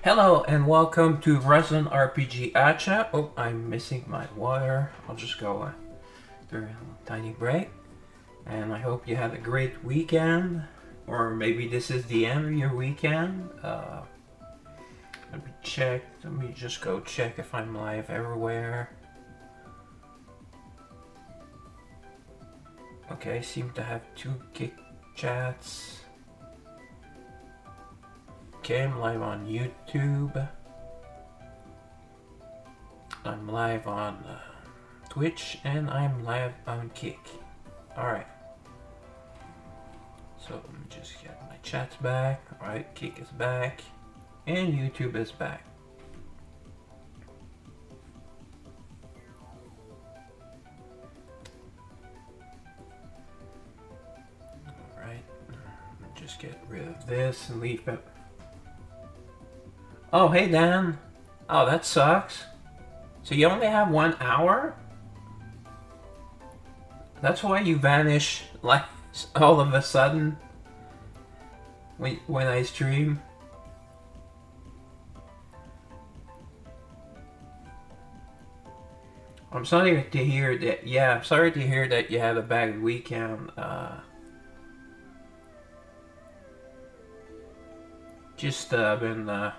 Hello and welcome to Resident RPG Acha. Oh, I'm missing my water. I'll just go through a tiny break. And I hope you had a great weekend. Or maybe this is the end of your weekend. Let me check. Let me just go check if I'm live everywhere. Okay, I seem to have 2 kick chats. Okay, I'm live on YouTube. I'm live on Twitch, and I'm live on Kick. Alright. So let me just get my chats back. Alright, Kick is back. And YouTube is back. Alright. Just get rid of this and leave it. Oh, hey Dan. Oh, that sucks. So you only have 1 hour? That's why you vanish like all of a sudden when I stream? I'm sorry to hear that. Yeah, I'm sorry to hear that you had a bad weekend. Just been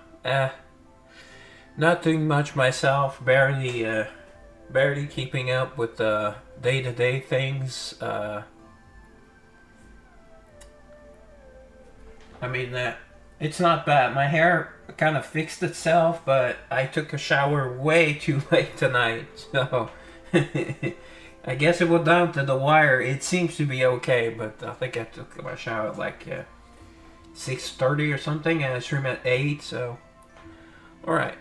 not doing much myself. Barely keeping up with the day-to-day things. I mean, it's not bad. My hair kind of fixed itself, but I took a shower way too late tonight. So I guess it went down to the wire. It seems to be okay, but I think I took my shower at like 6:30 or something, and I stream at 8. So all right.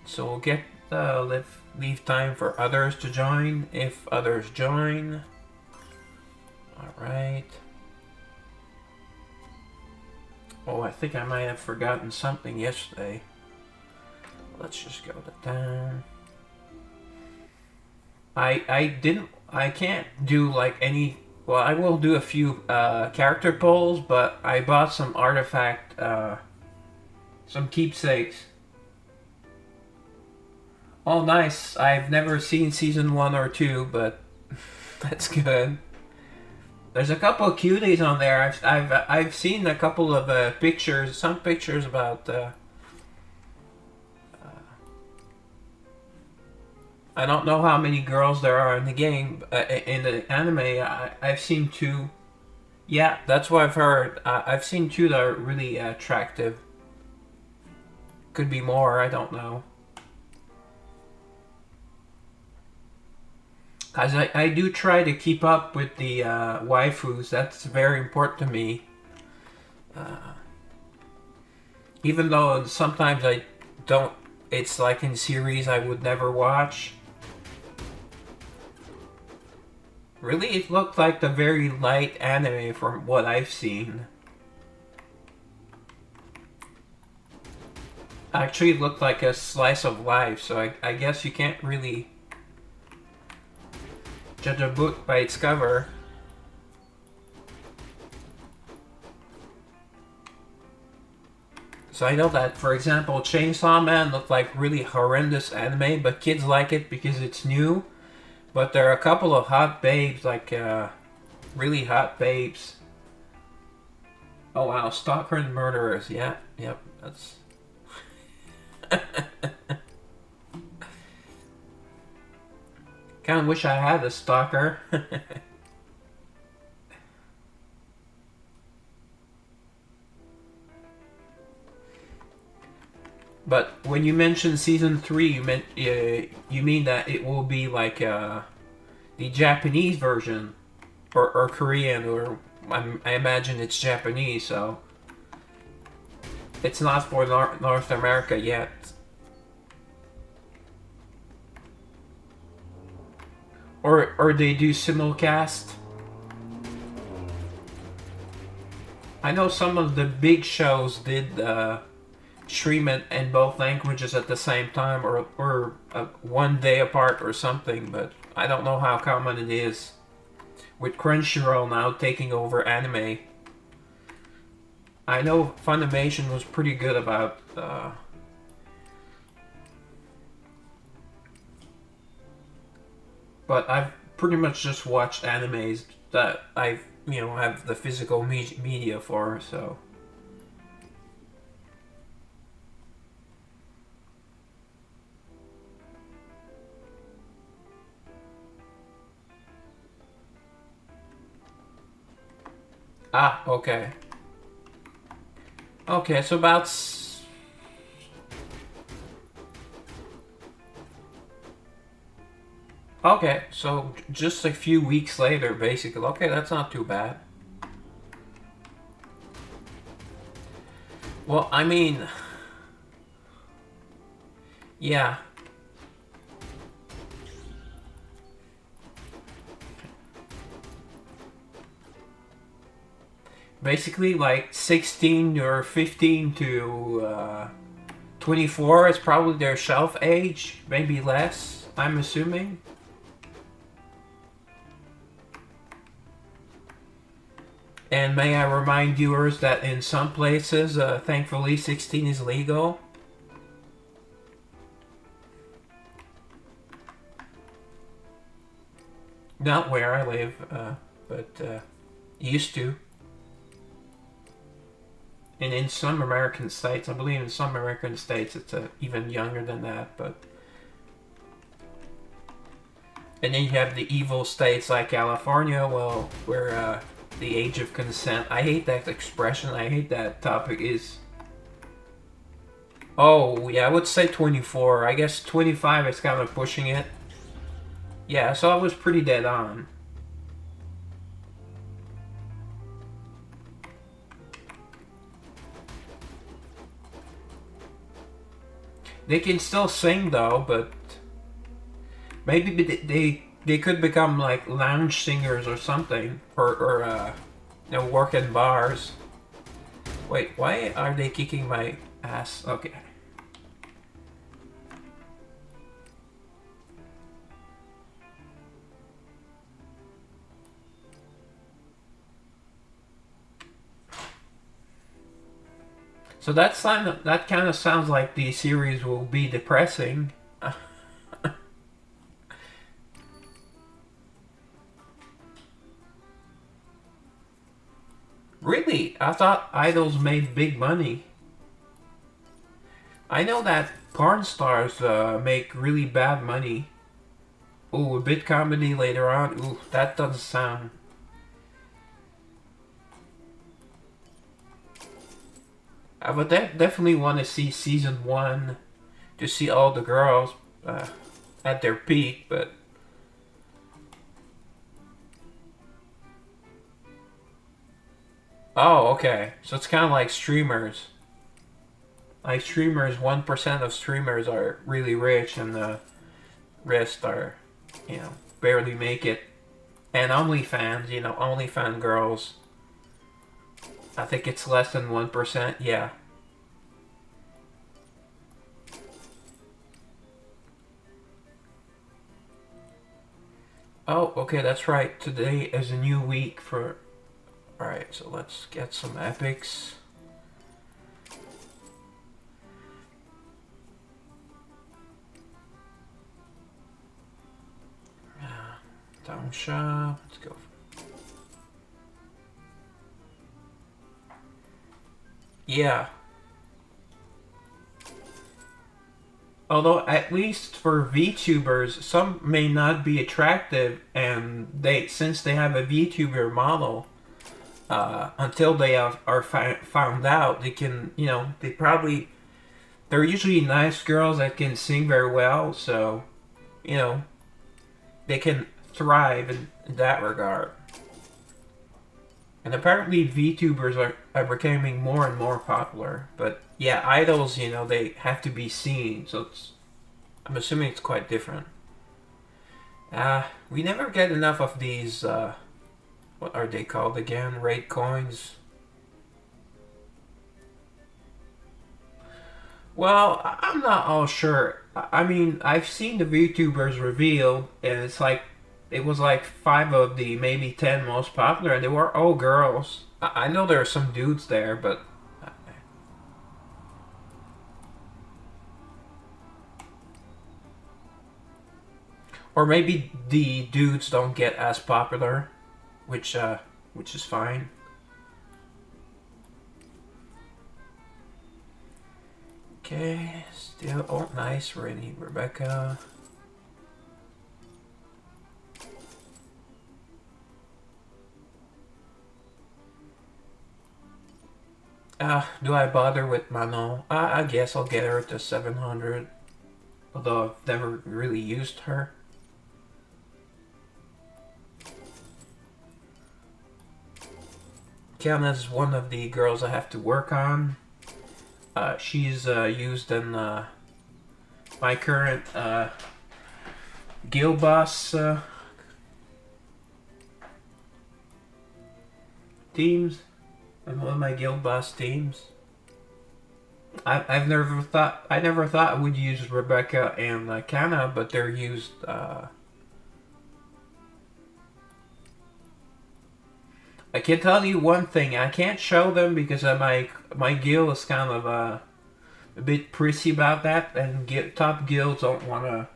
So we'll get leave time for others to join if others join. All right. Oh, I think I might have forgotten something yesterday. Let's just go to down. I can't do like any. Well, I will do a few character polls, but I bought some artifact, some keepsakes. Oh, nice. I've never seen season 1 or 2, but that's good. There's a couple of cuties on there. I've seen a couple of pictures, some pictures about. I don't know how many girls there are in the game. In the anime, I've seen 2. Yeah, that's what I've heard. I've seen 2 that are really attractive. Could be more. I don't know. Cause I do try to keep up with the waifus. That's very important to me. Even though sometimes I don't. It's like in series I would never watch. Really, it looked like the very light anime from what I've seen. Actually, it looked like a slice of life, so I guess you can't really judge a book by its cover. So I know that, for example, Chainsaw Man looked like really horrendous anime, but kids like it because it's new. But there are a couple of hot babes, like really hot babes. Oh wow, Stalker and Murderers. Yeah, yep, that's. Kind of wish I had a stalker. But when you mention season 3, you mean that it will be like the Japanese version, or Korean, or I imagine it's Japanese, so it's not for North America yet. Or they do simulcast. I know some of the big shows did stream it in both languages at the same time, or one day apart or something, but I don't know how common it is with Crunchyroll now taking over anime. I know Funimation was pretty good about. But I've pretty much just watched animes that I have the physical media for. So okay, okay. So about okay. So just a few weeks later, basically. Okay, that's not too bad. Well, I mean, yeah. Basically, like 16 or 15 to 24 is probably their shelf age, maybe less. I'm assuming. And may I remind viewers that in some places, thankfully, 16 is legal. Not where I live, but used to. And in some American states, I believe in some American states, it's even younger than that. But and then you have the evil states like California, well, where the age of consent. I hate that expression. I hate that topic. Is oh yeah, I would say 24. I guess 25 is kind of pushing it. Yeah, so I was pretty dead on. They can still sing though, but maybe they could become like lounge singers or something, or work in bars. Wait, why are they kicking my ass? Okay. So that kind of sounds like the series will be depressing. Really? I thought idols made big money. I know that porn stars make really bad money. Ooh, a bit comedy later on. Ooh, that doesn't sound. I would definitely want to see season one to see all the girls uh, at their peak, but oh, okay. So it's kind of like streamers. Like streamers, 1% of streamers are really rich, and the rest are, barely make it. And OnlyFans, OnlyFans girls, I think it's less than 1%. Yeah. Oh, okay, that's right. Today is a new week for. Alright, so let's get some epics. Down shop. Let's go. Yeah. Although at least for VTubers, some may not be attractive, and since they have a VTuber model, until they are found out, they can they're usually nice girls that can sing very well, so you know they can thrive in that regard. And apparently VTubers are becoming more and more popular. But yeah, idols, they have to be seen. So I'm assuming it's quite different. We never get enough of these, what are they called again? Raid coins. Well, I'm not all sure. I mean, I've seen the VTubers revealed, and it was like five of the maybe 10 most popular, and they were all girls. I know there are some dudes there, but Or maybe the dudes don't get as popular, which is fine. Okay, still, oh nice, ready, Rebecca. Do I bother with Manon? I guess I'll get her to 700. Although I've never really used her. Kiana's one of the girls I have to work on. She's used in my current guild boss teams. And one of my guild boss teams. I never thought I would use Rebecca and Kana, but they're used. I can tell you one thing. I can't show them because my guild is kind of a bit prissy about that, and top guilds don't wanna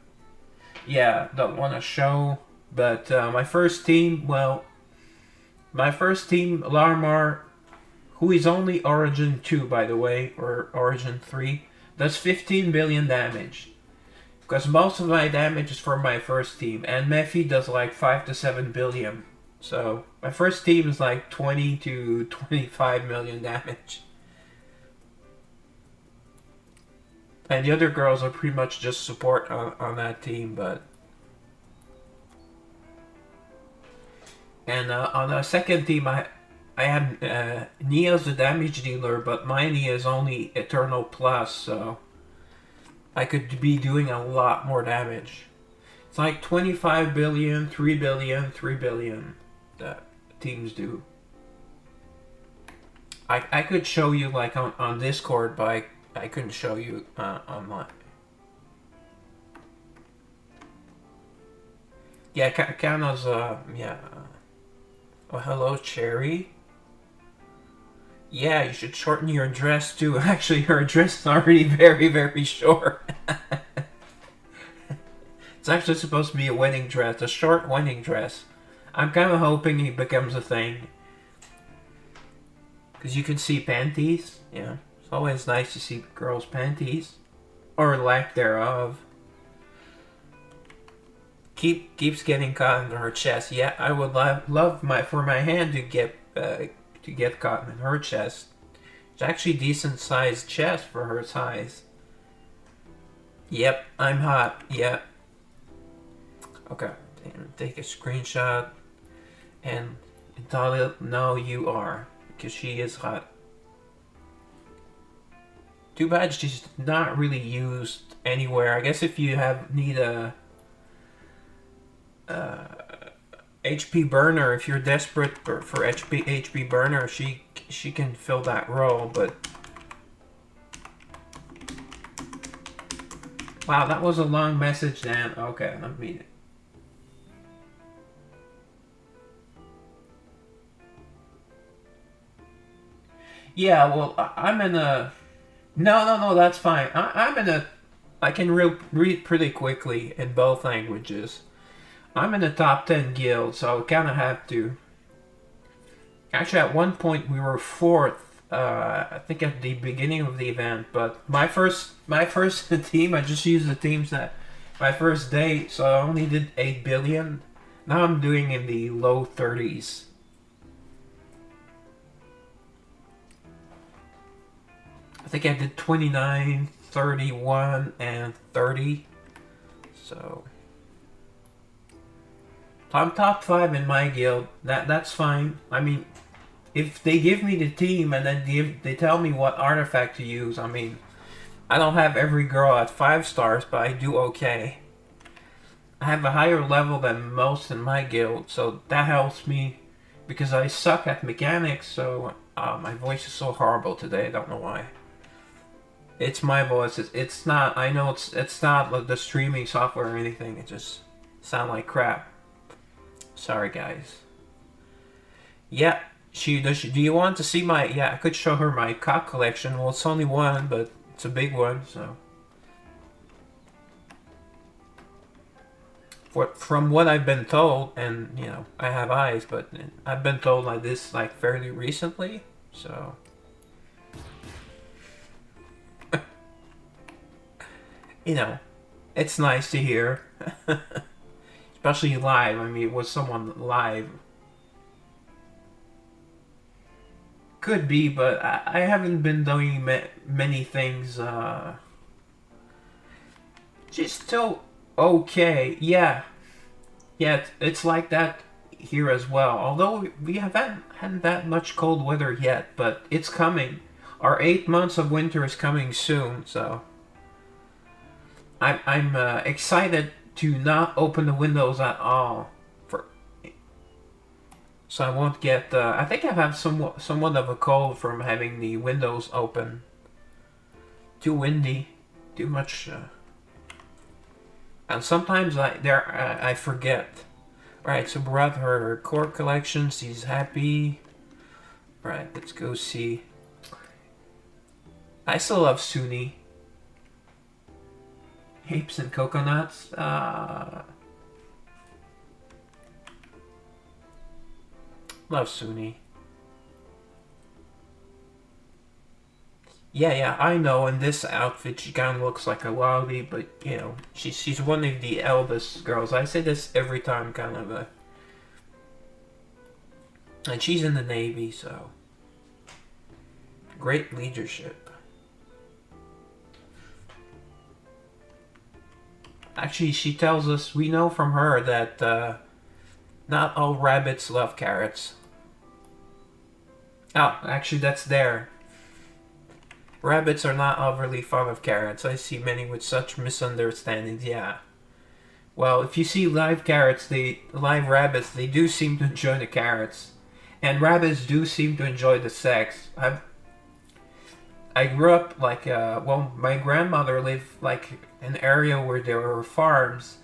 show. But my first team, Larmar, who is only Origin 2, by the way, or Origin 3, does 15 billion damage. Because most of my damage is from my first team, and Mephi does like 5 to 7 billion. So, my first team is like 20 to 25 million damage. And the other girls are pretty much just support on that team, but... And on the second team, I had Nia's the damage dealer, but my Nia is only Eternal Plus, so I could be doing a lot more damage. It's like 25 billion, 3 billion, 3 billion that teams do. I could show you like on Discord, but I couldn't show you online. Yeah, Kana's, yeah. Oh, hello, Cherry. Yeah, you should shorten your dress too. Actually, her dress is already very, very short. It's actually supposed to be a wedding dress, a short wedding dress. I'm kind of hoping it becomes a thing. Because you can see panties. Yeah, it's always nice to see girls' panties. Or lack thereof. Keeps getting caught into her chest. Yeah, I would love for my hand to get caught in her chest. It's actually a decent sized chest for her size. Yep, I'm hot. Yep. Okay, take a screenshot. And Natalia, no, you are, because she is hot. Too bad she's not really used anywhere. I guess if you need a HP burner, if you're desperate for HP burner, she can fill that role. But wow, that was a long message, Dan. Okay, let me. Yeah, well, I'm in a. No, that's fine. I'm in a. I can read pretty quickly in both languages. I'm in the top 10 guild, so I kind of have to. Actually, at one point we were 4th. I think at the beginning of the event, but my first team, I just used the teams that my first day, so I only did 8 billion. Now I'm doing in the low 30s. I think I did 29, 31, and 30. So I'm top 5 in my guild. That's fine. I mean, if they give me the team and then they tell me what artifact to use, I mean, I don't have every girl at 5 stars, but I do okay. I have a higher level than most in my guild, so that helps me because I suck at mechanics, so my voice is so horrible today, I don't know why. It's my voice. It's not. I know it's not like the streaming software or anything. It just sound like crap. Sorry, guys. Yeah, do you want to see my? Yeah, I could show her my cock collection. Well, it's only one, but it's a big one. So from what I've been told, and you know, I have eyes, but I've been told like this like fairly recently. So, you know, it's nice to hear, especially live. I mean, with someone live, could be, but I haven't been doing many things. Just still okay. Yeah, yeah. It's like that here as well. Although we haven't had that much cold weather yet, but it's coming. Our 8 months of winter is coming soon, so I'm excited to not open the windows at all, for so I won't get. I think I have somewhat of a cold from having the windows open. Too windy, too much, and sometimes I forget. Right, so brought her core collection. She's happy. Right, let's go see. I still love Suni. Apes and coconuts. Love Suni. Yeah, yeah, I know. In this outfit, she kind of looks like a lolly, but you know, she's one of the eldest girls. I say this every time, kind of and she's in the Navy, so great leadership. Actually, she tells us we know from her that not all rabbits love carrots. Oh, actually, that's there. Rabbits are not overly fond of carrots. I see many with such misunderstandings. Yeah. Well, if you see live rabbits, they do seem to enjoy the carrots, and rabbits do seem to enjoy the sex. I grew up like well, my grandmother lived like an area where there were farms,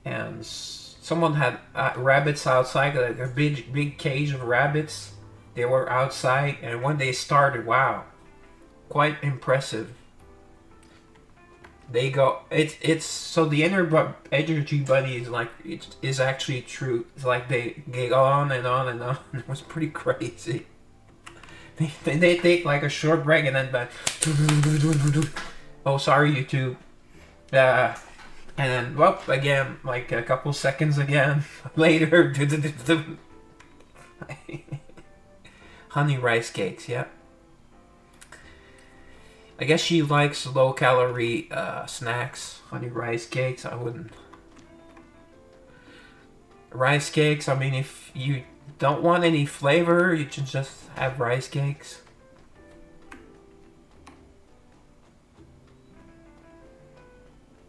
and someone had rabbits outside, like a big cage of rabbits. They were outside, and when they started, wow, quite impressive. They go. It's so the energy buddy is like it is actually true. It's like they go on and on and on. It was pretty crazy. They take like a short break and then back. Oh, sorry, YouTube. And then well again, like a couple seconds again later. Honey rice cakes. Yeah. I guess she likes low calorie snacks. Honey rice cakes, I wouldn't. Rice cakes, I mean, if you don't want any flavor, you should just have rice cakes.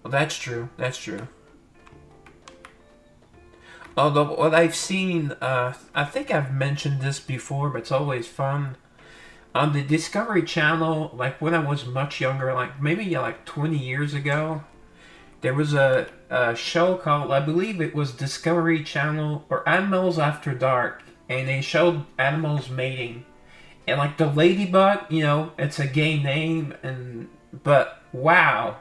Well, that's true. That's true. Although, what I've seen, I think I've mentioned this before, but it's always fun. On the Discovery Channel, like when I was much younger, like maybe like 20 years ago, there was a show called, I believe it was Discovery Channel or Animals After Dark, and they showed animals mating. And like the ladybug, you know, it's a gay name, but wow,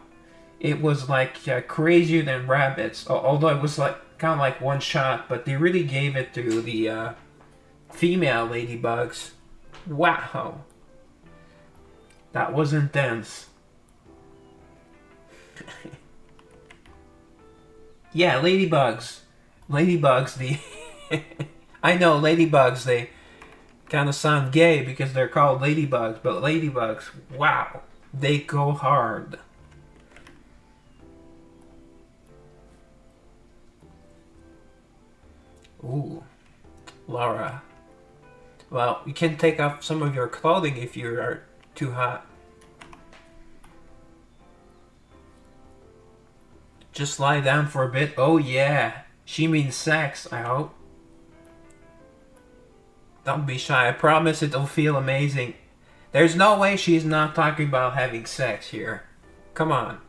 it was like crazier than rabbits. Although it was like kind of like one shot, but they really gave it to the female ladybugs. Wow. That was intense. Yeah, ladybugs. Ladybugs, the... I know, ladybugs, they kind of sound gay because they're called ladybugs, but ladybugs, wow. They go hard. Ooh. Laura. Well, you can take off some of your clothing if you are too hot. Just lie down for a bit. Oh yeah. She means sex, I hope. Don't be shy. I promise it'll feel amazing. There's no way she's not talking about having sex here. Come on.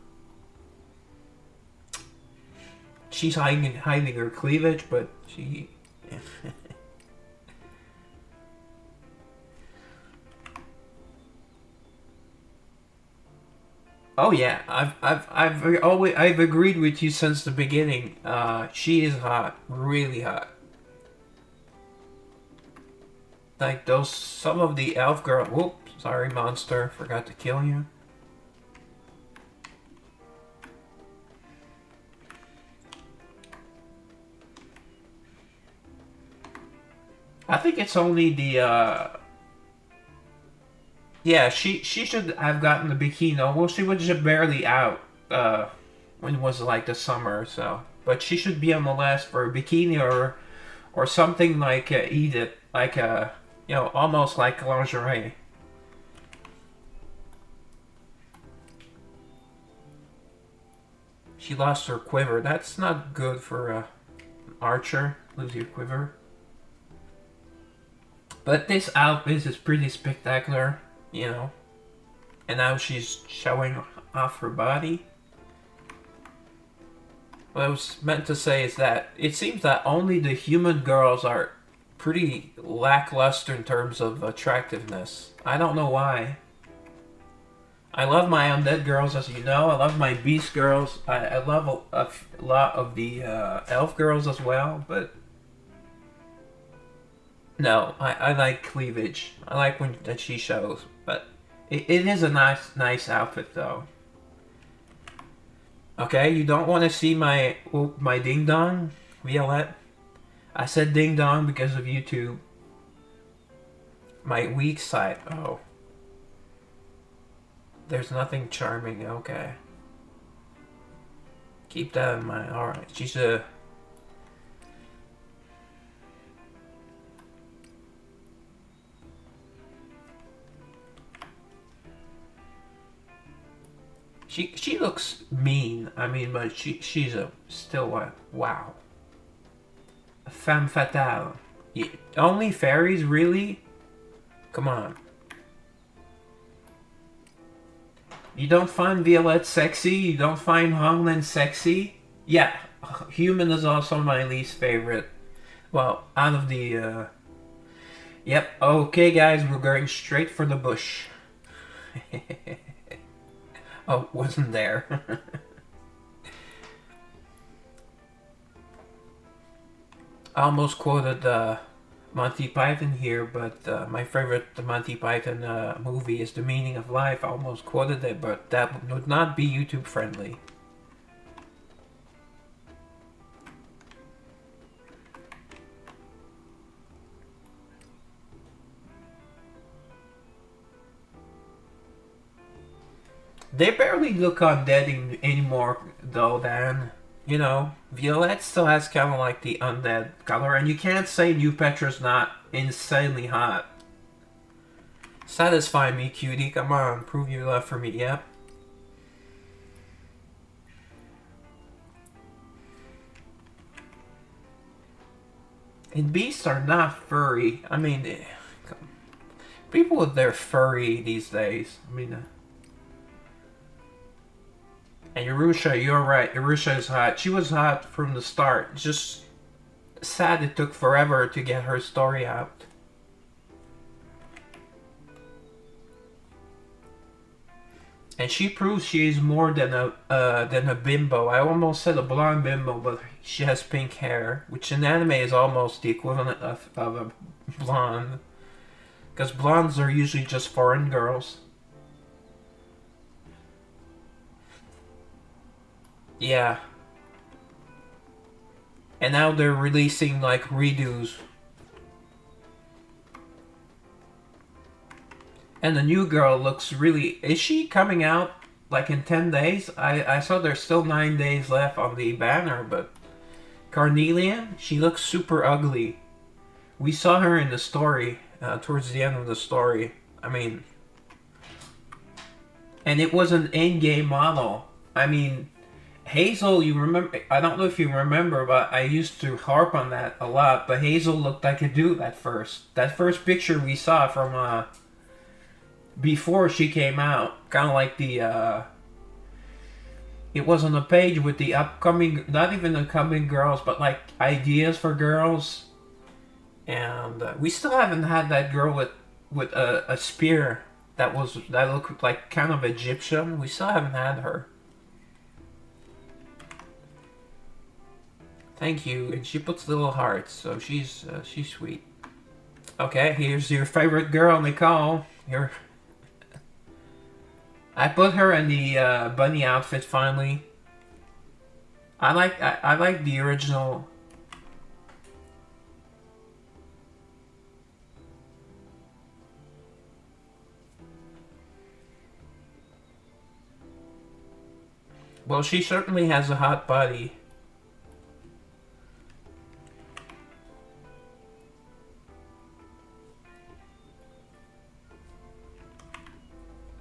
She's hiding her cleavage, but she... Oh yeah, I've agreed with you since the beginning. She is hot, really hot. Like those, some of the elf girl. Whoops, sorry, monster, forgot to kill you. I think it's only the yeah, she should have gotten the bikini. Well, she was just barely out when it was like the summer, so. But she should be on the list for a bikini or something like Edith, like almost like lingerie. She lost her quiver. That's not good for an archer. Lose your quiver. But this outfit is pretty spectacular, you know. And now she's showing off her body. What I was meant to say is that it seems that only the human girls are pretty lackluster in terms of attractiveness. I don't know why. I love my undead girls, as you know. I love my beast girls. I love a lot of the elf girls as well, but no, I like cleavage. I like when that she shows, but it is a nice outfit though. Okay, you don't want to see my ding dong, Violette. I said ding dong because of YouTube. My weak side. Oh, there's nothing charming. Okay, keep that in mind. All right, she's a. She looks mean. I mean, but she's a still a wow. A femme fatale. Yeah, only fairies, really? Come on. You don't find Violette sexy? You don't find Honglen sexy? Yeah, Human is also my least favorite. Well, out of the. Yep. Okay, guys, we're going straight for the bush. Oh, wasn't there. I almost quoted Monty Python here, but my favorite Monty Python movie is The Meaning of Life. I almost quoted it, but that would not be YouTube friendly. They barely look undead anymore, though, Dan. You know, Violette still has kind of like the undead color, and you can't say new Petra's not insanely hot. Satisfy me, cutie. Come on, prove your love for me, yeah? And beasts are not furry. I mean, people with their furry these days. I mean, and Yerusha, you're right. Yerusha is hot. She was hot from the start. It's just sad it took forever to get her story out. And she proves she is more than a bimbo. I almost said a blonde bimbo, but she has pink hair, which in anime is almost the equivalent of a blonde. Because blondes are usually just foreign girls. Yeah. And now they're releasing like redos. And the new girl looks really... Is she coming out like in 10 days? I saw there's still 9 days left on the banner, but... Carnelian, she looks super ugly. We saw her in the story, towards the end of the story. I mean... And it was an in-game model. I mean... Hazel, you remember... I don't know if you remember, but I used to harp on that a lot. But Hazel looked like a dude at first. That first picture we saw from... before she came out. Kind of like the... It was on a page with the upcoming... Not even upcoming girls, but like ideas for girls. And we still haven't had that girl with a spear that looked like kind of Egyptian. We still haven't had her. Thank you. And she puts little hearts, so she's sweet. Okay, here's your favorite girl, Nicole. Here. I put her in the bunny outfit finally. I like the original. Well, she certainly has a hot body.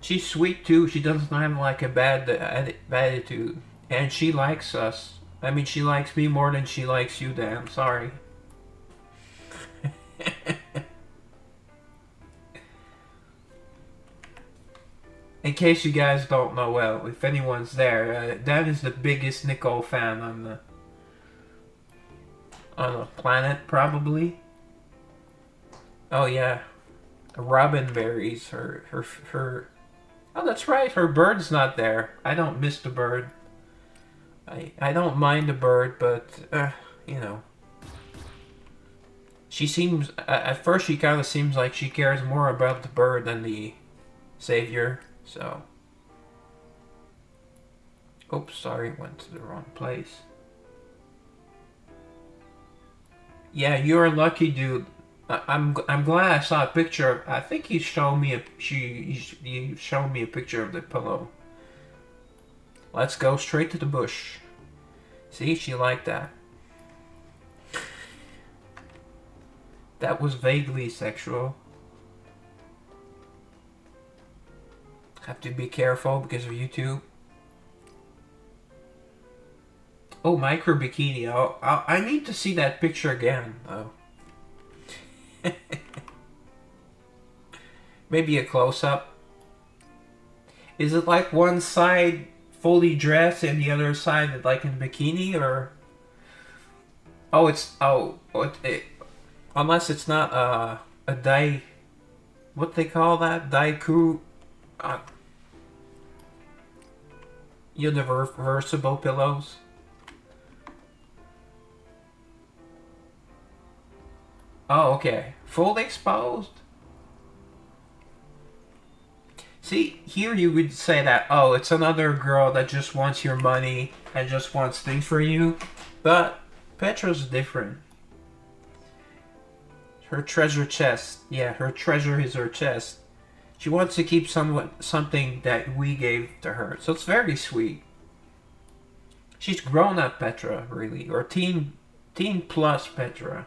She's sweet too. She doesn't have like a bad attitude, and she likes us. I mean, she likes me more than she likes you, Dan. Sorry. In case you guys don't know, well, if anyone's there, Dan is the biggest Nicole fan on the planet, probably. Oh yeah, robin berries. Her. Oh, that's right. Her bird's not there. I don't miss the bird. I don't mind the bird, but you know. She seems at first she kind of seems like she cares more about the bird than the savior. So. Oops, sorry, went to the wrong place. Yeah, you're a lucky dude. I'm glad I saw a picture. I think you showed me you showed me a picture of the pillow. Let's go straight to the bush. See, she liked that. That was vaguely sexual. Have to be careful because of YouTube. Oh, micro bikini. I need to see that picture again, though. Maybe a close-up. Is it like one side fully dressed and the other side like in bikini, or? Oh, unless it's not a dai. What they call that? Daiku. You know, the reversible pillows. Oh, okay. Fully exposed? See, here you would say that, oh, it's another girl that just wants your money and just wants things for you. But Petra's different. Her treasure chest. Yeah, her treasure is her chest. She wants to keep something that we gave to her. So it's very sweet. She's grown up Petra, really. Or teen plus Petra.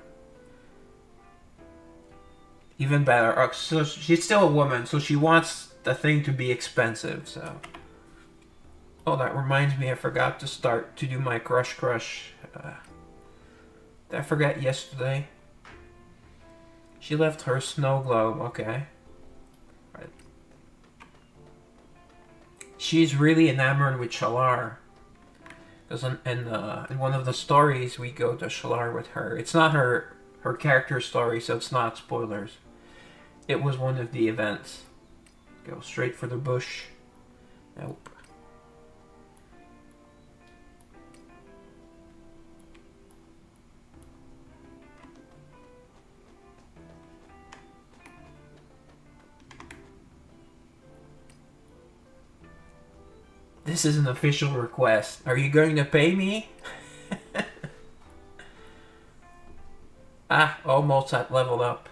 Even better. So she's still a woman, so she wants the thing to be expensive, so. Oh, that reminds me, I forgot to start to do my crush. Did I forget yesterday? She left her snow globe, okay. Right. She's really enamored with Shalar. Because in one of the stories, we go to Shalar with her. It's not her character story, so it's not spoilers. It was one of the events. Go straight for the bush. Nope. This is an official request. Are you going to pay me? Almost at level up.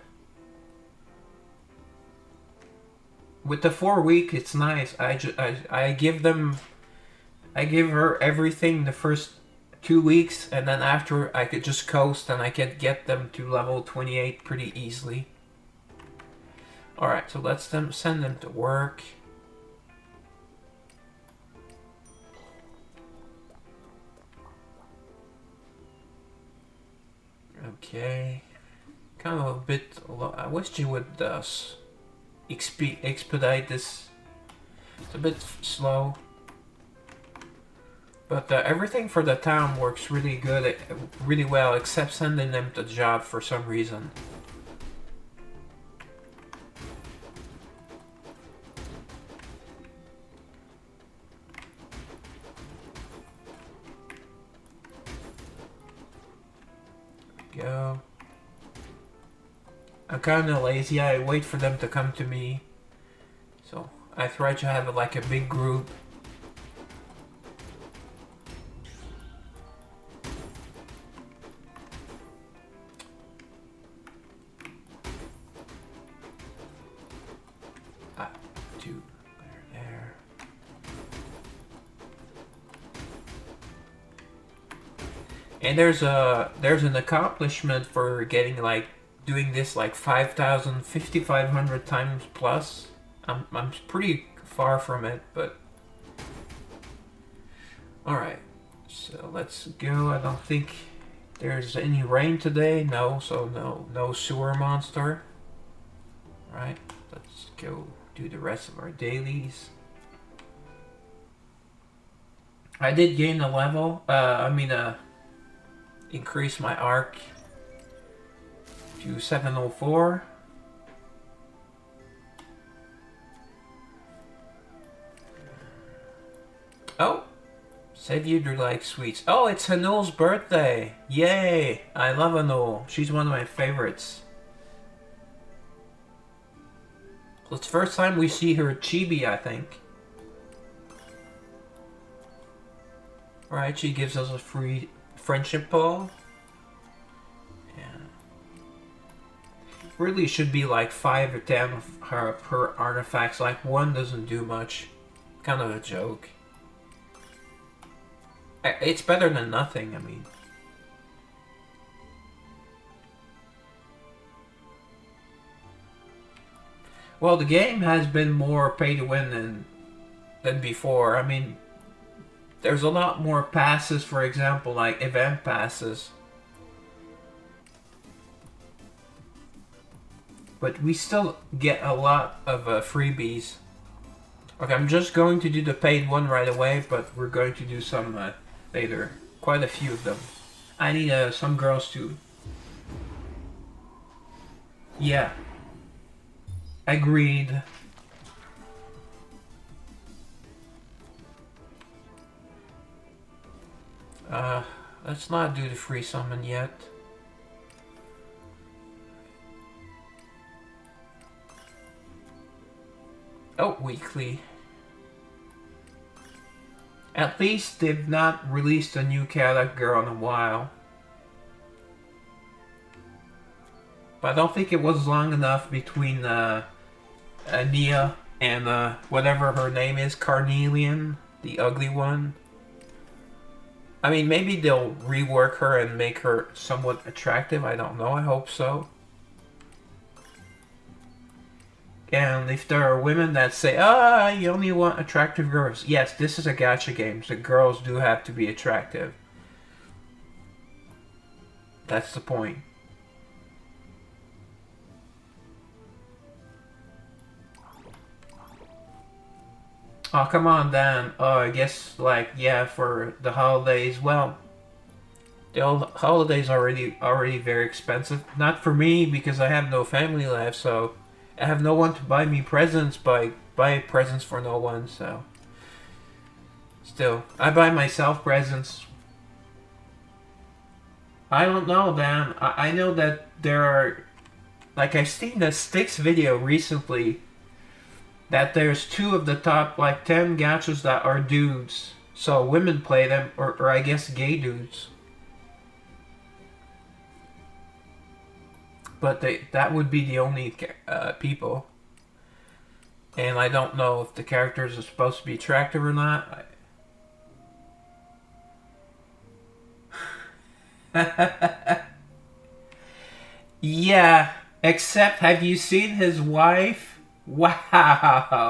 With the 4 week, it's nice. I give her everything the first 2 weeks, and then after I could just coast and I could get them to level 28 pretty easily. Alright, so let's send them to work. Okay. Kind of a bit. I wish you would expedite this. It's a bit slow. But everything for the town works really good, really well, except sending them to the job for some reason. go. I'm kind of lazy. I wait for them to come to me. So I try to have like a big group. Two. There. And there's an accomplishment for getting like doing this like 5,000, 5,500 times plus. I'm pretty far from it, but all right. So let's go. I don't think there's any rain today. No, so no sewer monster. All right, let's go do the rest of our dailies. I did gain a level. Increase my arc to 704. Oh, Savior do like sweets. Oh, it's Hanul's birthday. Yay! I love Hanul. She's one of my favorites. So it's the first time we see her chibi, I think. Alright, she gives us a free friendship ball. Yeah. Really should be like 5 or 10 of her artifacts. Like one doesn't do much. Kind of a joke. It's better than nothing, I mean. Well, the game has been more pay to win than before. I mean, there's a lot more passes, for example, like event passes. But we still get a lot of freebies. Okay, I'm just going to do the paid one right away, but we're going to do some later. Quite a few of them. I need some girls too. Yeah. Agreed. Let's not do the free summon yet. Oh, weekly. At least they've not released a new Cadillac girl in a while. But I don't think it was long enough between Nia and whatever her name is, Carnelian, the ugly one. I mean, maybe they'll rework her and make her somewhat attractive. I don't know. I hope so. And if there are women that say, you only want attractive girls. Yes, this is a gacha game, so girls do have to be attractive. That's the point. Oh, come on, Dan. Oh, I guess, like, yeah, for the holidays. Well, the holidays are already very expensive. Not for me, because I have no family left, so I have no one to buy me presents, buy presents for no one, so. Still, I buy myself presents. I don't know, Dan. I know that there are, like, I've seen a Styx video recently that there's 2 of the top, like, 10 gachas that are dudes. So women play them, or I guess gay dudes. But that would be the only people. And I don't know if the characters are supposed to be attractive or not. Yeah, except have you seen his wife? Wow.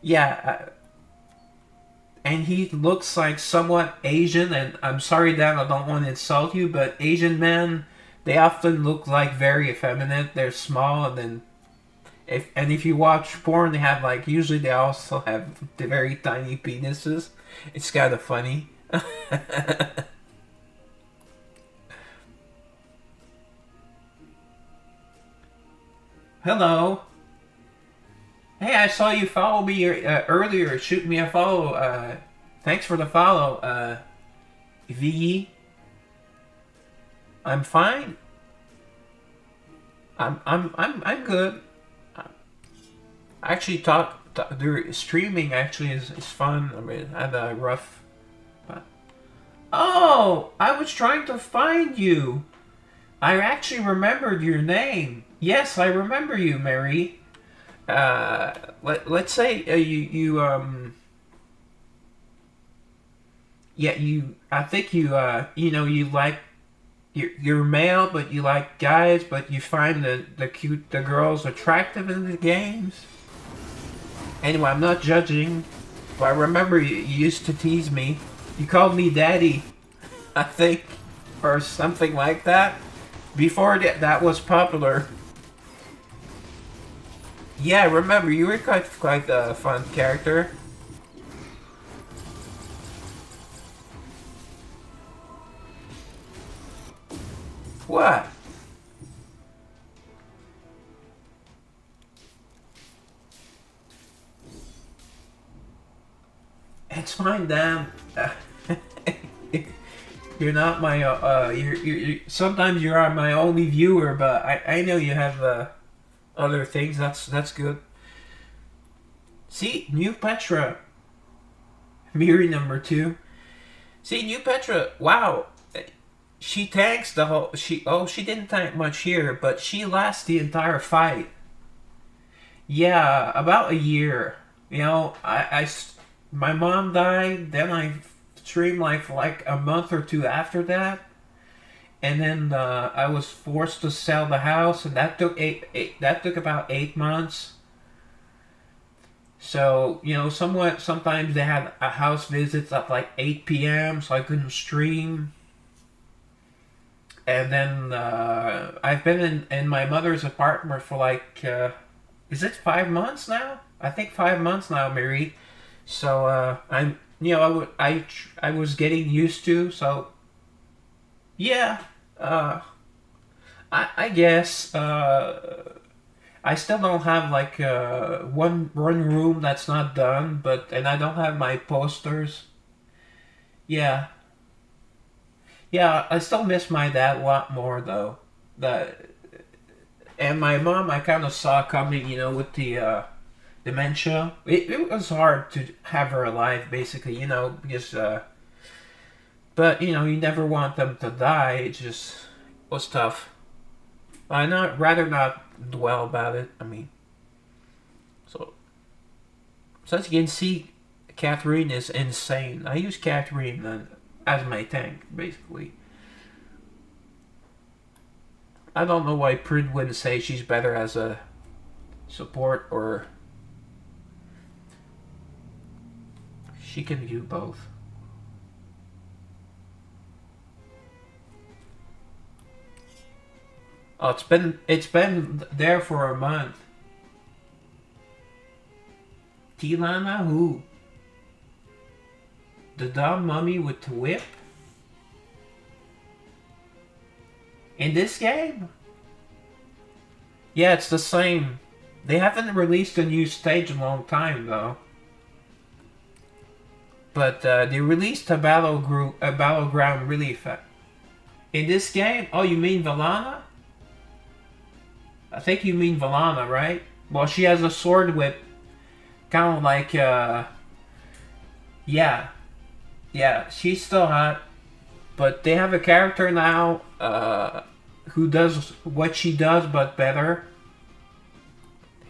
Yeah. And he looks like somewhat Asian, and I'm sorry, Dan, I don't want to insult you, but Asian men, they often look like very effeminate. They're small, and then if you watch porn, they have like, usually they also have the very tiny penises. It's kind of funny. Hello. Hey, I saw you follow me earlier. Shoot me a follow. Thanks for the follow, V. I'm fine. I'm good. I actually the streaming actually is fun. I mean, I had a rough. But oh, I was trying to find you. I actually remembered your name. Yes, I remember you, Mary. Let's say yeah, I think you like you're male, but you like guys, but you find the girls attractive in the games. Anyway, I'm not judging, but I remember you used to tease me. You called me daddy, I think, or something like that. Before that was popular. Yeah, I remember you were quite a fun character. What? It's fine, damn. You're not my sometimes you are my only viewer, but I know you have other things. That's good. See, new Petra, Miri number two. See, new Petra. Wow, she tanks the whole. She didn't tank much here, but she lasts the entire fight. Yeah, about a year. You know, my mom died. Then I streamed like for like a month or two after that, and then I was forced to sell the house, and that took that took about 8 months. So sometimes they had a house visits at like 8 p.m., so I couldn't stream. And then I've been in my mother's apartment for like is it 5 months now? I think 5 months now, Mary. So I'm I was getting used to. So yeah, uh, I guess I still don't have like one room that's not done, but and I don't have my posters. Yeah, yeah, I still miss my dad a lot more though. The and my mom, I kind of saw coming, with the dementia. It was hard to have her alive, basically, because but you never want them to die. It just was tough. I not rather not dwell about it. I mean, so as you can see, Catherine is insane. I use Catherine as my tank, basically. I don't know why Prid wouldn't say she's better as a support, or she can do both. Oh, it's been there for a month. Tilana, who? The dumb mummy with the whip? In this game? Yeah, it's the same. They haven't released a new stage in a long time, though. But they released a battleground really fast. In this game? Oh, you mean Valana? I think you mean Valana, right? Well, she has a sword whip, kind of like yeah, yeah. She's still hot, but they have a character now who does what she does but better.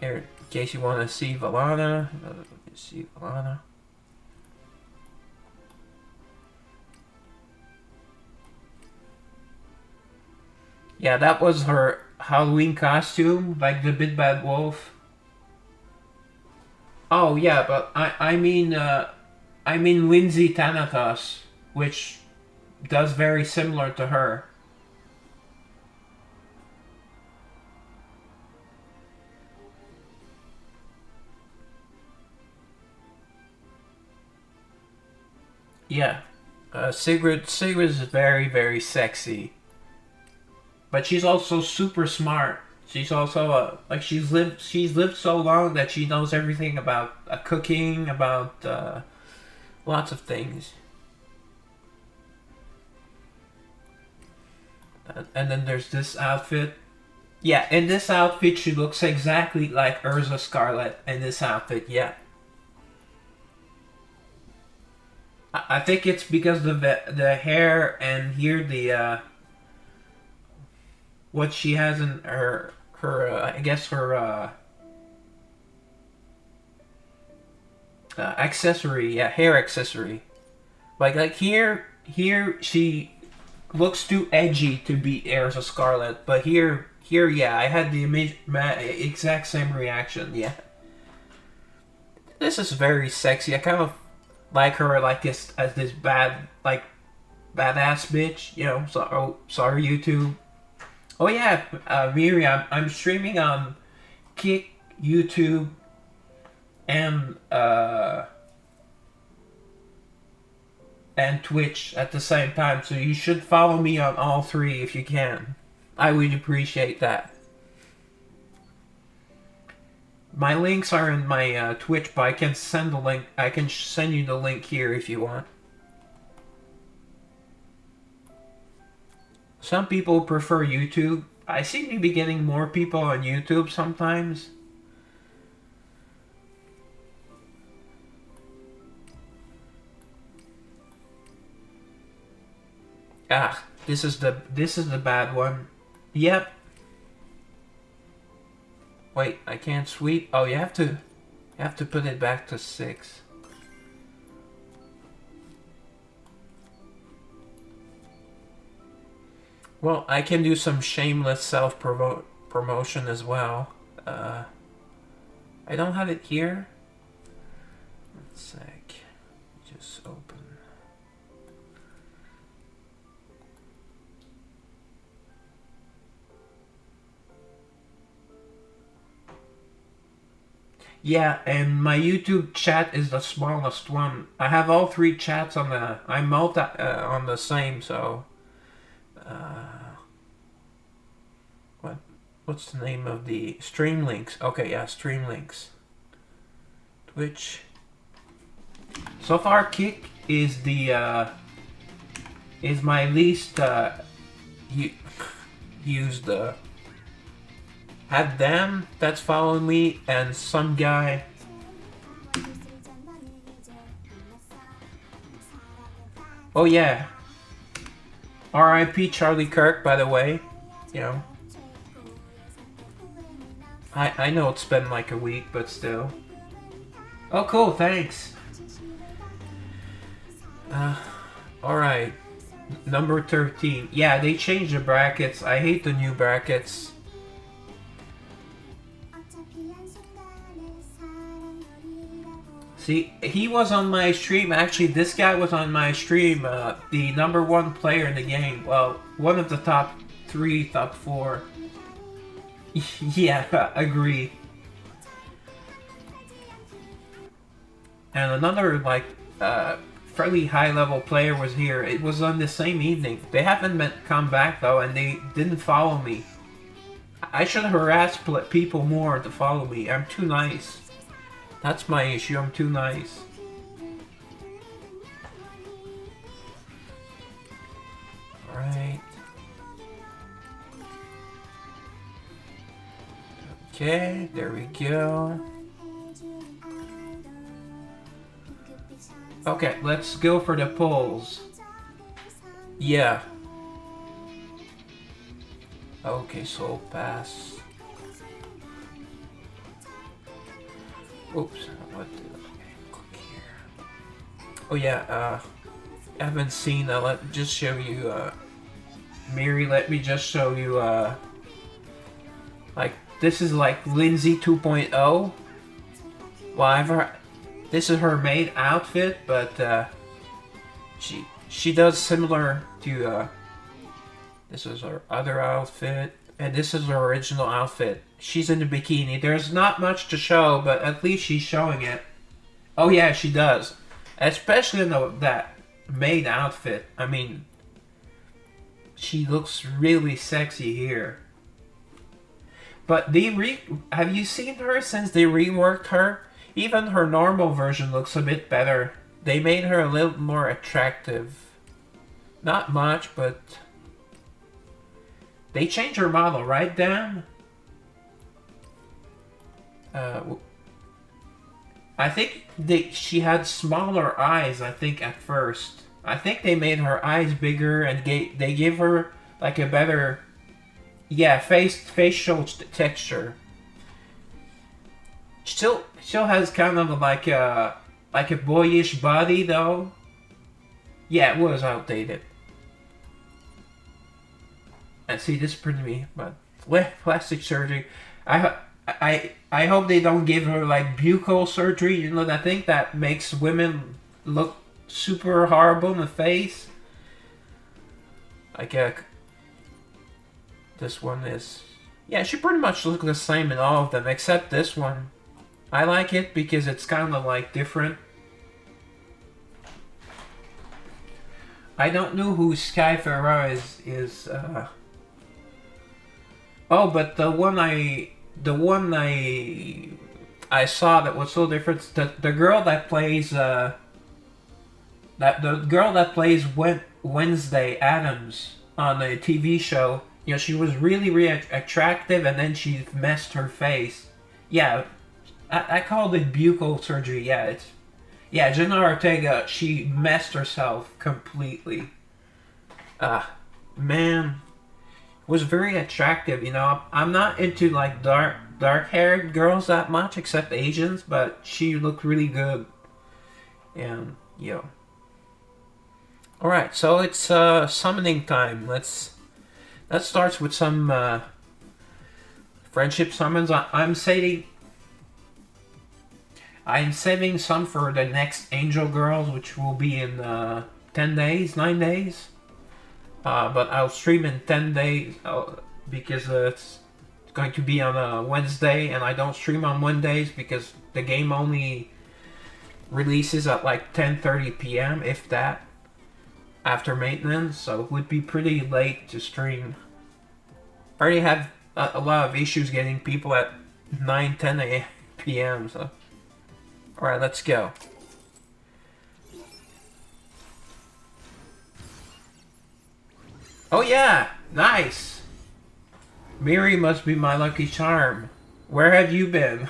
Here, in case you want to see Valana, see Valana. Yeah, that was her Halloween costume, like the Big Bad Wolf. Oh yeah, but I mean Lindsay Thanatos, which does very similar to her. Yeah, Sigrid is very sexy, but she's also super smart. She's also like she's lived so long that she knows everything about cooking, about lots of things. And then there's this outfit. Yeah, in this outfit, she looks exactly like Urza Scarlet in this outfit, yeah. I think it's because the hair and here what she has in her I guess her accessory, yeah, hair accessory. Like here she looks too edgy to be Urza Scarlet, but here, yeah, I had the exact same reaction. Yeah, this is very sexy. I kind of like her like this as this badass bitch. You know. So sorry YouTube. Oh yeah, Miriam, I'm streaming on Kick, YouTube, and Twitch at the same time. So you should follow me on all three if you can. I would appreciate that. My links are in my Twitch, but I can send the link. I can send you the link here if you want. Some people prefer YouTube. I seem to be getting more people on YouTube sometimes. Ah, this is the bad one. Yep. Wait, I can't sweep. Oh, you have to put it back to 6. Well, I can do some shameless self-promotion as well. I don't have it here. One sec. Just open. Yeah, and my YouTube chat is the smallest one. I have all 3 chats on the. I'm multi on the same, so. What's the name of the stream links? Okay, yeah, stream links. Twitch. So far, Kick is the is my least used. Have them that's following me and some guy. Oh yeah. R.I.P. Charlie Kirk, by the way. You know. I know it's been like a week, but still. Oh, cool, thanks. Alright. Number 13. Yeah, they changed the brackets. I hate the new brackets. See, he was on my stream. Actually, this guy was on my stream. The number 1 player in the game. Well, one of the top 3, top 4. Yeah, agree. And another, like, fairly high-level player was here. It was on the same evening. They haven't come back, though, and they didn't follow me. I should harass people more to follow me. I'm too nice. That's my issue. I'm too nice. Alright. Okay, there we go. Okay, let's go for the polls. Yeah. Okay, Soul Pass. Oops, what did I click here? Oh yeah, I haven't seen, let me just show you, Miri, let me just show you, like, this is like Lindsay 2.0. Well, this is her main outfit, but, she does similar to, this is her other outfit, and this is her original outfit. She's in the bikini. There's not much to show, but at least she's showing it. Oh yeah, she does. Especially in that main outfit. I mean, she looks really sexy here. But have you seen her since they reworked her? Even her normal version looks a bit better. They made her a little more attractive. Not much, but They changed her model, right, Dan? I think she had smaller eyes, I think, at first. I think they made her eyes bigger and they gave her like a better, yeah, facial texture. Still has kind of like a boyish body though. Yeah, it was outdated. And see, this is pretty me, but plastic surgery. I hope they don't give her like buccal surgery. You know that thing that makes women look super horrible in the face. Like this one is, yeah, she pretty much looks the same in all of them except this one. I like it because it's kind of like different. I don't know who Sky Ferrara is. Oh, but the one I saw that was so different. The girl that plays the girl that plays Wednesday Adams on the TV show. You know, she was really attractive, and then she messed her face. Yeah, I called it buccal surgery. Yeah, Jenna Ortega. She messed herself completely. Man, was very attractive. You know, I'm not into like dark haired girls that much, except Asians. But she looked really good, and all right, so it's summoning time. Let's start with some friendship summons. I'm saving some for the next Angel Girls, which will be in 10 days, 9 days. But I'll stream in 10 days because it's going to be on a Wednesday, and I don't stream on Mondays because the game only releases at like 10:30 p.m. if that, after maintenance, so it would be pretty late to stream. I already have a lot of issues getting people at 9-10 p.m. So, all right, let's go. Oh yeah, nice. Miri must be my lucky charm. Where have you been?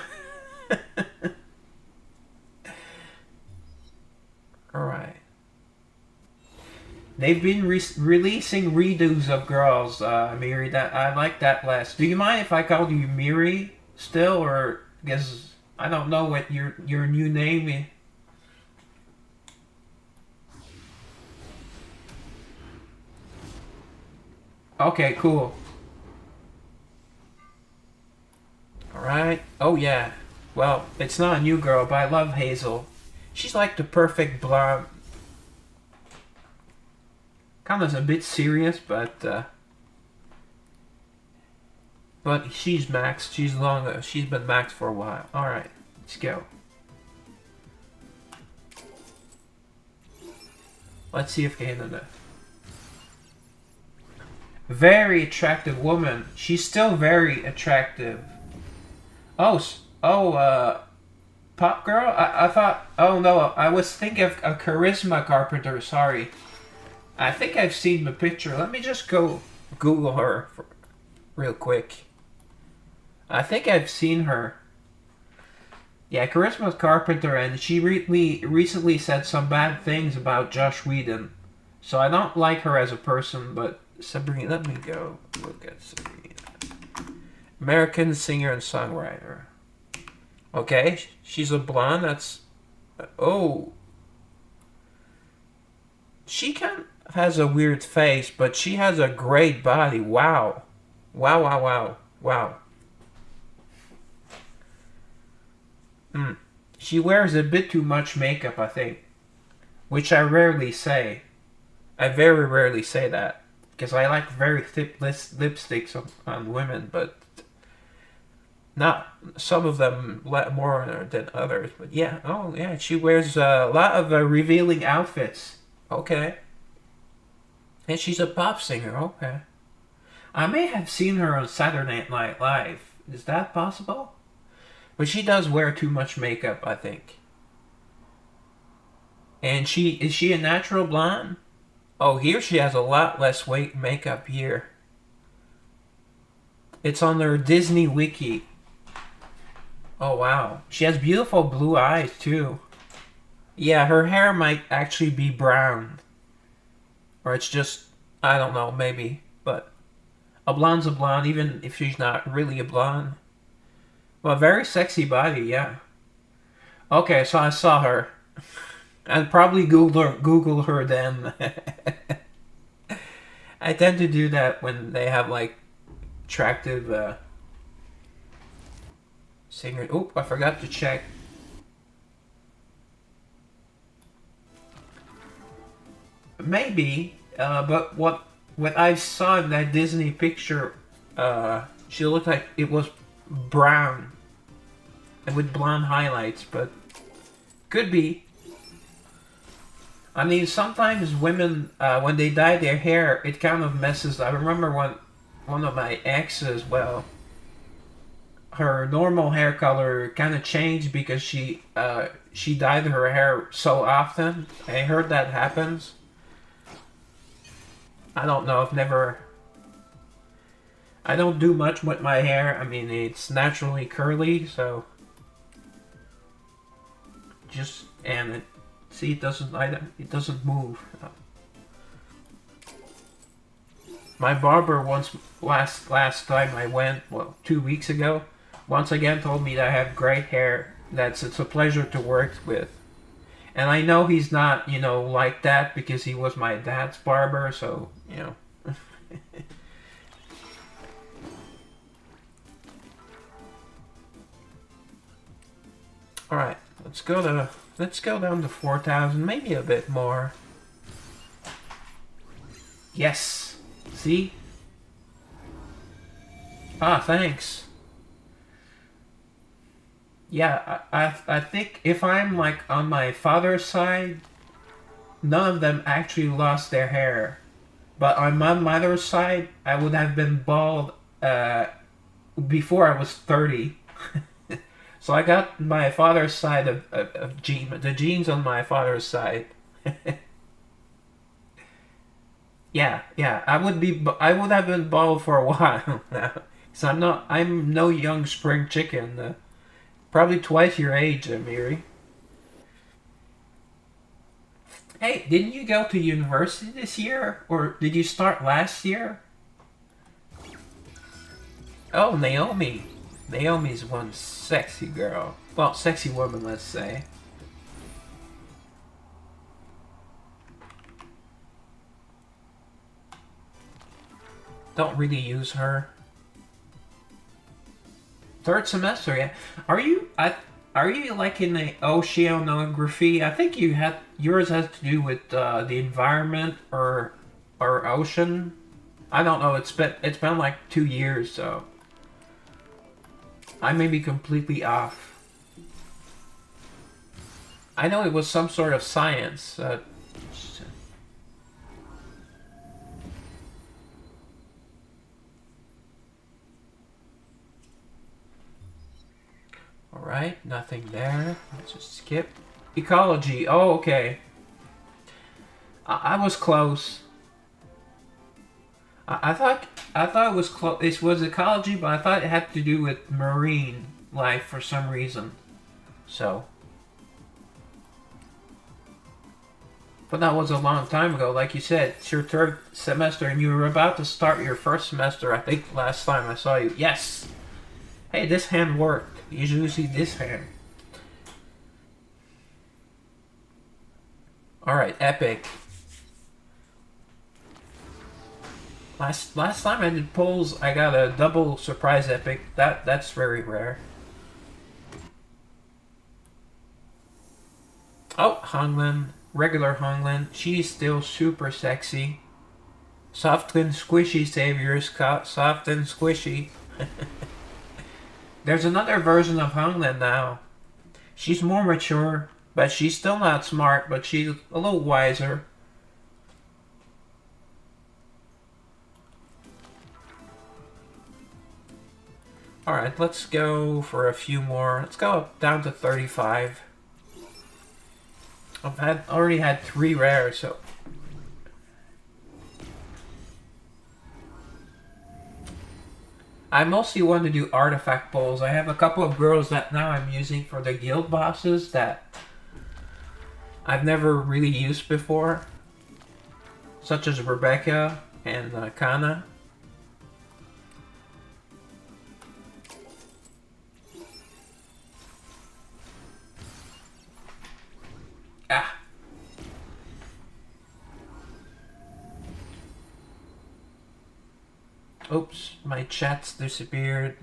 All right. They've been releasing redos of girls, Miri. That I like that less. Do you mind if I call you Miri still, or because I don't know what your new name is? Okay, cool. All right. Oh yeah. Well, it's not a new girl, but I love Hazel. She's like the perfect blonde. Kind of a bit serious, but she's maxed. She's long. She's been maxed for a while. All right, let's go. Let's see if Canada. Very attractive woman. She's still very attractive. Oh, pop girl. I thought. Oh no, I was thinking of a charisma carpenter. Sorry. I think I've seen the picture. Let me just go Google her real quick. I think I've seen her. Yeah, Charisma Carpenter, and she recently said some bad things about Josh Whedon. So I don't like her as a person, but Sabrina, let me go look at Sabrina. American singer and songwriter. Okay, she's a blonde. That's... Oh. She has a weird face, but she has a great body. Wow. Wow, wow, wow. Wow. She wears a bit too much makeup, I think. Which I rarely say. I very rarely say that. Because I like very thick lipsticks on women, but not some of them more than others. But yeah, oh yeah, she wears a lot of revealing outfits. Okay. And she's a pop singer, okay. I may have seen her on Saturday Night Live. Is that possible? But she does wear too much makeup, I think. And is she a natural blonde? Oh, here she has a lot less weight makeup here. It's on their Disney wiki. Oh wow. She has beautiful blue eyes too. Yeah, her hair might actually be brown. Or it's just, I don't know, maybe. But a blonde's a blonde, even if she's not really a blonde. Well, very sexy body, yeah. Okay, so I saw her. I'd probably Google her then. I tend to do that when they have like attractive singers. Oh, I forgot to check. Maybe, but what I saw in that Disney picture, she looked like it was brown and with blonde highlights, but could be. I mean, sometimes women, when they dye their hair, it kind of messes. I remember one of my exes, well, her normal hair color kind of changed because she dyed her hair so often. I heard that happens. I don't know. I've never. I don't do much with my hair. I mean, it's naturally curly, so just and it. See, it doesn't move. My barber last time I went, well, 2 weeks ago, once again told me that I have great hair. It's a pleasure to work with. And I know he's not, like that because he was my dad's barber, so, Alright, let's go down to 4,000, maybe a bit more. Yes. See? Ah, thanks. Yeah, I think if I'm like on my father's side, none of them actually lost their hair. But on my mother's side, I would have been bald before I was 30. So I got my father's side of the genes on my father's side. Yeah, I would have been bald for a while now. So I'm no young spring chicken. Probably twice your age, Amiri. Hey, didn't you go to university this year? Or did you start last year? Oh, Naomi. Naomi's one sexy girl. Well, sexy woman, let's say. Don't really use her. Third semester, yeah. Are you like in the oceanography? I think yours has to do with the environment or ocean. I don't know. It's been like 2 years, so I may be completely off. I know it was some sort of science. Alright, nothing there. Let's just skip. Ecology. Oh, okay. I was close. I thought it was close. It was ecology, but I thought it had to do with marine life for some reason. So, but that was a long time ago. Like you said, it's your third semester, and you were about to start your first semester. I think last time I saw you. Yes. Hey, this hand worked. You see this hand. All right, epic. Last time I did polls, I got a double surprise epic. That's very rare. Oh, Honglin, regular Honglin. She's still super sexy. Soft and squishy saviors, soft and squishy. There's another version of Honglin now. She's more mature, but she's still not smart, but she's a little wiser. Alright, let's go for a few more. Let's go up down to 35. I've already had 3 rares, so... I mostly want to do artifact bowls. I have a couple of girls that now I'm using for the guild bosses that I've never really used before, such as Rebecca and Kana. Ah. Oops, my chat's disappeared.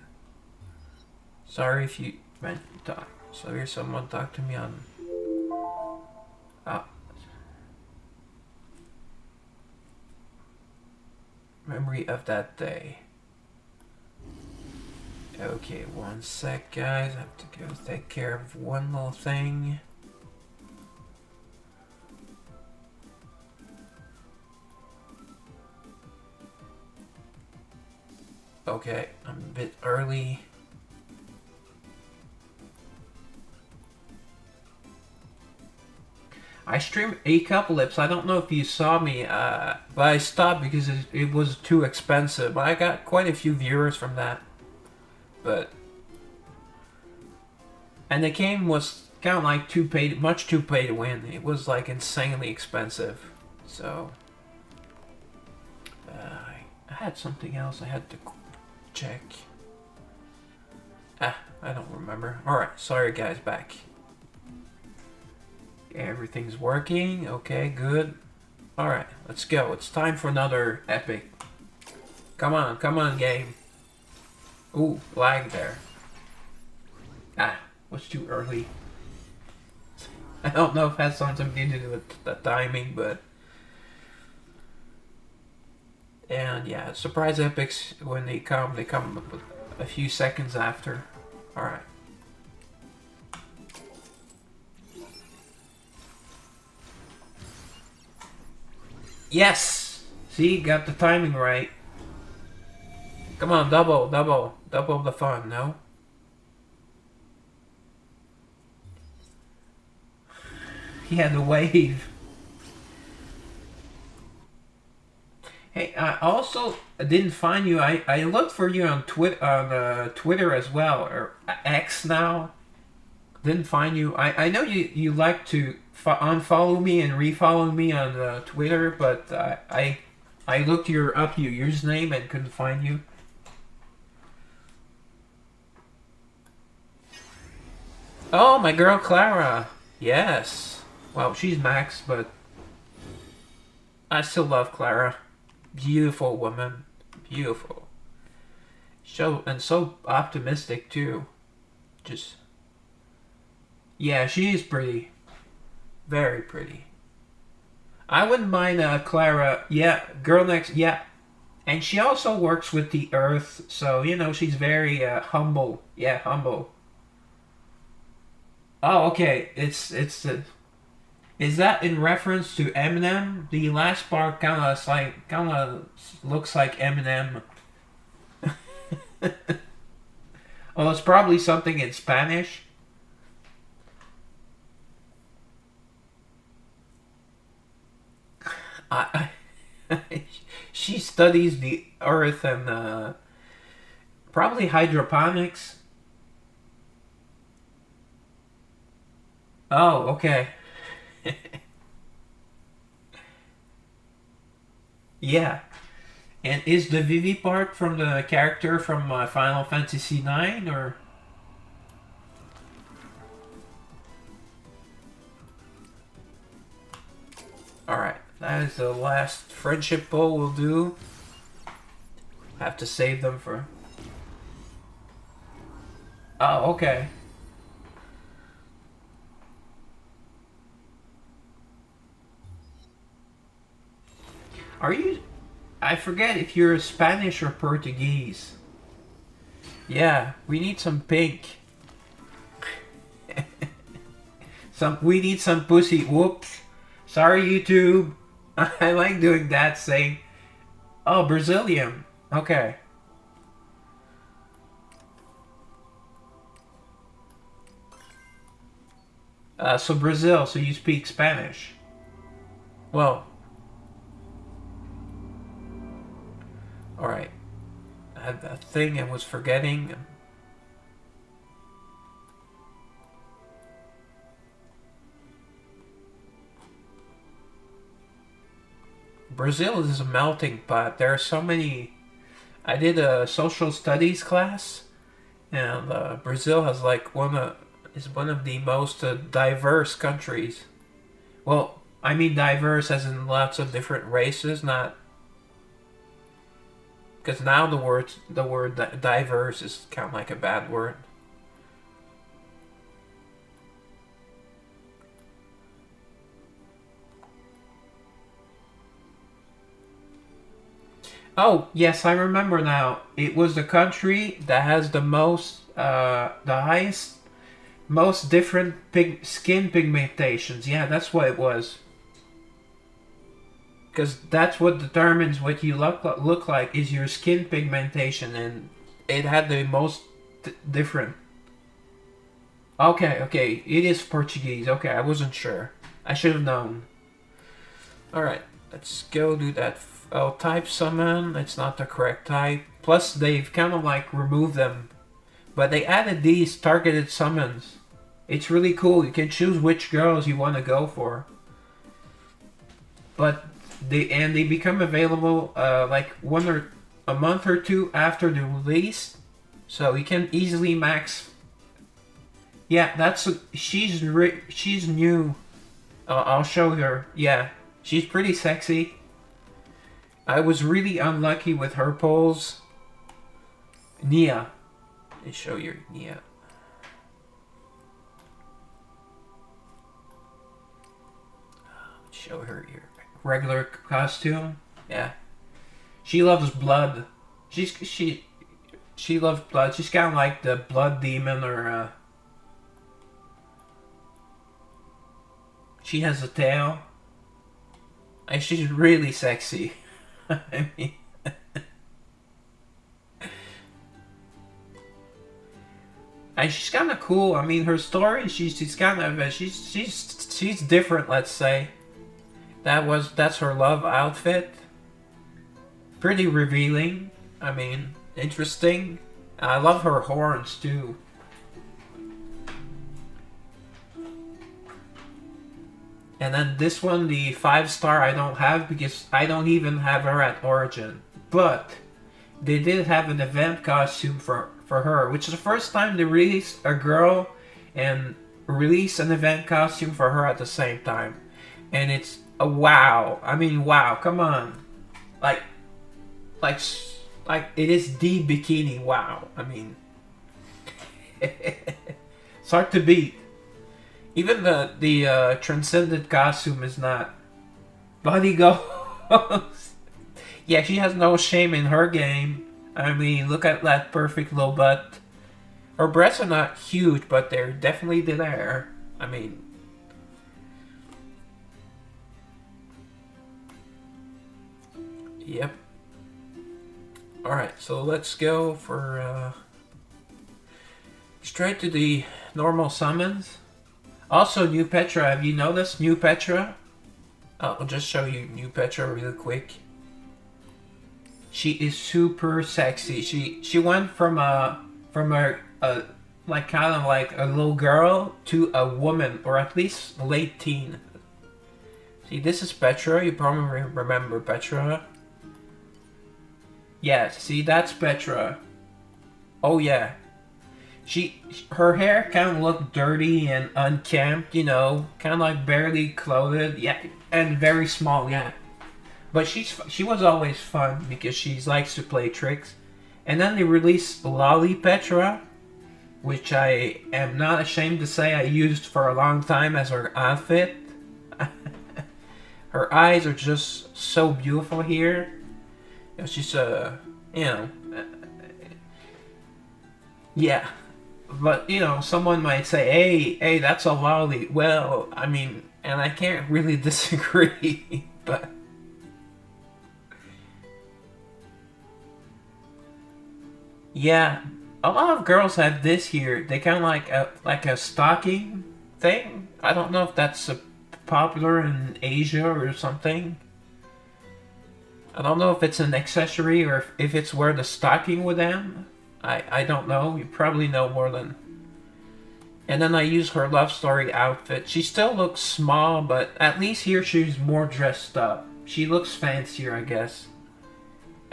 Sorry if you meant to talk. Sorry if someone talked to me on... memory of that day. Okay, one sec, guys. I have to go take care of one little thing. Okay, I'm a bit early. I streamed Apocalypse. I don't know if you saw me, but I stopped because it was too expensive. But I got quite a few viewers from that. But and the game was kind of like much too pay to win. It was like insanely expensive. So I had something else I had to check. I don't remember. All right, sorry guys, back. Everything's working. Okay, good. All right, let's go. It's time for another epic. Come on, game. Ooh, lag there. Was too early. I don't know if it has something to do with the timing, but... And yeah, surprise epics, when they come a few seconds after. Alright. Yes! See, got the timing right. Come on, double the fun, no? He had the wave. Hey, I also didn't find you. I looked for you on Twitter as well, or X now. Didn't find you. I know you like to unfollow me and refollow me on Twitter, but I looked up your username and couldn't find you. Oh, my girl Clara. Yes. Well, she's Max, but I still love Clara. Beautiful woman. Beautiful. So optimistic too. Just... Yeah, she is pretty. Very pretty. I wouldn't mind Clara. Yeah, girl next. Yeah. And she also works with the earth, so, you know, she's very humble. Yeah, humble. Oh, okay. Is that in reference to Eminem? The last part kind of looks like Eminem. Oh, it's probably something in Spanish. I she studies the earth and probably hydroponics. Oh, okay. Yeah. And is the Vivi part from the character from Final Fantasy IX, or? Alright, that is the last friendship bowl we'll do. Have to save them for... Oh, okay. Are you... I forget if you're Spanish or Portuguese. Yeah, we need some pink. We need some pussy. Whoops. Sorry, YouTube. I like doing that saying. Oh, Brazilian. Okay. So Brazil, so you speak Spanish. Well. Alright. I had that thing I was forgetting. Brazil is a melting pot. There are so many. I did a social studies class, and Brazil has like is one of the most diverse countries. Well, I mean diverse as in lots of different races, not because now the word diverse is kind of like a bad word. Oh, yes, I remember now. It was the country that has the highest, most different skin pigmentations. Yeah, that's what it was. Because that's what determines what you look like is your skin pigmentation, and it had the most different. Okay, okay, it is Portuguese. Okay, I wasn't sure. I should have known. All right, let's go do that. Oh, type summon. It's not the correct type. Plus, they've kind of like removed them, but they added these targeted summons. It's really cool. You can choose which girls you want to go for. But they become available like one or a month or two after the release, so you can easily max. Yeah, she's new. I'll show her. Yeah, she's pretty sexy. I was really unlucky with her polls. Nia, let me show you Nia. Show her your regular costume. Yeah, she loves blood. She loves blood. She's kind of like the blood demon, or she has a tail. And she's really sexy. I mean, and she's kind of cool. I mean, her story. She's kind of she's different. Let's say that's her love outfit. Pretty revealing. I mean, interesting. I love her horns too. And then this one, the 5-star, I don't have because I don't even have her at Origin. But they did have an event costume for her, which is the first time they released a girl and release an event costume for her at the same time. And it's a wow. I mean, wow, come on. Like, like, like it is the bikini wow. I mean, it's hard to beat. Even the transcendent costume is not. Body goes. Yeah, she has no shame in her game. I mean, look at that perfect low butt. Her breasts are not huge, but they're definitely there. I mean, yep. Alright, so let's go for straight to the normal summons. Also, new Petra. Have you noticed new Petra? I'll just show you new Petra real quick. She is super sexy. She went from a like kind of like a little girl to a woman, or at least late teen. See, this is Petra. You probably remember Petra. Yeah, see, that's Petra. Oh yeah. Her hair kind of looked dirty and unkempt, you know, kind of like barely clothed, yeah, and very small, yeah. But she was always fun because she likes to play tricks. And then they released Lolly Petra, which I am not ashamed to say I used for a long time as her outfit. Her eyes are just so beautiful here. She's you know, yeah. But, you know, someone might say, hey, that's a lolly. Well, I mean, and I can't really disagree, but... Yeah, a lot of girls have this here. They kind of like a stocking thing. I don't know if that's popular in Asia or something. I don't know if it's an accessory or if it's where the stocking would end. I don't know. You probably know more than. And then I use her love story outfit. She still looks small, but at least here she's more dressed up. She looks fancier, I guess.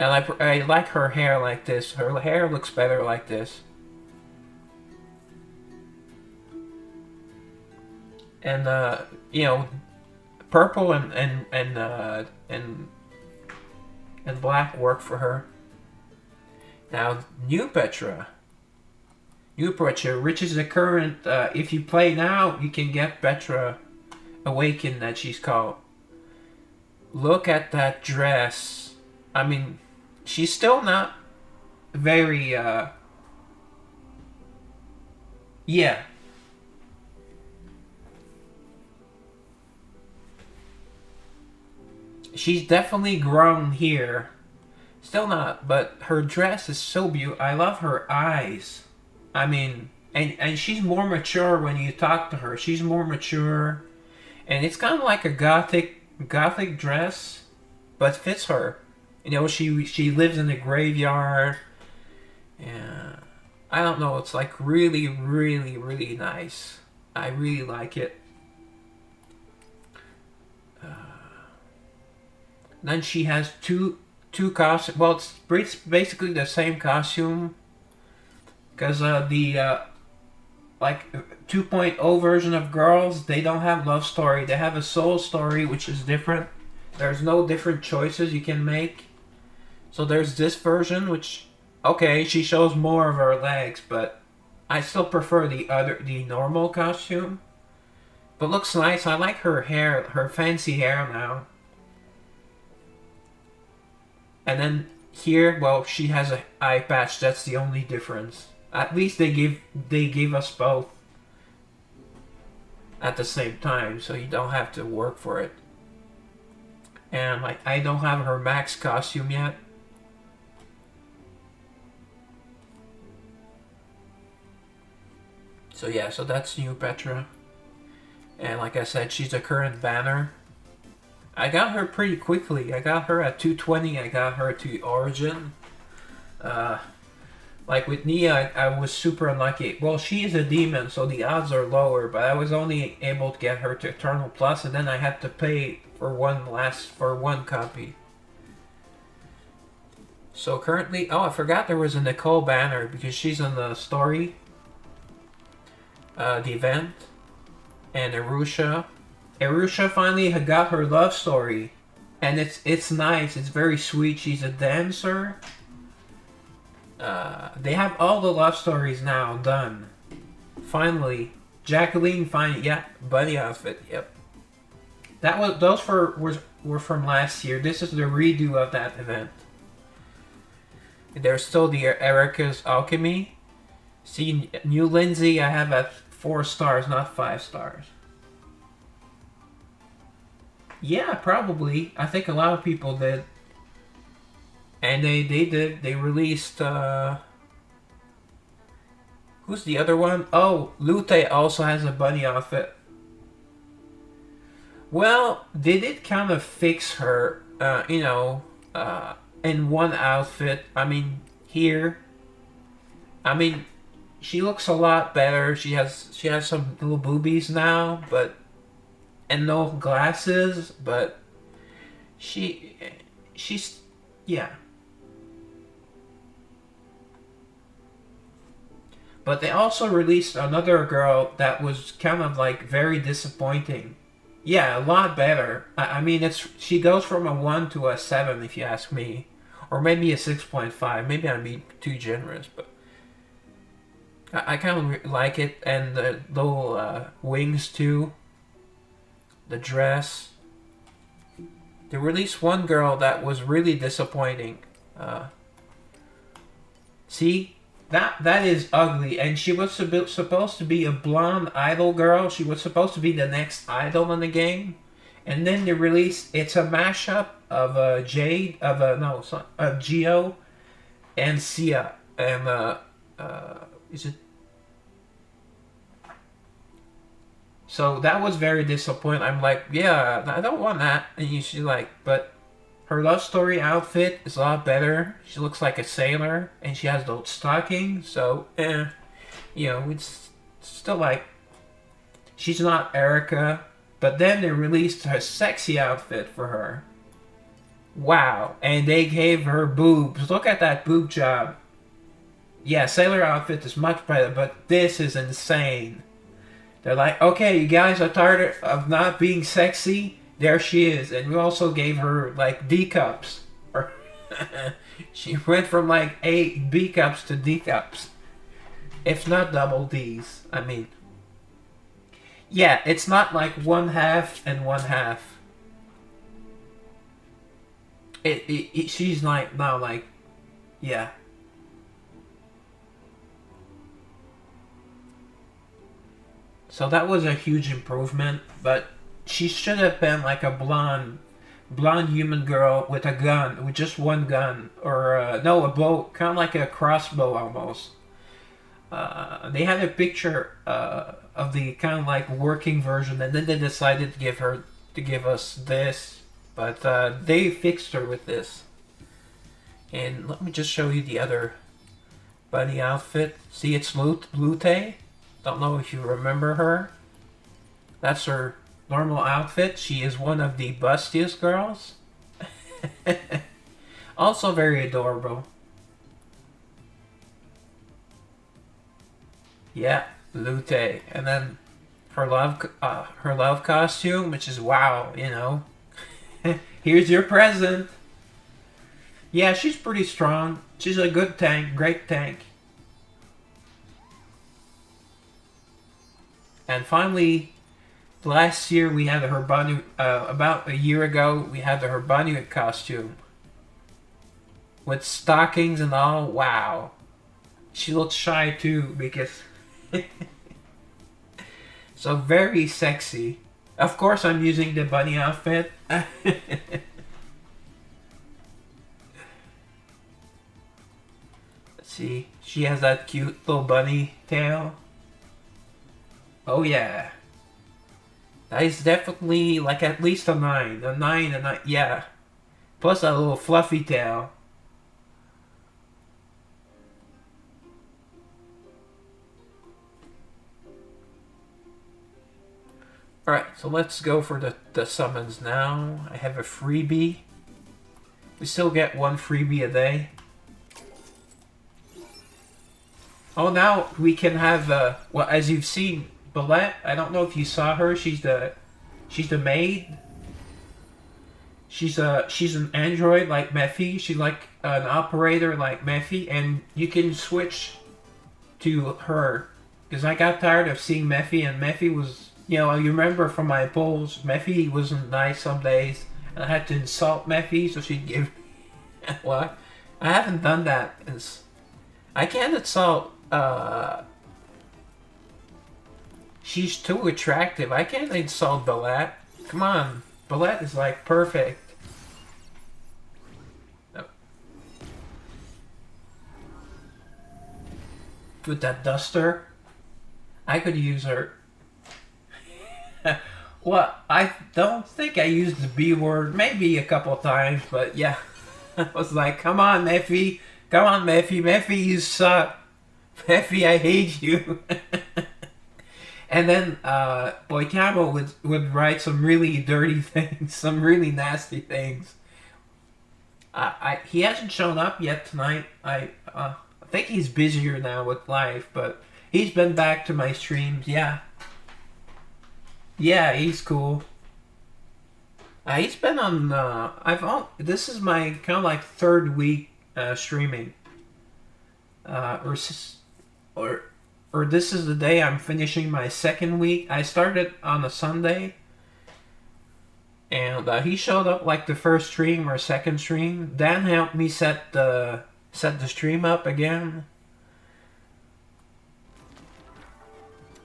And I like her hair like this. Her hair looks better like this. And you know, purple and black work for her. Now, new Petra. New Petra, which is the current. If you play now, you can get Petra Awakened, that she's called. Look at that dress. I mean, she's still not very. Yeah. She's definitely grown here. Still not, but her dress is so beautiful. I love her eyes. I mean, and she's more mature when you talk to her. She's more mature, and it's kind of like a gothic dress, but fits her. You know, she lives in a graveyard. Yeah, I don't know. It's like really, really, really nice. I really like it. Then she has two costumes. Well, it's basically the same costume, because the like 2.0 version of girls, they don't have love story. They have a soul story, which is different. There's no different choices you can make. So there's this version, which, okay, she shows more of her legs, but I still prefer the normal costume. But looks nice. I like her hair, her fancy hair now. And then here, well, she has an eye patch. That's the only difference. At least they give us both at the same time, so you don't have to work for it. And like, I don't have her max costume yet. So yeah, so that's new Petra. And like I said, she's a current banner. I got her pretty quickly. I got her at 220. I got her to Origin. Like with Nia, I was super unlucky. Well, she is a demon, so the odds are lower. But I was only able to get her to Eternal Plus, and then I had to pay for one copy. So currently, oh, I forgot there was a Nicole banner because she's in the story, the event, and Arusha. Arusha finally got her love story, and it's nice. It's very sweet. She's a dancer. They have all the love stories now done. Finally, Jacqueline. Yeah, bunny outfit. Yep. Those were from last year. This is the redo of that event. There's still the Erica's Alchemy. See, new Lindsay, I have at 4 stars, not 5 stars. Yeah, probably. I think a lot of people did. And they did. They released, who's the other one? Oh, Lute also has a bunny outfit. Well, they did kind of fix her, in one outfit. I mean, here. I mean, she looks a lot better. She has some little boobies now, but... and no glasses, but she's yeah. But they also released another girl that was kind of like very disappointing. Yeah, a lot better. I mean, she goes from a 1 to a 7 if you ask me, or maybe a 6.5. Maybe I'm being too generous, but I kind of like it, and the little wings too. The dress. They released one girl that was really disappointing. See? That is ugly. And she was supposed to be a blonde idol girl. She was supposed to be the next idol in the game. And then they released... it's a mashup of Jade... of Geo and Sia. And, is it... So that was very disappointing. I'm like, yeah, I don't want that. And she's like, but Her love story outfit is a lot better. She looks like a sailor, and she has those stockings. So, you know, it's still like she's not Erica. But then they released her sexy outfit for her. Wow, and they gave her boobs. Look at that boob job. Yeah, sailor outfit is much better, but this is insane. They're like, okay, you guys are tired of not being sexy? There she is. And we also gave her, like, D cups. Or she went from, like, A, B cups to D cups. If not double Ds, I mean. Yeah, it's not like one half and one half. She's like, now, like, yeah. So that was a huge improvement, but she should have been like a blonde human girl with a gun, with just one gun, or no, a bow, kind of like a crossbow almost. They had a picture of the kind of like working version, and then they decided to give us this, but they fixed her with this. And let me just show you the other bunny outfit. See, it's Lute. Don't know if you remember her. That's her normal outfit. She is one of the bustiest girls. Also very adorable. Yeah, Lute. And then her love costume, which is wow, you know. Here's your present. Yeah, she's pretty strong. She's a good tank, great tank. And finally, last year we had her bunny. About a year ago, we had her bunny costume with stockings and all. Wow, she looks shy too because so very sexy. Of course, I'm using the bunny outfit. Let's see, she has that cute little bunny tail. Oh yeah. That is definitely like at least a 9. A 9, a 9, yeah. Plus a little fluffy tail. Alright, so let's go for the summons now. I have a freebie. We still get one freebie a day. Oh, now we can have, well, as you've seen, Balette, I don't know if you saw her. She's the maid. She's an android like Mephi. She's like an operator like Mephi, and you can switch to her. Because I got tired of seeing Mephi, and Mephi was, you know, you remember from my polls, Mephi wasn't nice some days, and I had to insult Mephi so she'd give. Well, I haven't done that. I can't insult. She's too attractive. I can't insult Balette. Come on. Balette is like perfect. With that duster, I could use her. Well, I don't think I used the B word. Maybe a couple times, but yeah. I was like, come on, Mephi. Come on, Mephi. Mephi, you suck. Mephi, I hate you. And then Boy Camo would write some really dirty things, some really nasty things. He hasn't shown up yet tonight. I think he's busier now with life, but he's been back to my streams. Yeah, yeah, he's cool. He's been on. This is my kind of like third week streaming, or or this is the day I'm finishing my second week. I started on a Sunday, and he showed up like the first stream or second stream. Dan helped me set the stream up again.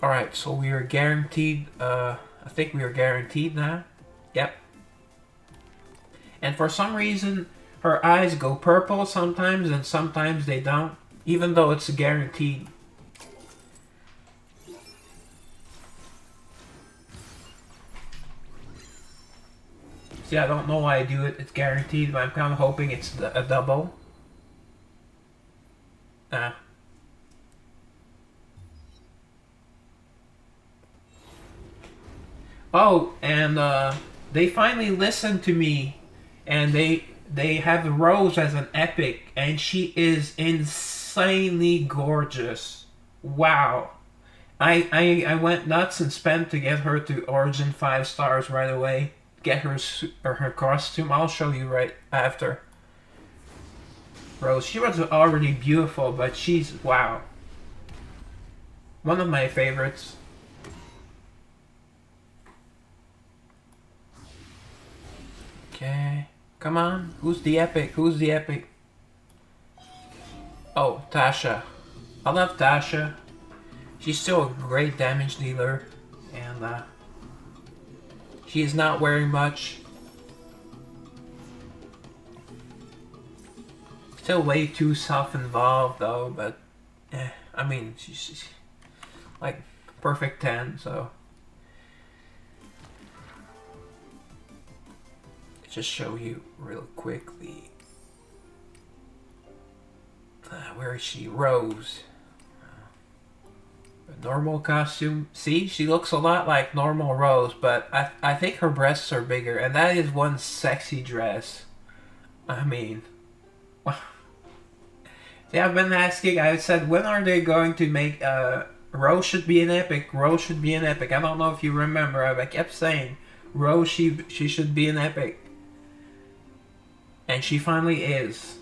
All right, so we are guaranteed. I think we are guaranteed now. Yep. And for some reason, her eyes go purple sometimes, and sometimes they don't, even though it's guaranteed. See, I don't know why I do it. It's guaranteed, but I'm kind of hoping it's a double. Ah. Oh, and they finally listened to me, and they have Rose as an epic, and she is insanely gorgeous. Wow. I went nuts and spent to get her to Origin 5 stars right away. Get her or her costume. I'll show you right after. Rose, she was already beautiful, but she's wow. One of my favorites. Okay. Come on. Who's the epic? Who's the epic? Oh, Tasha. I love Tasha. She's still a great damage dealer. And she is not wearing much. Still way too self-involved though, but I mean, she's like perfect 10, so. Just show you real quickly. Where is she? Rose. A normal costume. See, she looks a lot like normal Rose, but I think her breasts are bigger, and that is one sexy dress. I mean, see, I've been asking. I said, when are they going to make Rose should be an epic? Rose should be an epic. I don't know if you remember. I kept saying, Rose, she should be an epic. And she finally is.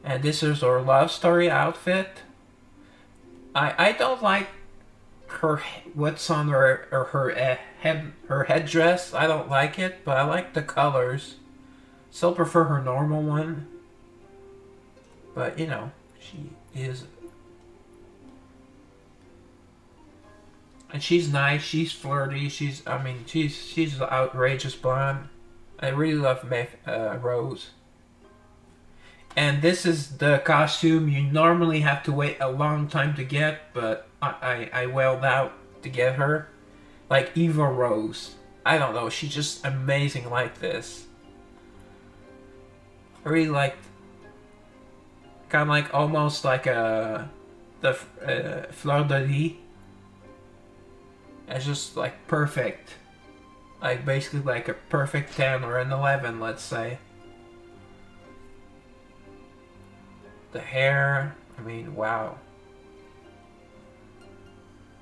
And this is her love story outfit. I don't like her what's on her headdress. I don't like it, but I like the colors. Still prefer her normal one. But you know, she is. And she's nice. She's flirty. She's an outrageous blonde. I really love Rose. And this is the costume you normally have to wait a long time to get, but I wailed out to get her. Like Eva Rose. I don't know, she's just amazing like this. I really liked, kind of like almost like the Fleur de Lis. It's just like perfect. Like basically like a perfect 10 or an 11, let's say. The hair, I mean, wow.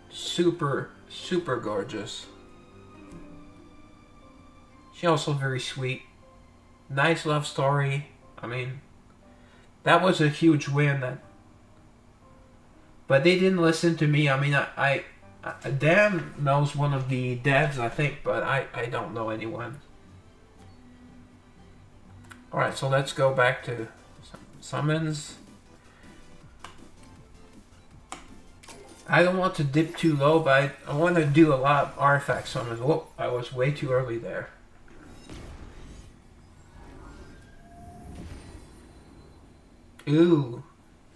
Super, super gorgeous. She also very sweet. Nice love story. I mean, that was a huge win. But they didn't listen to me. I mean, Dan knows one of the devs, I think, but I don't know anyone. Alright, so let's go back to summons. I don't want to dip too low, but I want to do a lot of artifact summons. Whoa, I was way too early there. Ooh,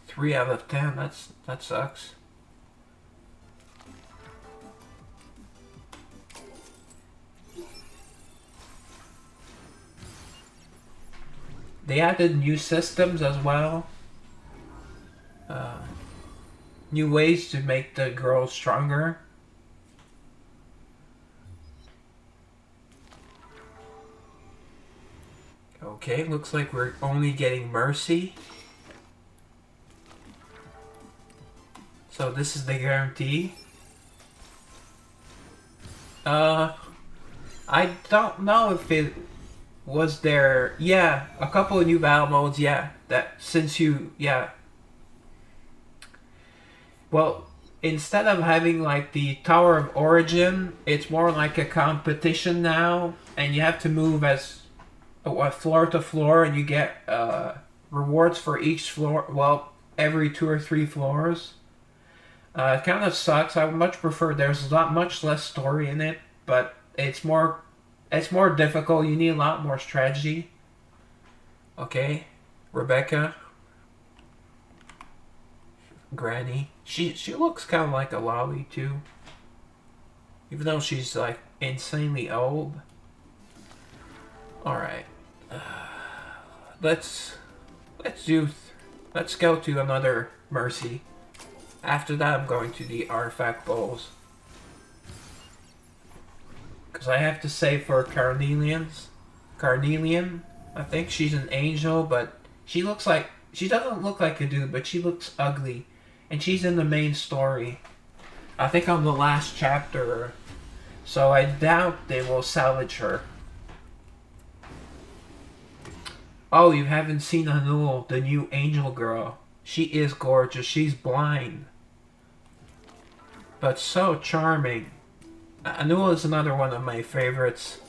3 out of 10. That sucks. They added new systems as well. New ways to make the girls stronger. Okay, looks like we're only getting Mercy. So this is the guarantee. I don't know if it was there. Yeah, a couple of new battle modes. Yeah, that since you Well, instead of having like the Tower of Origin, it's more like a competition now, and you have to move as floor to floor, and you get rewards for each floor. Well, every 2 or 3 floors. It kind of sucks. I would much prefer. There's not much less story in it, but it's more difficult. You need a lot more strategy. Okay, Rebecca. Granny. She looks kind of like a lolly too. Even though she's like insanely old. Alright. Let's go to another Mercy. After that I'm going to the Artifact Bowls. Because I have to say for Carnelian, I think she's an angel, but she doesn't look like a dude, but she looks ugly. And she's in the main story. I think on the last chapter. So I doubt they will salvage her. Oh, you haven't seen Anul, the new angel girl. She is gorgeous. She's blind. But so charming. Anul is another one of my favorites.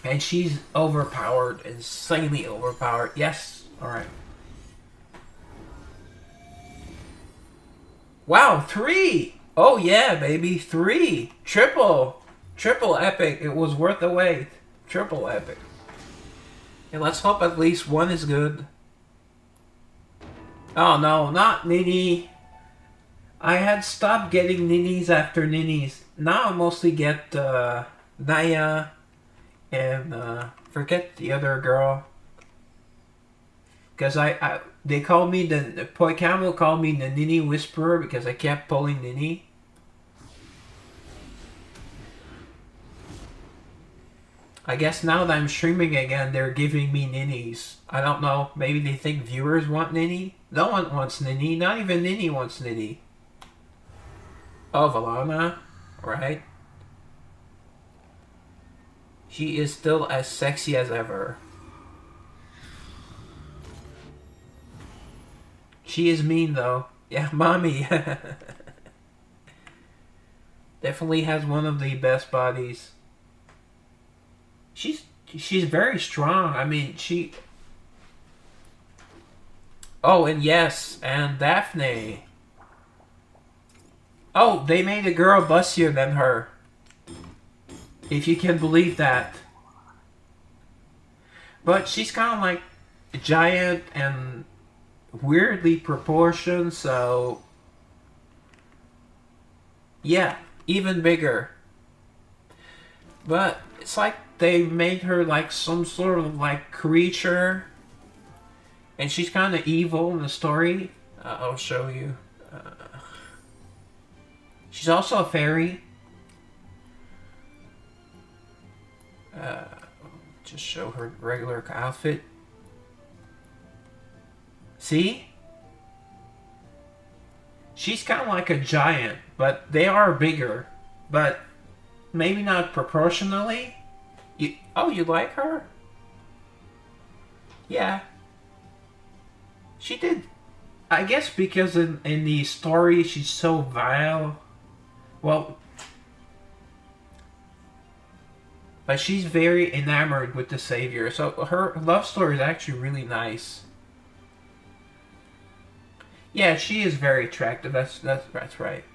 And she's overpowered. Insanely overpowered. Yes. Alright. Wow, 3! Oh yeah, baby. 3! Triple epic. It was worth the wait. Triple epic. And let's hope at least one is good. Oh no, not Nini. I had stopped getting Ninnies after Ninnies. Now I mostly get Naya and forget the other girl. Because they called me the Poi Camel called me the Nini Whisperer because I kept pulling Nini. I guess now that I'm streaming again, they're giving me Ninnies. I don't know. Maybe they think viewers want Nini? No one wants Nini. Not even Nini wants Nini. Oh, Valana. Right. She is still as sexy as ever. She is mean though. Yeah, mommy. Definitely has one of the best bodies. She's very strong. I mean, she... Oh, and yes, and Daphne. Oh, they made a girl bustier than her. If you can believe that. But she's kind of like giant and weirdly proportioned, so... Yeah, even bigger. But it's like they made her like some sort of like creature. And she's kind of evil in the story. I'll show you. She's also a fairy. Just show her regular outfit. See? She's kind of like a giant, but they are bigger. But maybe not proportionally. You like her? Yeah. She did. I guess because in the story she's so vile. Well, but she's very enamored with the Savior. So her love story is actually really nice. Yeah, she is very attractive. That's right.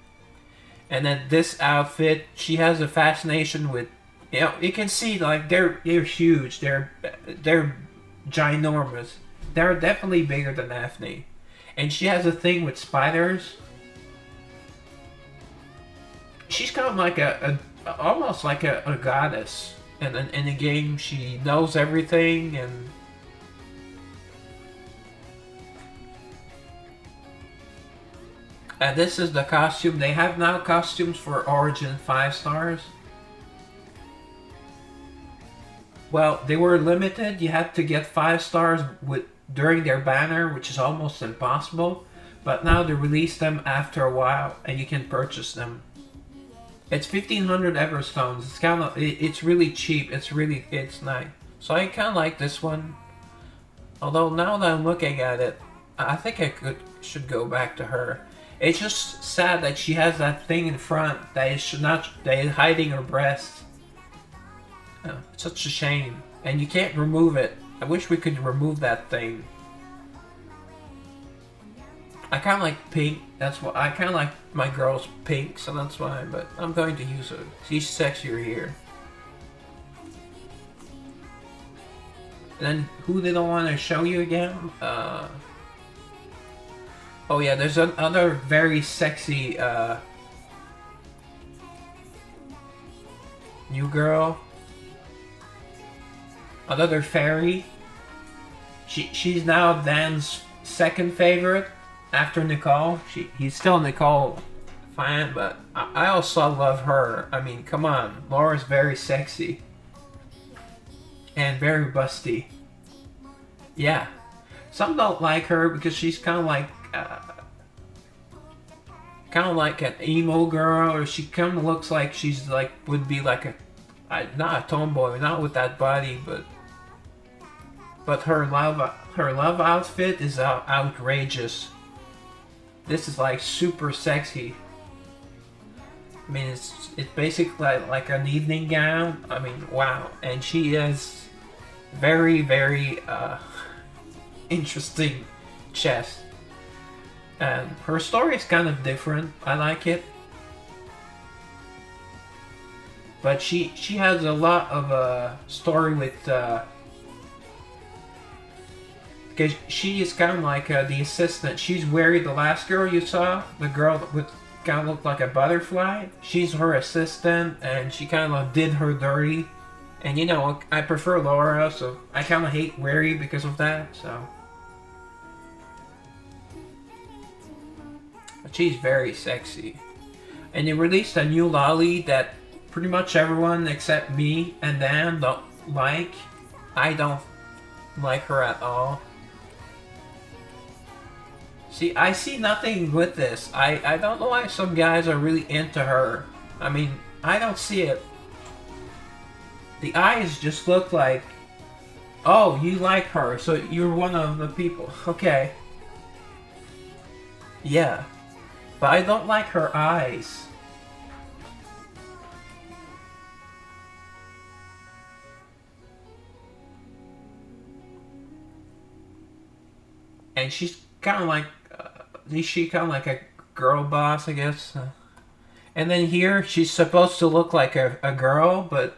And then this outfit, she has a fascination with, you know, you can see like they're huge. They're ginormous. They're definitely bigger than Daphne. And she has a thing with spiders. She's kind of like almost like a goddess. And in the game, she knows everything and... And this is the costume. They have now costumes for Origin 5 stars. Well, they were limited. You had to get 5 stars during their banner, which is almost impossible. But now they release them after a while, and you can purchase them. It's 1,500 Everstones. It's kind of, it's really cheap. It's nice. So I kind of like this one. Although now that I'm looking at it, I think I should go back to her. It's just sad that she has that thing in front that is hiding her breast. Oh, it's such a shame. And you can't remove it. I wish we could remove that thing. I kind of like pink. That's why I kind of like my girl's pink, so that's why. But I'm going to use her. She's sexier here. And then who did I want to show you again? Oh yeah, there's another very sexy New girl. Another fairy. She's now Dan's second favorite after Nicole. He's still Nicole fan, but I also love her. I mean, come on, Laura's very sexy and very busty. Yeah, some don't like her because she's kind of like an emo girl, or she kind of looks like she's like would be like not a tomboy, not with that body, but her love outfit is outrageous. This is like super sexy. I mean, it's basically like an evening gown. I mean, wow, and she is very very interesting chest. And her story is kind of different. I like it. But she has a lot of story with because she is kind of like the assistant. She's Wary, the last girl you saw, the girl that with kind of looked like a butterfly. She's her assistant, and she kind of did her dirty. And you know, I prefer Laura, so I kind of hate Wary because of that. So. She's very sexy. And they released a new lolly that pretty much everyone except me and Dan don't like. I don't like her at all. See, I see nothing with this. I don't know why some guys are really into her. I mean, I don't see it. The eyes just look like, oh, you like her, so you're one of the people. Okay. Yeah. But I don't like her eyes. And she's kind of like, is she kind of like a girl boss, I guess? And then here, she's supposed to look like a girl, but,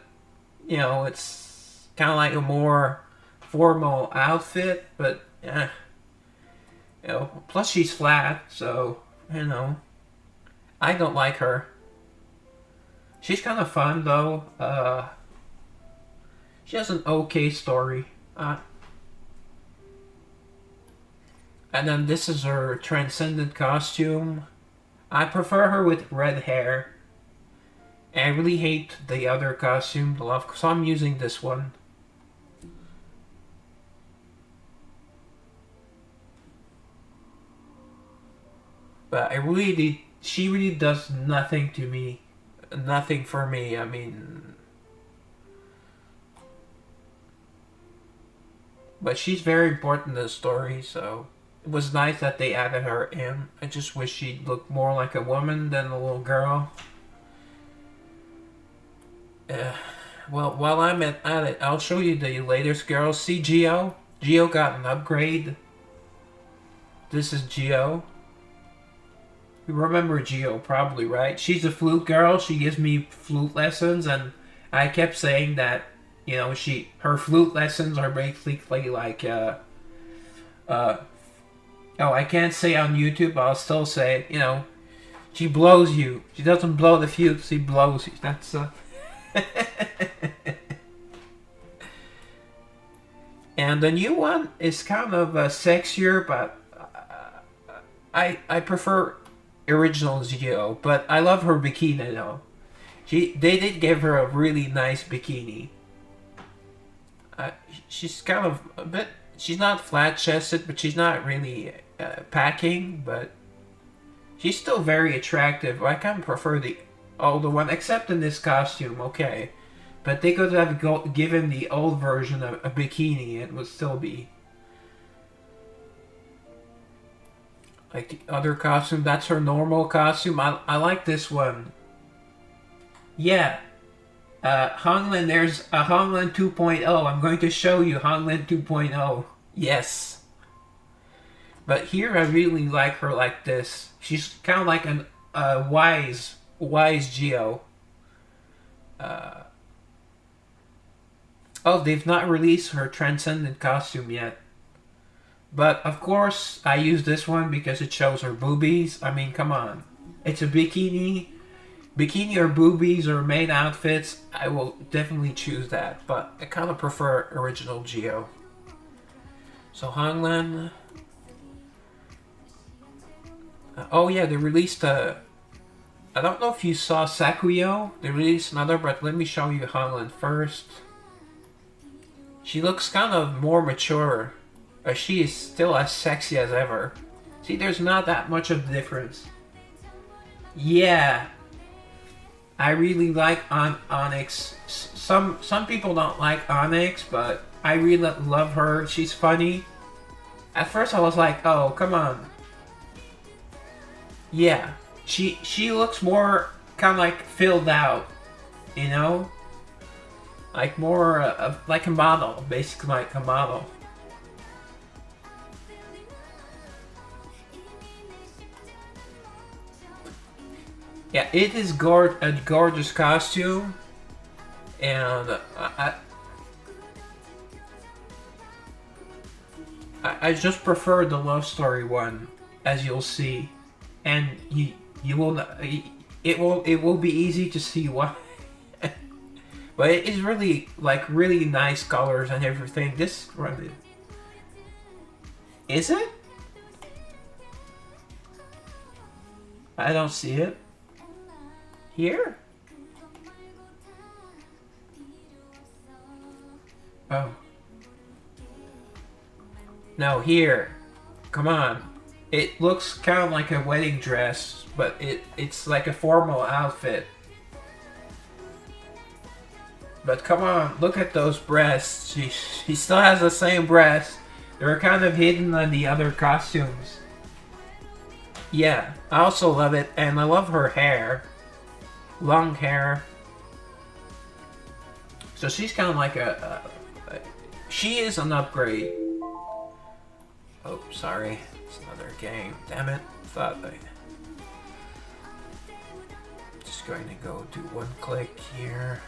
you know, it's kind of like a more formal outfit, but, you know, plus she's flat, so, you know, I don't like her. She's kind of fun, though. She has an okay story. And then this is her transcendent costume. I prefer her with red hair. I really hate the other costume, so I'm using this one. But she really does nothing to me. Nothing for me, I mean. But she's very important in the story, so it was nice that they added her in. I just wish she looked more like a woman than a little girl. Well, while I'm at it, I'll show you the latest girls. See Geo? Geo got an upgrade. This is Geo. You remember Geo, probably, right? She's a flute girl. She gives me flute lessons, and I kept saying that, you know, her flute lessons are basically like, oh, I can't say on YouTube, but I'll still say, you know, she blows you. She doesn't blow the flute, she blows you. That's, And the new one is kind of sexier, but I prefer original Geo, but I love her bikini though. They did give her a really nice bikini. She's kind of a bit. She's not flat chested, but she's not really packing. But she's still very attractive. I kind of prefer the older one, except in this costume. Okay, but they could have given the old version a bikini. It would still be like the other costume. That's her normal costume. I like this one. Yeah. Honglan, there's a Honglan 2.0. I'm going to show you Honglan 2.0. Yes. But here I really like her like this. She's kind of like a wise Geo. Oh, they've not released her transcendent costume yet. But of course, I use this one because it shows her boobies. I mean, come on. It's a bikini bikini or boobies or main outfits, I will definitely choose that. But I kind of prefer original Geo. So Honglan. Oh yeah, they released a. I don't know if you saw Sakuyo. They released another, but let me show you Honglan first. She looks kind of more mature. But she is still as sexy as ever. See, there's not that much of a difference. Yeah. I really like Onyx. Some people don't like Onyx, but I really love her. She's funny. At first I was like, oh, come on. Yeah. She looks more kind of like filled out, you know? Like more like a model, basically like a model. Yeah, it is a gorgeous costume, and I just prefer the love story one, as you'll see, and you will it will be easy to see why. But it is really like really nice colors and everything. This really is it? I don't see it. Here? Oh. No, here. Come on. It looks kind of like a wedding dress, but it's like a formal outfit. But come on, look at those breasts. She still has the same breasts. They're kind of hidden on the other costumes. Yeah, I also love it, and I love her hair. Long hair. So she's kind of like she is an upgrade. Oh, sorry. It's another game. Damn it. Thought I... Just going to go do one click here.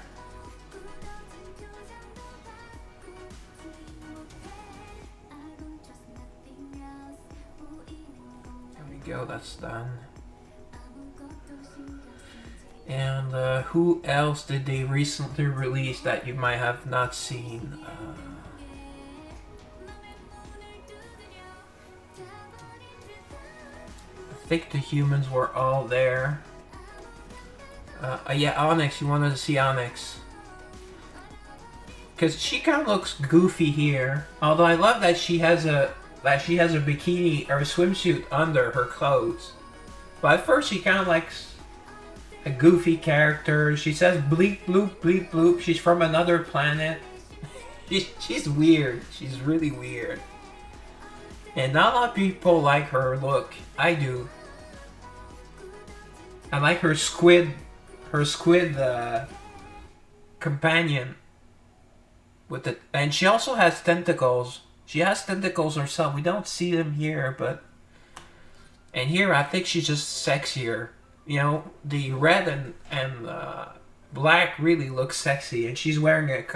There we go. That's done. And who else did they recently release that you might have not seen? I think the humans were all there. Yeah, Onyx. You wanted to see Onyx. Because she kind of looks goofy here. Although I love that she has a bikini or a swimsuit under her clothes. But at first she kind of likes a goofy character. She says bleep bloop bleep bloop. She's from another planet. She's weird. She's really weird. And not a lot of people like her look. I do. I like her squid companion with it, and she also has tentacles. She has tentacles herself. We don't see them here, but and here I think she's just sexier. You know, the red and black really looks sexy, and she's wearing like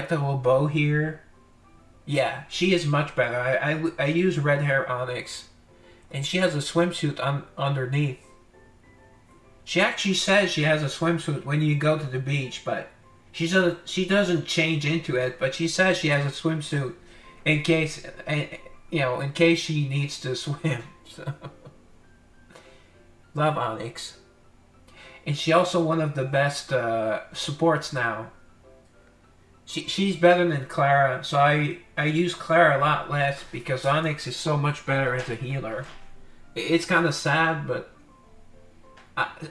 the little bow here. Yeah, she is much better. I use red hair Onyx, and she has a swimsuit underneath. She actually says she has a swimsuit when you go to the beach, but she doesn't change into it. But she says she has a swimsuit in case, in case she needs to swim. So. Love Onyx. And she's also one of the best supports now. She's better than Clara, so I use Clara a lot less because Onyx is so much better as a healer. It's kind of sad, but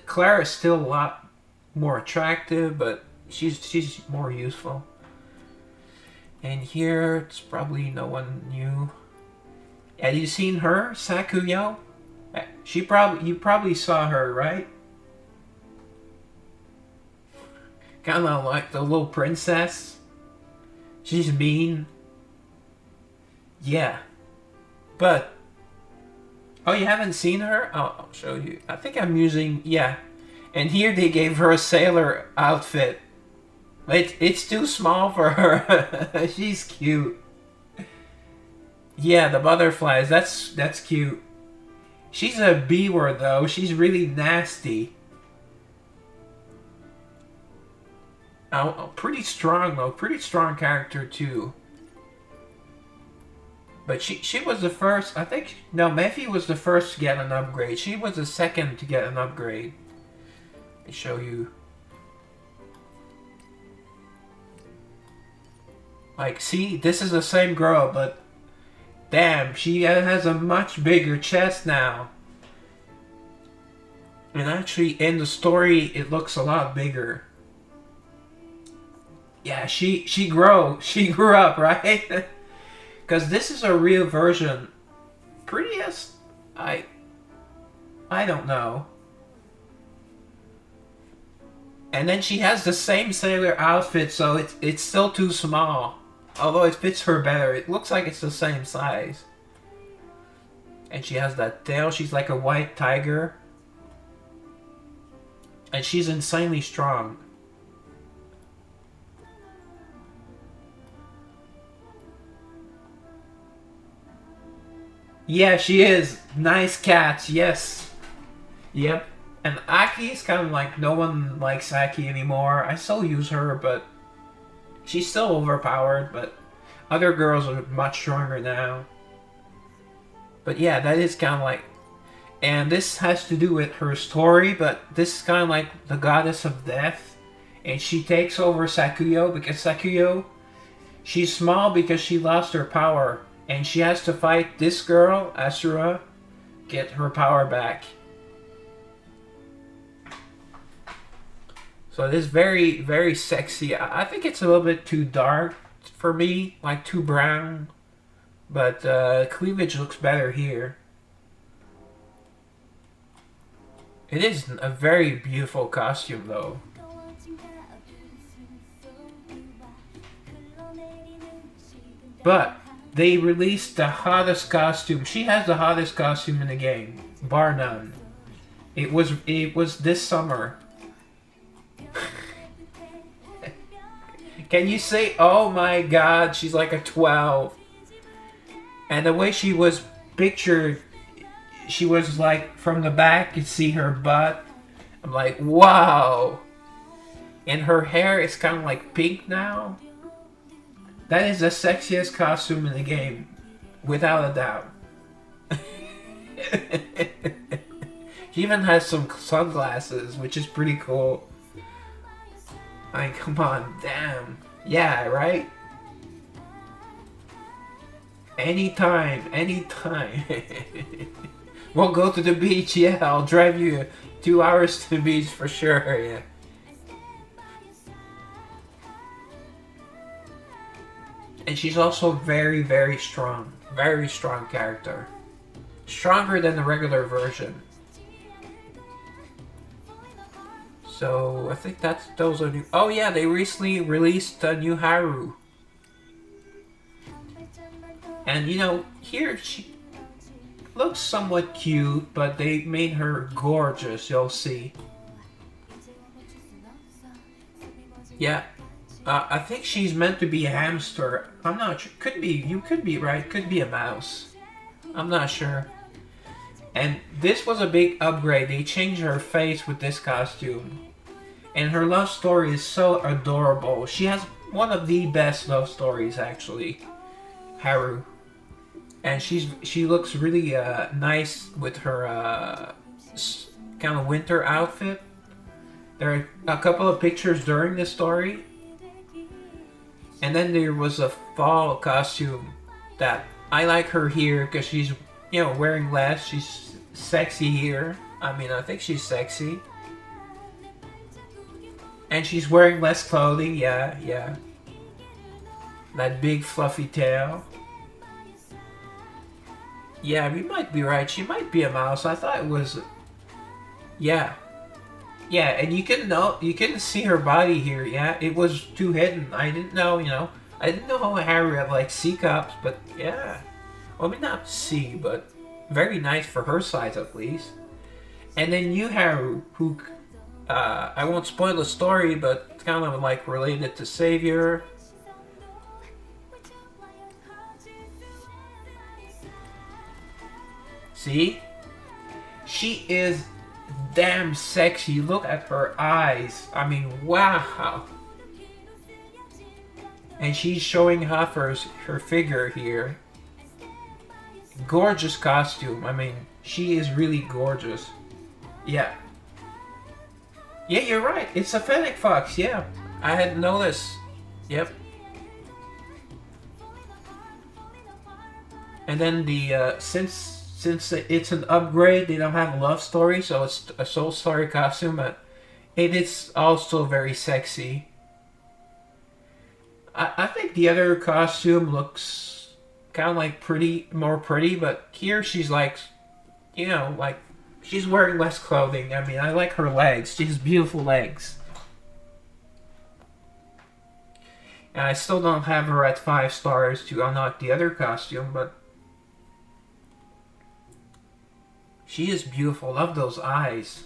Clara is still a lot more attractive, but she's more useful. And here, it's probably no one new. Have you seen her, Sakuyo? You probably saw her, right? Kind of like the little princess. She's mean. Yeah. But oh, you haven't seen her? I'll show you. I think I'm using... Yeah. And here they gave her a sailor outfit. It's too small for her. She's cute. Yeah, the butterflies. That's cute. She's a B word though. She's really nasty. Pretty strong though. Pretty strong character too. But she was the first. I think no, Mephi was the first to get an upgrade. She was the second to get an upgrade. Let me show you. Like, see, this is the same girl, but damn, she has a much bigger chest now. And actually, in the story, it looks a lot bigger. Yeah, she grew up, right? Because this is a real version. Prettiest, I don't know. And then she has the same sailor outfit, so it's still too small. Although it fits her better, it looks like it's the same size. And she has that tail. She's like a white tiger. And she's insanely strong. Yeah, she is. Nice cats, yes. Yep. And Aki's kind of like, no one likes Aki anymore. I still use her, but she's still overpowered, but other girls are much stronger now. But yeah, that is kind of like... And this has to do with her story, but this is kind of like the goddess of death. And she takes over Sakuyo, because Sakuyo, she's small because she lost her power. And she has to fight this girl, Asura, get her power back. So it is very, very sexy. I think it's a little bit too dark for me, like too brown. But cleavage looks better here. It is a very beautiful costume though. But they released the hottest costume. She has the hottest costume in the game, bar none. It was this summer. Can you say, oh my god, she's like a 12. And the way she was pictured, she was like, from the back, you see her butt. I'm like, wow. And her hair is kind of like pink now. That is the sexiest costume in the game, without a doubt. She even has some sunglasses, which is pretty cool. I mean, come on, damn. Yeah, right? Anytime, anytime. We'll go to the beach, yeah, I'll drive you 2 hours to the beach for sure, yeah. And she's also very, very strong. Very strong character. Stronger than the regular version. So, I think those are new. Oh yeah, they recently released a new Haru. And you know, here she looks somewhat cute, but they made her gorgeous, you'll see. Yeah. I think she's meant to be a hamster. I'm not sure. Could be. You could be right. Could be a mouse. I'm not sure. And this was a big upgrade. They changed her face with this costume. And her love story is so adorable. She has one of the best love stories, actually. Haru. And she looks really nice with her kind of winter outfit. There are a couple of pictures during the story. And then there was a fall costume that I like her here because she's, you know, wearing less. She's sexy here. I mean, I think she's sexy. And she's wearing less clothing. Yeah, yeah. That big fluffy tail. Yeah, we might be right. She might be a mouse. I thought it was... Yeah. Yeah, and you can see her body here. Yeah, it was too hidden. I didn't know, you know. I didn't know how Harry had like C cups, but yeah. Well, I mean, not C, but very nice for her size at least. And then you Haru, who I won't spoil the story, but it's kind of like related to Savior. See? She is damn sexy. Look at her eyes. I mean, wow. And she's showing off her figure here. Gorgeous costume. I mean, she is really gorgeous. Yeah. Yeah, you're right. It's a fennec fox. Yeah. I hadn't noticed. Yep. And then the since it's an upgrade, they don't have a love story, so it's a soul story costume, but it is also very sexy. I think the other costume looks kind of like more pretty, but here she's like, you know, like she's wearing less clothing. I mean, I like her legs. She has beautiful legs. And I still don't have her at 5 stars to unlock the other costume, but she is beautiful. Love those eyes.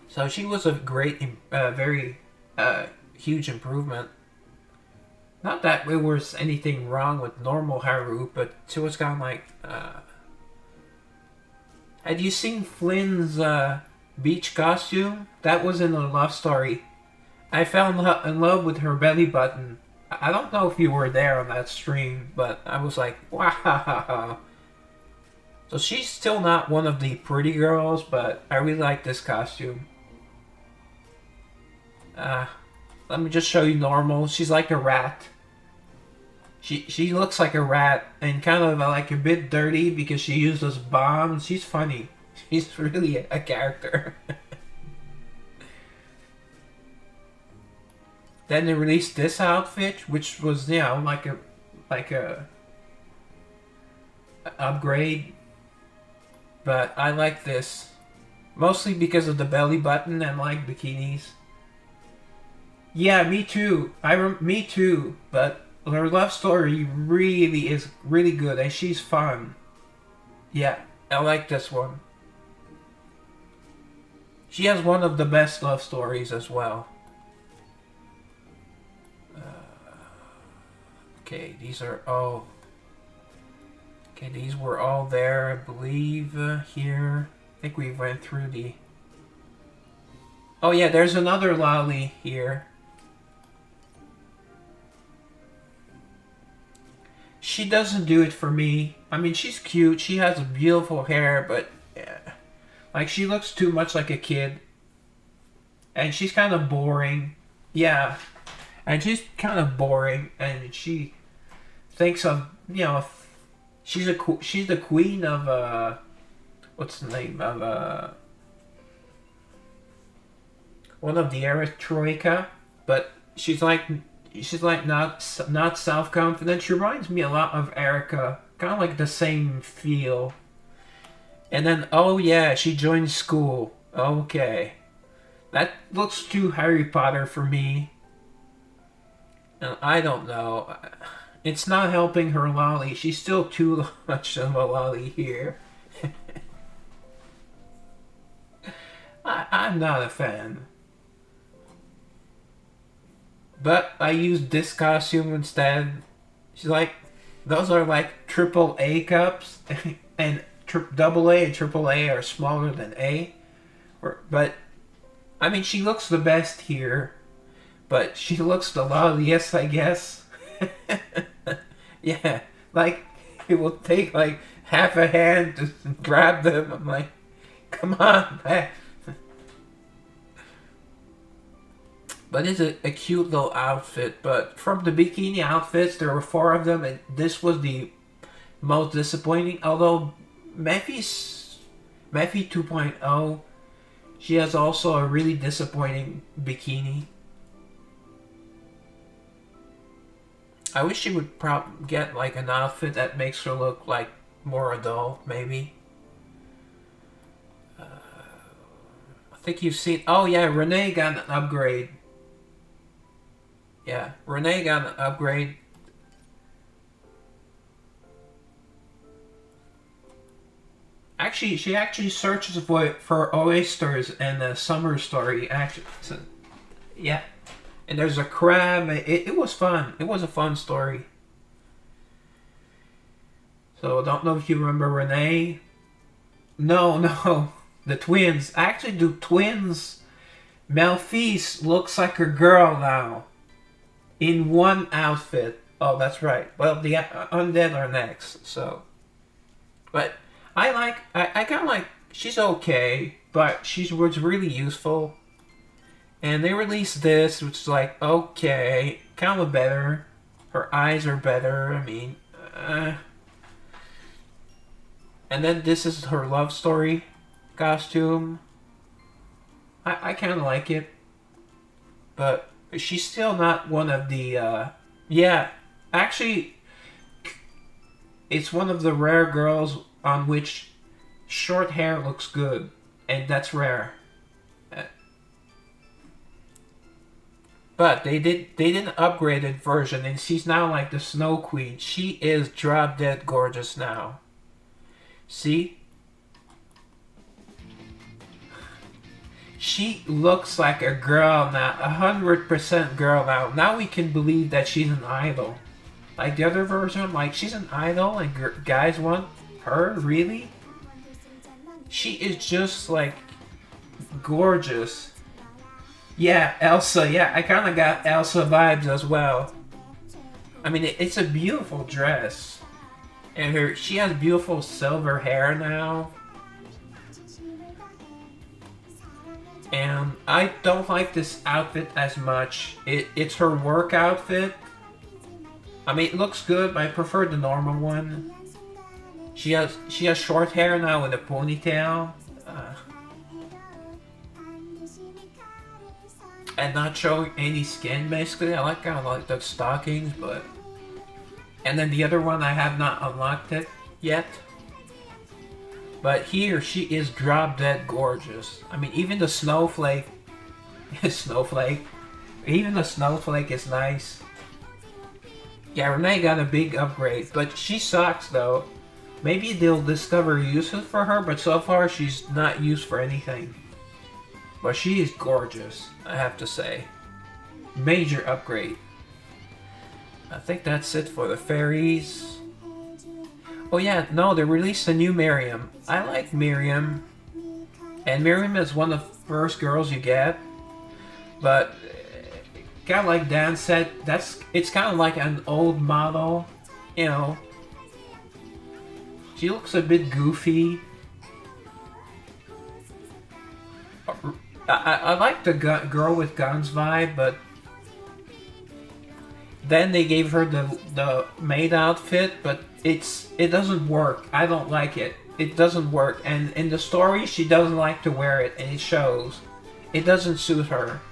So she was a great, very huge improvement. Not that there was anything wrong with normal Haru, but she was kind of like... Had you seen Flynn's beach costume? That was in a love story. I fell in love with her belly button. I don't know if you were there on that stream, but I was like, wow. So she's still not one of the pretty girls, but I really like this costume. Let me just show you normal. She's like a rat. She looks like a rat and kind of like a bit dirty because she uses bombs. She's funny. She's really a character. Then they released this outfit, which was, you know, like a upgrade. But I like this mostly because of the belly button and like bikinis. Yeah, me too. Me too. But her love story really is really good, and she's fun. Yeah, I like this one. She has one of the best love stories as well. Okay, these are all... Okay, these were all there, I believe, here. I think we went through the... Oh yeah, there's another lolly here. She doesn't do it for me. I mean, she's cute. She has beautiful hair, but... Yeah, like, she looks too much like a kid. And she's kind of boring. Yeah. And she's kind of boring, and she thinks of, you know, she's the queen of what's the name of one of the Erythroica, but she's like not self-confident. She reminds me a lot of Erica, kind of like the same feel. And then, oh yeah, she joined school. Okay, that looks too Harry Potter for me. I don't know. It's not helping her lolly. She's still too much of a lolly here. I'm not a fan. But I used this costume instead. She's like, those are like AAA cups. And AA and AAA are smaller than A. But, I mean, she looks the best here. But she looks the lolliest, I guess. Yeah, like, it will take like half a hand to grab them. I'm like, come on, man. But it's a cute little outfit. But from the bikini outfits, there were 4 of them, and this was the most disappointing. Although Mephi 2.0, she has also a really disappointing bikini. I wish she would get like an outfit that makes her look like more adult, maybe. I think you've seen... Oh yeah, Renee got an upgrade. Yeah, Renee got an upgrade. Actually, she actually searches for oysters in the summer story. Actually, so, yeah. And there's a crab. It was fun. It was a fun story. So I don't know if you remember Renee. No, no, the twins. Actually, the twins. Melfise looks like a girl now in one outfit. Oh, that's right. Well, the undead are next. So, but I kind of like. She's okay, but she was really useful. And they released this, which is like okay, kind of better. Her eyes are better. I mean, and then this is her love story costume. I kind of like it, but she's still not one of the. Yeah, actually, it's one of the rare girls on which short hair looks good, and that's rare. Uh, But they did an upgraded version, and she's now like the Snow Queen. She is drop dead gorgeous now. See? She looks like a girl now, 100% girl now. Now we can believe that she's an idol. Like the other version, like she's an idol and guys want her, really? She is just like gorgeous. Yeah, Elsa, yeah, I kind of got Elsa vibes as well. I mean, it's a beautiful dress. And she has beautiful silver hair now. And I don't like this outfit as much. It's her work outfit. I mean, it looks good, but I prefer the normal one. She has short hair now with a ponytail. And not showing any skin, basically. I like kind of like the stockings, but... And then the other one, I have not unlocked it yet. But here, she is drop dead gorgeous. I mean, even the snowflake... snowflake. Even the snowflake is nice. Yeah, Renee got a big upgrade, but she sucks, though. Maybe they'll discover uses for her, but so far she's not used for anything. But she is gorgeous, I have to say. Major upgrade. I think that's it for the fairies. Oh yeah, no, they released a new Miriam. I like Miriam. And Miriam is one of the first girls you get. But, kind of like Dan said, it's kind of like an old model. You know. She looks a bit goofy. I like the girl with guns vibe, but then they gave her the maid outfit, but it doesn't work. I don't like it. It doesn't work, and in the story, she doesn't like to wear it, and it shows. It doesn't suit her.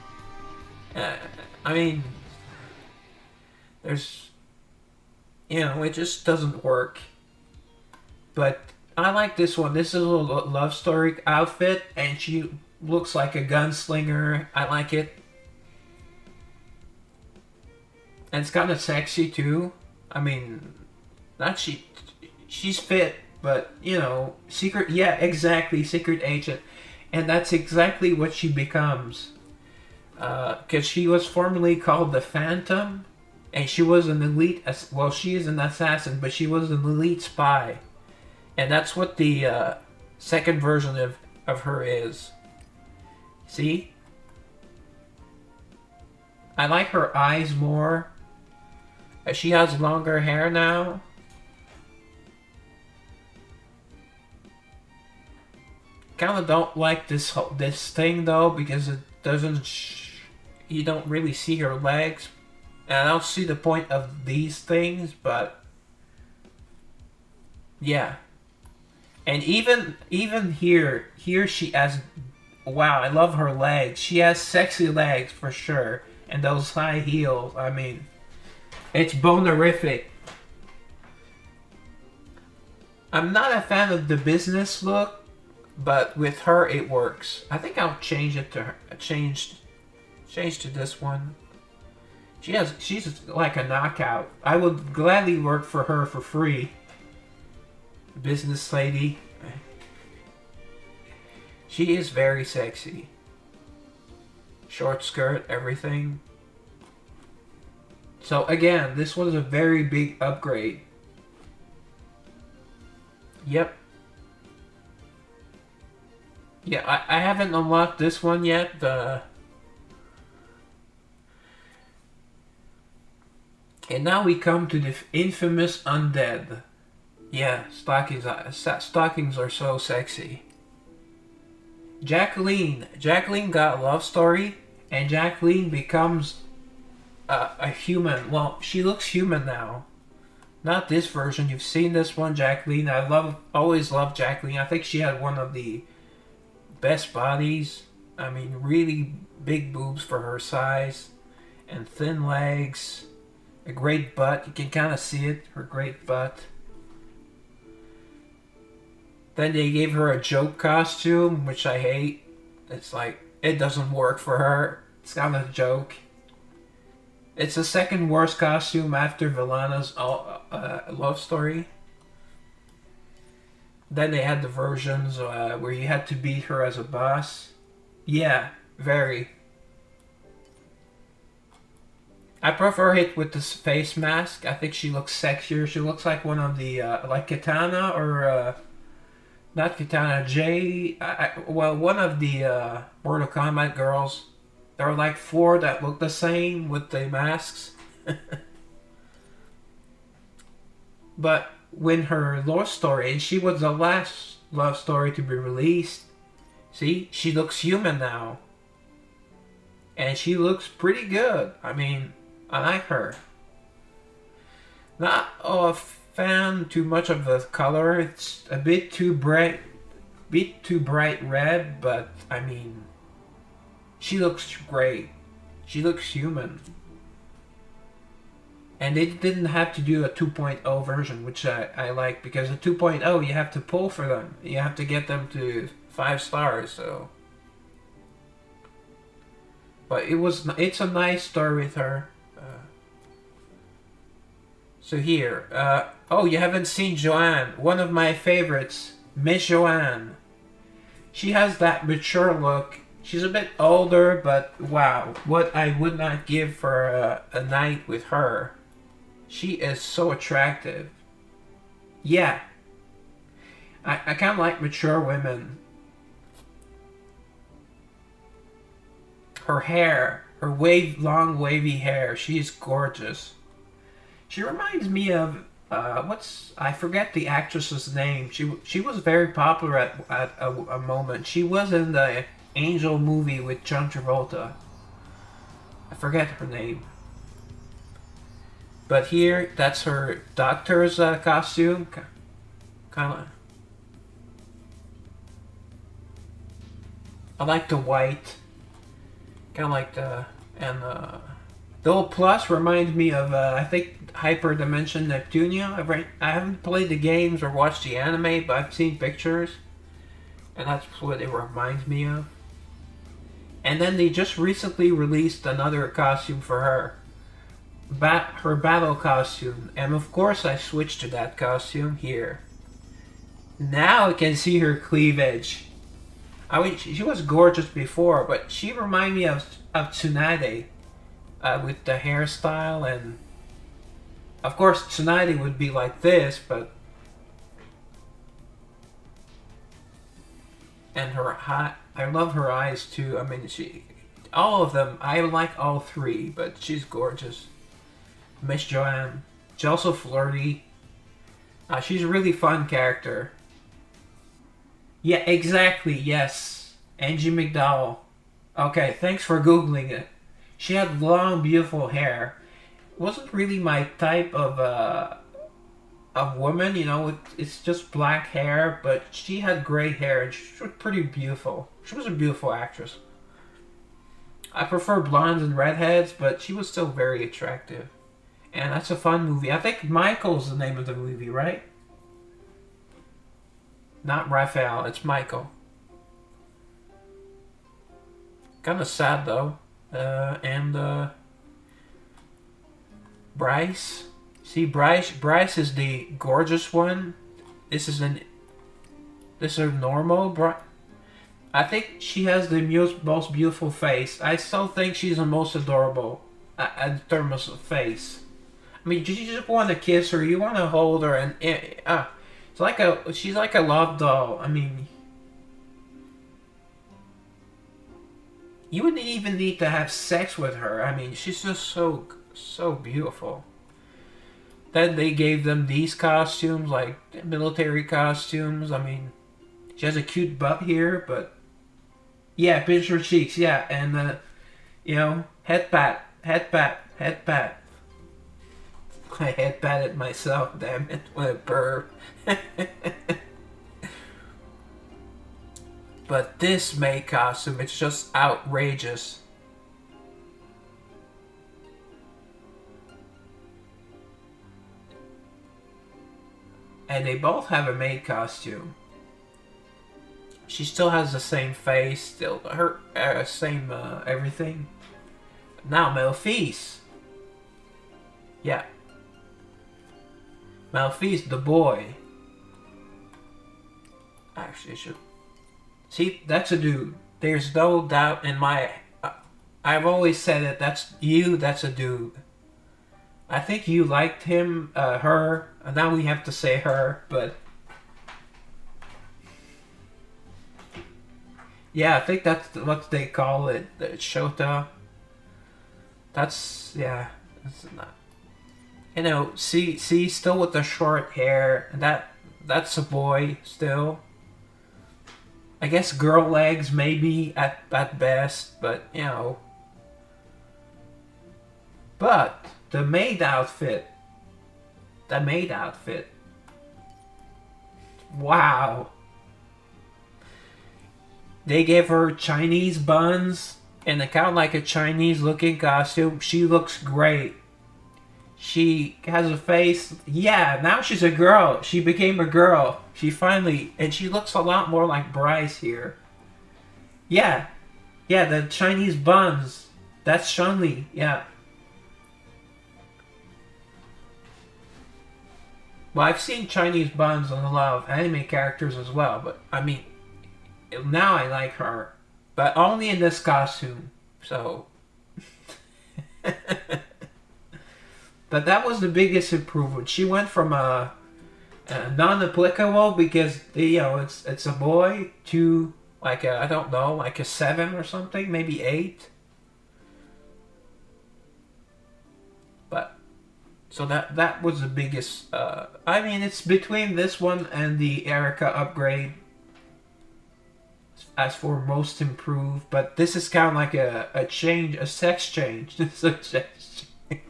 I mean, there's, it just doesn't work. But I like this one. This is a love story outfit, and she looks like a gunslinger. I like it. And it's kind of sexy too. I mean, she's fit, but secret, yeah, exactly, secret agent. And that's exactly what she becomes. Because she was formerly called the Phantom, and she was an elite, well, she is an assassin, but she was an elite spy. And that's what the second version of her is. See? I like her eyes more. She has longer hair now. Kind of don't like this thing though, because it doesn't. You don't really see her legs, and I don't see the point of these things. But yeah, and even here she has. Wow, I love her legs. She has sexy legs for sure, and those high heels. I mean, it's bonerific. I'm not a fan of the business look, but with her it works. I think I'll change it to her. Change to this one. She's like a knockout. I would gladly work for her for free. Business lady. She is very sexy. Short skirt, everything. So again, this was a very big upgrade. Yep. Yeah, I haven't unlocked this one yet. And now we come to the infamous undead. Yeah, stockings are so sexy. Jacqueline. Jacqueline got a love story, and Jacqueline becomes a human. Well, she looks human now. Not this version. You've seen this one, Jacqueline. Always loved Jacqueline. I think she had one of the best bodies. I mean, really big boobs for her size, and thin legs. A great butt. You can kind of see it. Her great butt. Then they gave her a joke costume, which I hate. It's like, it doesn't work for her. It's kind of a joke. It's the second worst costume after Valana's love story. Then they had the versions where you had to beat her as a boss. Yeah, very. I prefer it with this face mask. I think she looks sexier. She looks like one of the, like Katana or, not Katana, well, one of the Mortal Kombat girls. There are like four that look the same with the masks. But when her love story, and she was the last love story to be released, see, she looks human now. And she looks pretty good. I mean, I like her. Not a fan too much of the color. It's a bit too bright red, but I mean, she looks great. She looks human. And they didn't have to do a 2.0 version, which I like, because a 2.0 you have to pull for them. You have to get them to 5 stars, so. But it's a nice story with her. So here, oh, you haven't seen Joanne. One of my favorites, Miss Joanne. She has that mature look. She's a bit older, but wow, what I would not give for a night with her. She is so attractive. Yeah. I kind of like mature women. Her hair, her long wavy hair, she's gorgeous. She reminds me of I forget the actress's name. She was very popular at a moment. She was in the Angel movie with John Travolta. I forget her name. But here, that's her doctor's costume. Kind of. I like the white. Kind of like the little plus reminds me of I think Hyperdimension Neptunia. I haven't played the games or watched the anime, but I've seen pictures, and that's what it reminds me of. And then they just recently released another costume for her. Her battle costume. And of course I switched to that costume here. Now I can see her cleavage. I mean, she was gorgeous before, but she reminded me of Tsunade. With the hairstyle, and of course Tsunade would be like this, but and I love her eyes too. I mean, all of them, I like all three, but she's gorgeous. Miss Joanne. She's also flirty. She's a really fun character. Yeah, exactly, yes. Angie McDowell. Okay, thanks for Googling it. She had long, beautiful hair. It wasn't really my type of woman, you know, it's just black hair, but she had gray hair and she was pretty beautiful. She was a beautiful actress. I prefer blondes and redheads, but she was still very attractive. And that's a fun movie. I think Michael's the name of the movie, right? Not Raphael, it's Michael. Kind of sad though. And Bryce. See, Bryce is the gorgeous one. This is a normal Bryce. I think she has the most beautiful face. I still think she's the most adorable in terms of face. I mean, you just want to kiss her, you want to hold her, and she's like a love doll. I mean, you wouldn't even need to have sex with her. I mean, she's just so beautiful. Then they gave them these costumes, like military costumes. I mean, she has a cute butt here, but yeah, pinch her cheeks, yeah, and head pat, head pat, head pat. I head patted myself, damn it, what a burp. But this maid costume, it's just outrageous. And they both have a maid costume. She still has the same face, still her same everything. Now Melfis. Yeah. Melfis, the boy. Actually, I should... See, that's a dude. There's no doubt in my... I've always said it, that's you, that's a dude. I think you liked him, her. Now we have to say her, but... Yeah, I think that's what they call it, the Shota. That's, yeah, that's not... You know, see, still with the short hair, that's a boy, still. I guess girl legs, maybe, at best, but, you know. But, the maid outfit. Wow. They gave her Chinese buns and kind of like a Chinese looking costume. She looks great. She has a face. Yeah, now she's a girl. She became a girl. She finally... And she looks a lot more like Bryce here. Yeah. Yeah, the Chinese buns. That's Chun-Li. Yeah. Well, I've seen Chinese buns on a lot of anime characters as well. But, I mean... Now I like her, but only in this costume, so... But that was the biggest improvement. She went from a non-applicable because, it's a boy to, like I don't know, like a 7 or something, maybe 8. But, so that was the biggest, I mean, it's between this one and the Erica upgrade. As for most improved, but this is kind of like a change, a sex change. This is a sex change.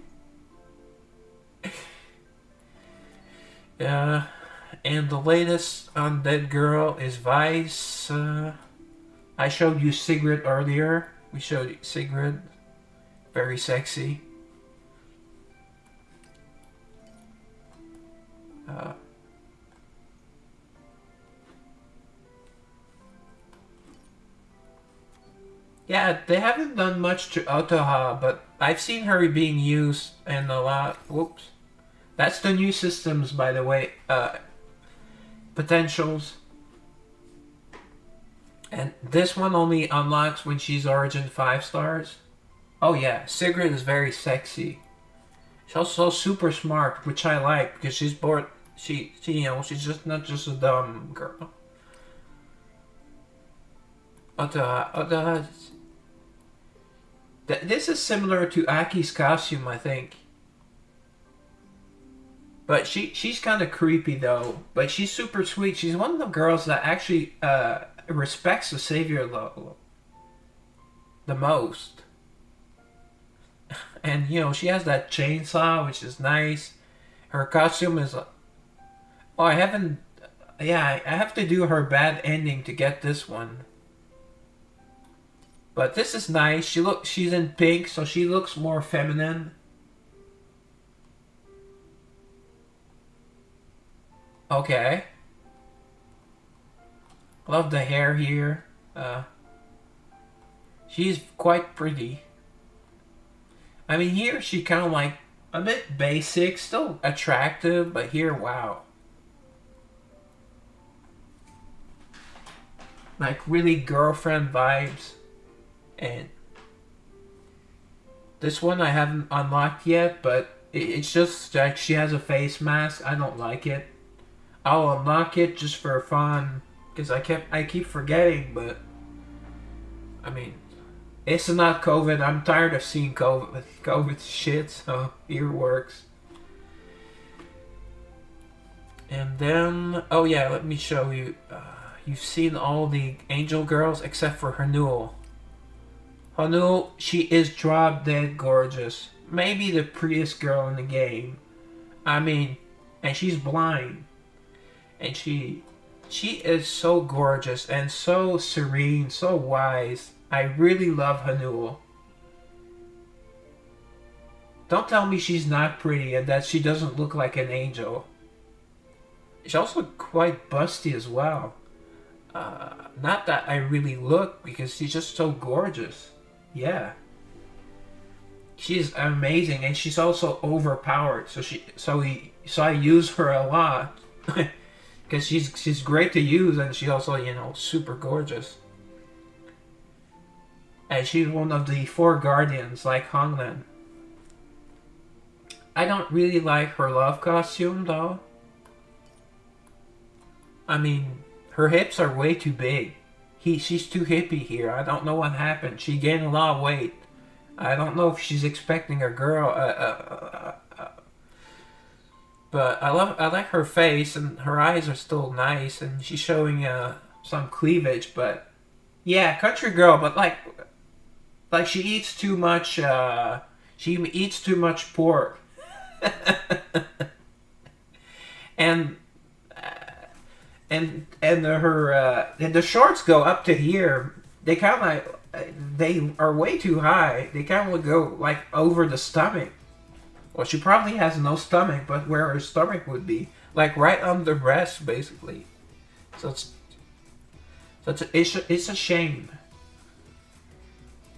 And the latest Undead Girl is Vice. I showed you Sigrid earlier. We showed you Sigrid. Very sexy. Yeah, they haven't done much to Otoha, but I've seen her being used in a lot. Whoops. That's the new systems, by the way. Potentials. And this one only unlocks when she's Origin 5 stars. Oh yeah, Sigrid is very sexy. She's also super smart, which I like, because she's bored. She's just not just a dumb girl. Otoha. This is similar to Aki's costume, I think. But she's kind of creepy, though. But she's super sweet. She's one of the girls that actually respects the Savior the most. And, she has that chainsaw, which is nice. Her costume is... Oh, I haven't... Yeah, I have to do her bad ending to get this one. But this is nice. She's in pink, so she looks more feminine. Okay. Love the hair here. She's quite pretty. I mean, here she kind of like a bit basic, still attractive, but here, wow. Like really girlfriend vibes. And this one I haven't unlocked yet, but it's just like she has a face mask. I don't like it. I'll unlock it just for fun because I keep forgetting. But I mean, it's not COVID. I'm tired of seeing COVID shit. So here works. And then, oh yeah, let me show you. You've seen all the angel girls except for Hanul. Hanul, she is drop dead gorgeous. Maybe the prettiest girl in the game. I mean, and she's blind. And she is so gorgeous and so serene, so wise. I really love Hanul. Don't tell me she's not pretty and that she doesn't look like an angel. She's also quite busty as well. Not that I really look because she's just so gorgeous. Yeah. She's amazing and she's also overpowered. So I use her a lot. Because she's great to use and she's also, super gorgeous. And she's one of the 4 guardians like Honglan. I don't really like her love costume though. I mean, her hips are way too big. She's too hippie here. I don't know what happened. She gained a lot of weight. I don't know if she's expecting a girl. But I like her face and her eyes are still nice and she's showing some cleavage. But yeah, country girl. But like she eats too much. She eats too much pork. and the shorts go up to here. They they are way too high. They kind of go like over the stomach. Well, she probably has no stomach, but where her stomach would be, like right on the breast, basically. So it's a shame.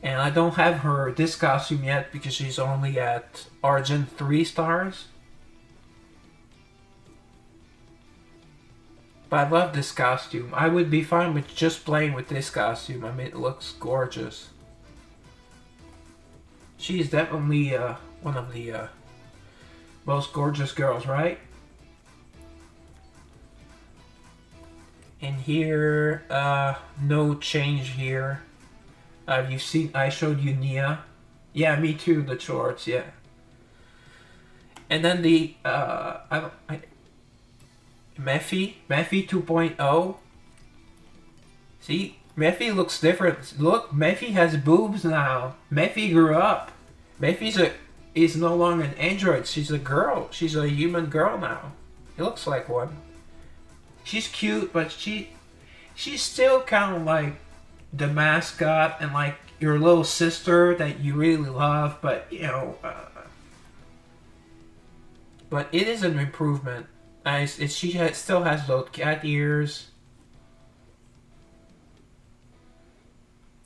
And I don't have this costume yet because she's only at Argent 3 stars. But I love this costume. I would be fine with just playing with this costume. I mean, it looks gorgeous. She's definitely one of the most gorgeous girls, right? And here, no change here. You've seen, I showed you Nia. Yeah, me too, the shorts, yeah. And then the, Mephi 2.0. See, Mephi looks different. Look, Mephi has boobs now. Mephi grew up. Mephi is no longer an android. She's a girl. She's a human girl now. He looks like one. She's cute, but she's still kind of like the mascot and like your little sister that you really love. But but it is an improvement. Still has those cat ears.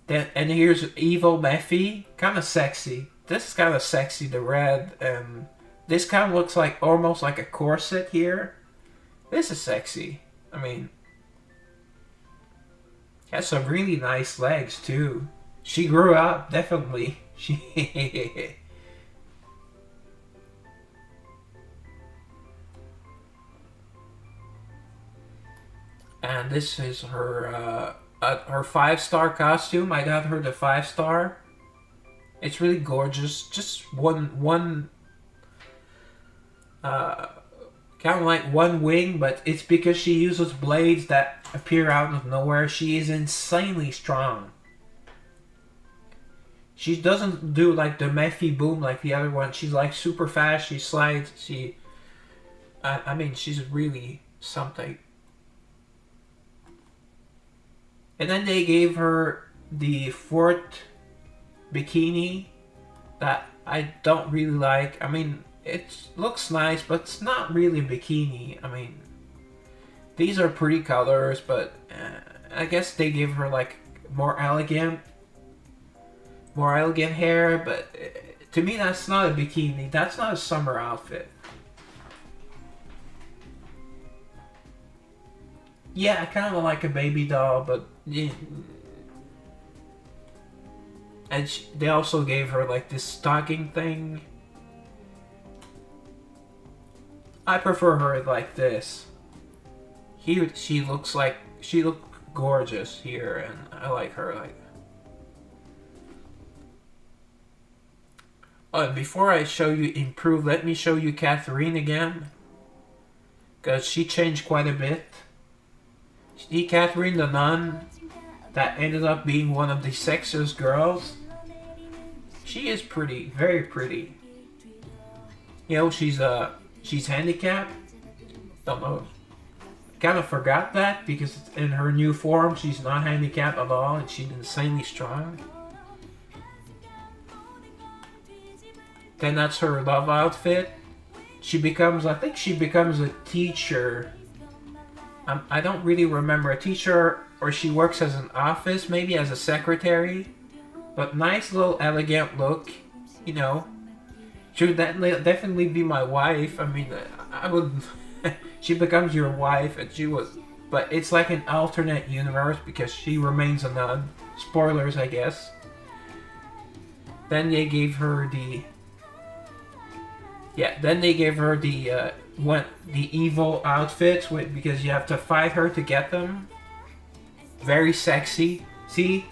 And here's evil Mephi, kind of sexy. This is kind of sexy, the red, and this kind of looks like almost like a corset here. This is sexy. I mean, has some really nice legs too. She grew up, definitely. And this is her 5-star costume. I got her the 5-star. It's really gorgeous. Just one kind of like one wing, but it's because she uses blades that appear out of nowhere. She is insanely strong. She doesn't do like the Mephi boom like the other one. She's like super fast. She slides. I mean, she's really something. And then they gave her the 4th bikini that I don't really like. I mean, it looks nice, but it's not really a bikini. I mean, these are pretty colors, but I guess they give her like more elegant hair. But to me, that's not a bikini. That's not a summer outfit. Yeah, kind of like a baby doll, but yeah. And they also gave her like this stocking thing. I prefer her like this. She looked gorgeous here, and I like her. Like, oh, before I show you Improve, let me show you Catherine again, because she changed quite a bit. See Catherine the nun, that ended up being one of the sexiest girls. She is pretty, very pretty. You know, she's handicapped. Don't know. Kind of forgot that because in her new form, she's not handicapped at all, and she's insanely strong. Then that's her love outfit. I think she becomes a teacher. I don't really remember, a teacher, or she works as an office, maybe as a secretary. But nice little elegant look, you know. She would definitely be my wife. I mean, I would. She becomes your wife, and she was. But it's like an alternate universe because she remains a nun. Spoilers, I guess. Then they gave her the. Yeah, then they gave her the evil outfits because you have to fight her to get them. Very sexy. See,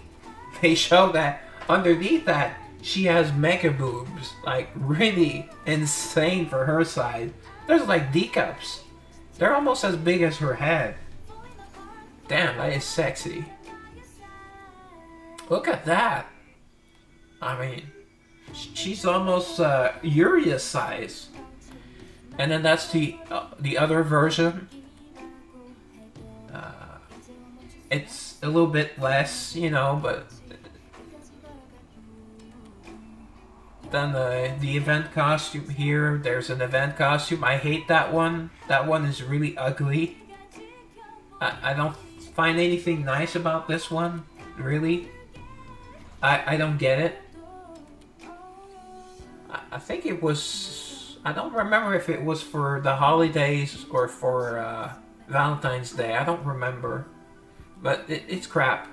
they show that underneath that she has mega boobs, like really insane for her size. There's like D cups. They're almost as big as her head. Damn, that is sexy. Look at that. I mean, she's almost Uria's size. And then that's the other version. It's a little bit less, you know, but then the event costume here. There's an event costume. I hate that one. That one is really ugly. I don't find anything nice about this one, really. I don't get it. I think it was... I don't remember if it was for the holidays or for Valentine's Day. I don't remember. But it's crap.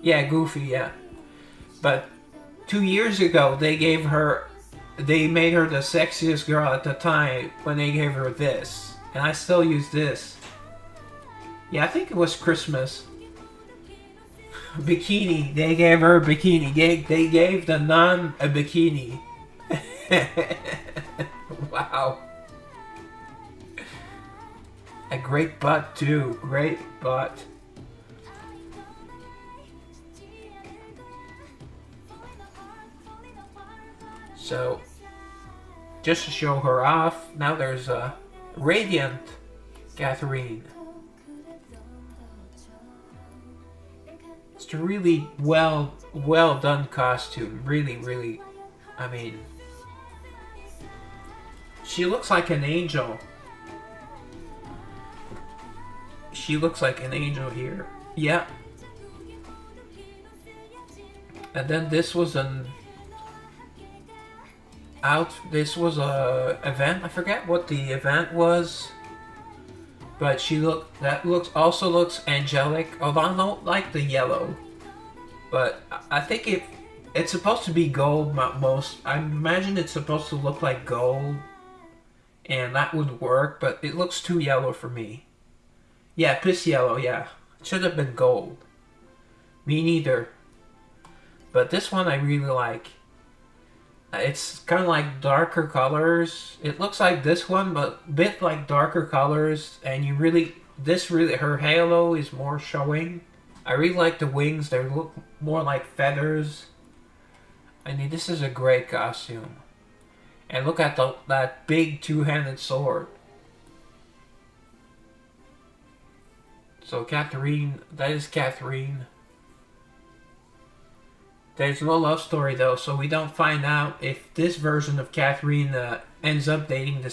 Yeah, Goofy, yeah. But 2 years ago, they made her the sexiest girl at the time when they gave her this. And I still use this. Yeah, I think it was Christmas. Bikini. They gave her a bikini. They gave the nun a bikini. Wow. A great butt, too. Great butt. So, just to show her off, now there's a Radiant Catherine. It's a really well done costume. Really, I mean, she looks like an angel. She looks like an angel here. Yeah. And then this was a event. I forget what the event was. But also looks angelic. Although I don't like the yellow. But I think it's supposed to be gold most. I imagine it's supposed to look like gold. And that would work, but it looks too yellow for me. Yeah, piss yellow, yeah. It should have been gold. Me neither. But this one I really like. It's kind of like darker colors. It looks like this one, but a bit like darker colors. And her halo is more showing. I really like the wings. They look more like feathers. I mean, this is a great costume. And look at that big two-handed sword. So Catherine, that is Catherine. There's no love story though, so we don't find out if this version of Catherine ends up dating the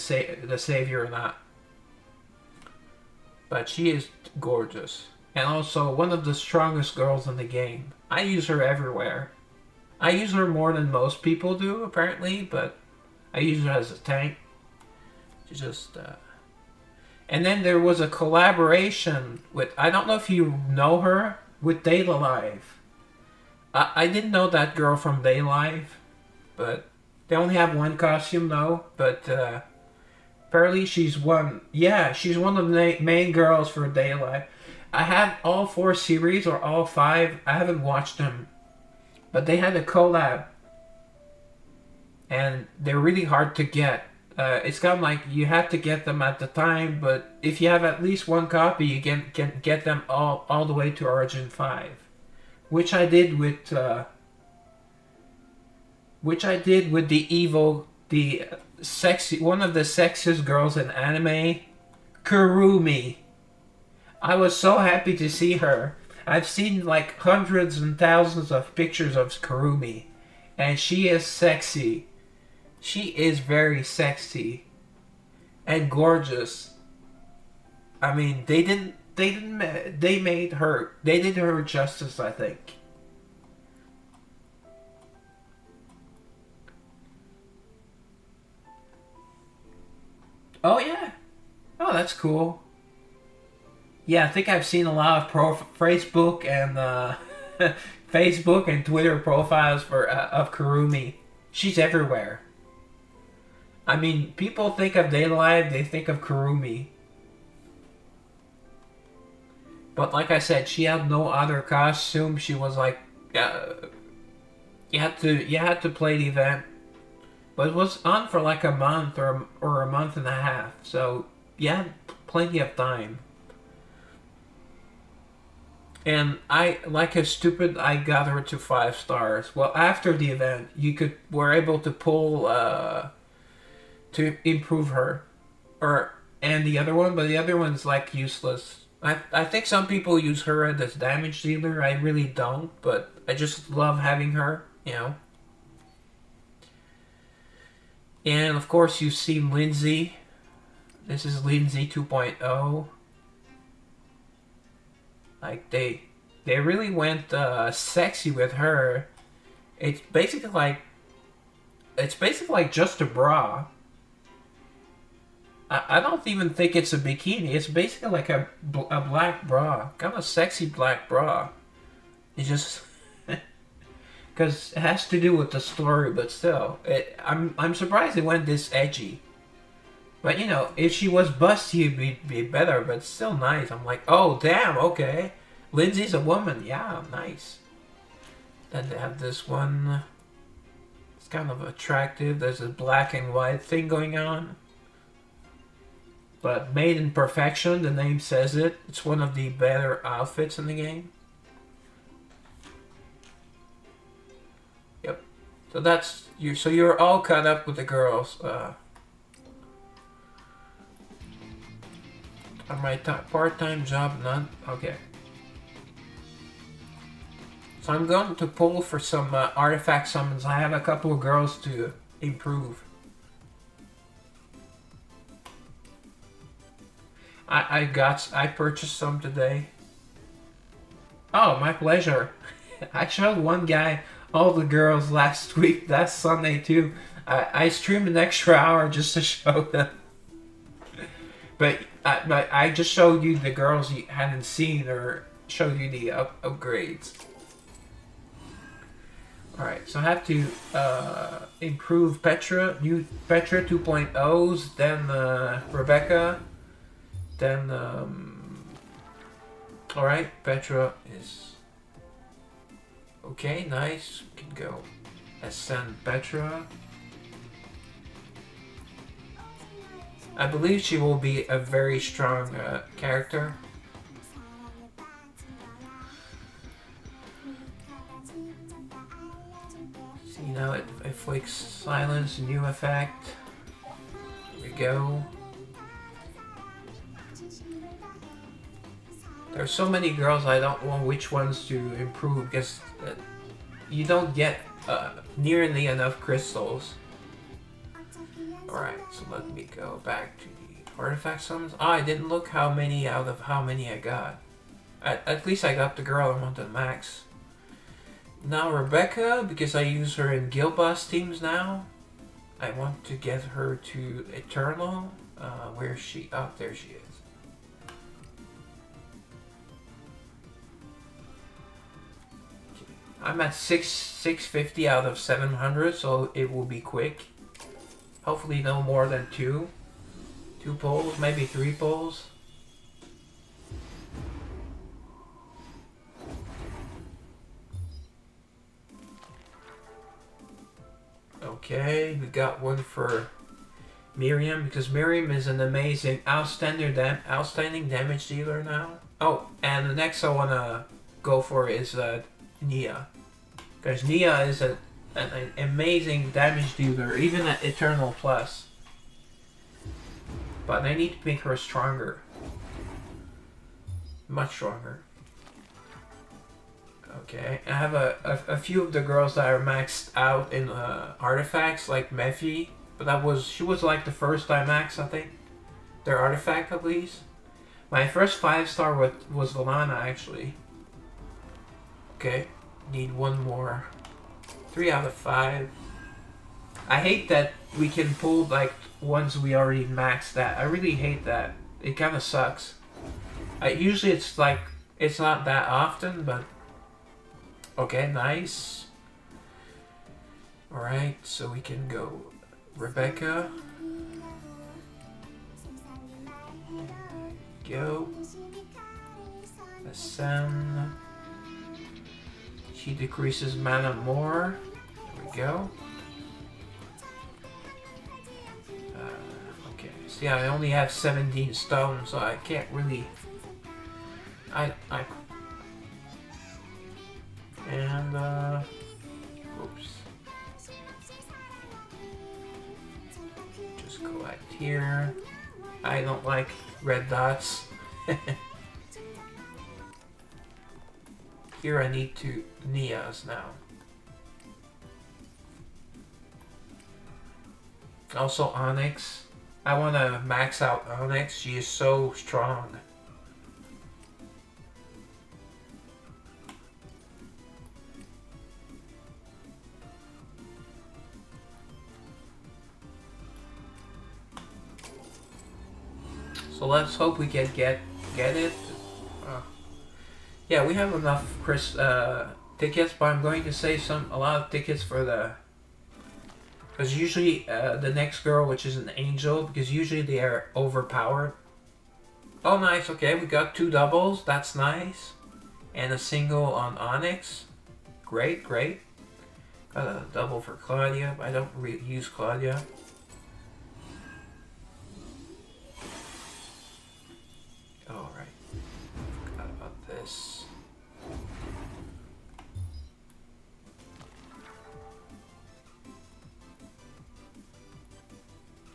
savior or not. But she is gorgeous. And also one of the strongest girls in the game. I use her everywhere. I use her more than most people do, apparently, but I use her as a tank. She just... And then there was a collaboration with... I don't know if you know her, with Day Alive. I didn't know that girl from Day Alive, but they only have one costume though. But Apparently she's one. Yeah, she's one of the main girls for Day Life. I have all 4 series or all 5. I haven't watched them, but they had a collab, and they're really hard to get. It's kind of like you have to get them at the time, but if you have at least one copy, you can get them all the way to Origin 5, which I did with the sexy one of the sexiest girls in anime, Kurumi. I was so happy to see her. I've seen like hundreds and thousands of pictures of Kurumi, and she is sexy. She is very sexy and gorgeous. I mean, they made her, they did her justice, I think. Oh yeah. Oh, that's cool. Yeah, I think I've seen a lot of Facebook and Facebook and Twitter profiles for of Kurumi. She's everywhere. I mean, people think of Daylight, they think of Kurumi. But like I said, she had no other costume. She was like, you had to play the event, but it was on for like a month or a month and a half. So you had plenty of time. And I, like a stupid, I got her to 5 stars. Well, after the event, were able to pull to improve her, or and the other one, but the other one's like useless. I think some people use her as damage dealer. I really don't, but I just love having her. And of course, you've seen Lindsay. This is Lindsay 2.0. Like they really went sexy with her. It's basically like just a bra. I don't even think it's a bikini. It's basically like a black bra, kind of sexy black bra. It's just because it has to do with the story, but still, I'm surprised it went this edgy. But if she was busty, it'd be better. But still nice. I'm like, oh damn, okay. Lindsay's a woman. Yeah, nice. Then they have this one. It's kind of attractive. There's a black and white thing going on. But made in perfection, the name says it. It's one of the better outfits in the game. Yep. So that's you. So you're all caught up with the girls. On my part-time job, none. Okay. So I'm going to pull for some artifact summons. I have a couple of girls to improve. I purchased some today. Oh, my pleasure. I showed one guy all the girls last week. That's Sunday too. I streamed an extra hour just to show them. But I just showed you the girls you hadn't seen, or showed you the upgrades. Alright, so I have to improve Petra, new Petra 2.0s, then Rebecca, then alright, Petra is okay, nice. We can go ascend Petra. I believe she will be a very strong character. See, now it inflicts silence, new effect. Here we go. There's so many girls, I don't know which ones to improve because you don't get nearly enough crystals. Alright, so let me go back to the artifact summons. I didn't look how many out of how many I got. At least I got the girl I wanted max. Now Rebecca, because I use her in guild boss teams now, I want to get her to Eternal. Where is she? Oh, there she is. I'm at 650 out of 700, so it will be quick. Hopefully no more than 2. 2 poles, maybe 3 poles. Okay, we got one for Miriam, because Miriam is an amazing, outstanding damage dealer now. Oh, and the next I want to go for is Nia. Because Nia is an amazing damage dealer, even at Eternal Plus. But I need to make her stronger. Much stronger. Okay, I have a few of the girls that are maxed out in artifacts, like Mephi. But she was like the first I maxed, I think. Their artifact, at least. My first 5-star was Valana, actually. Okay, need one more. 3 out of 5. I hate that we can pull like ones we already maxed at. I really hate that. It kind of sucks. Usually it's like, it's not that often, but... Okay, nice. Alright, so we can go Rebecca. Go. Ascend. She decreases mana more. There we go. Okay, see, I only have 17 stone, so I can't really... And, oops. Just collect here. I don't like red dots. Here I need to Nia's now. Also Onyx. I want to max out Onyx. She is so strong. So let's hope we can get it. Yeah, we have enough tickets, but I'm going to save a lot of tickets for the... Because usually the next girl, which is an angel, because usually they are overpowered. Oh, nice. Okay, we got 2 doubles. That's nice. And a single on Onyx. Great, great. Got a double for Claudia. I don't use Claudia. Alright. Forgot about this.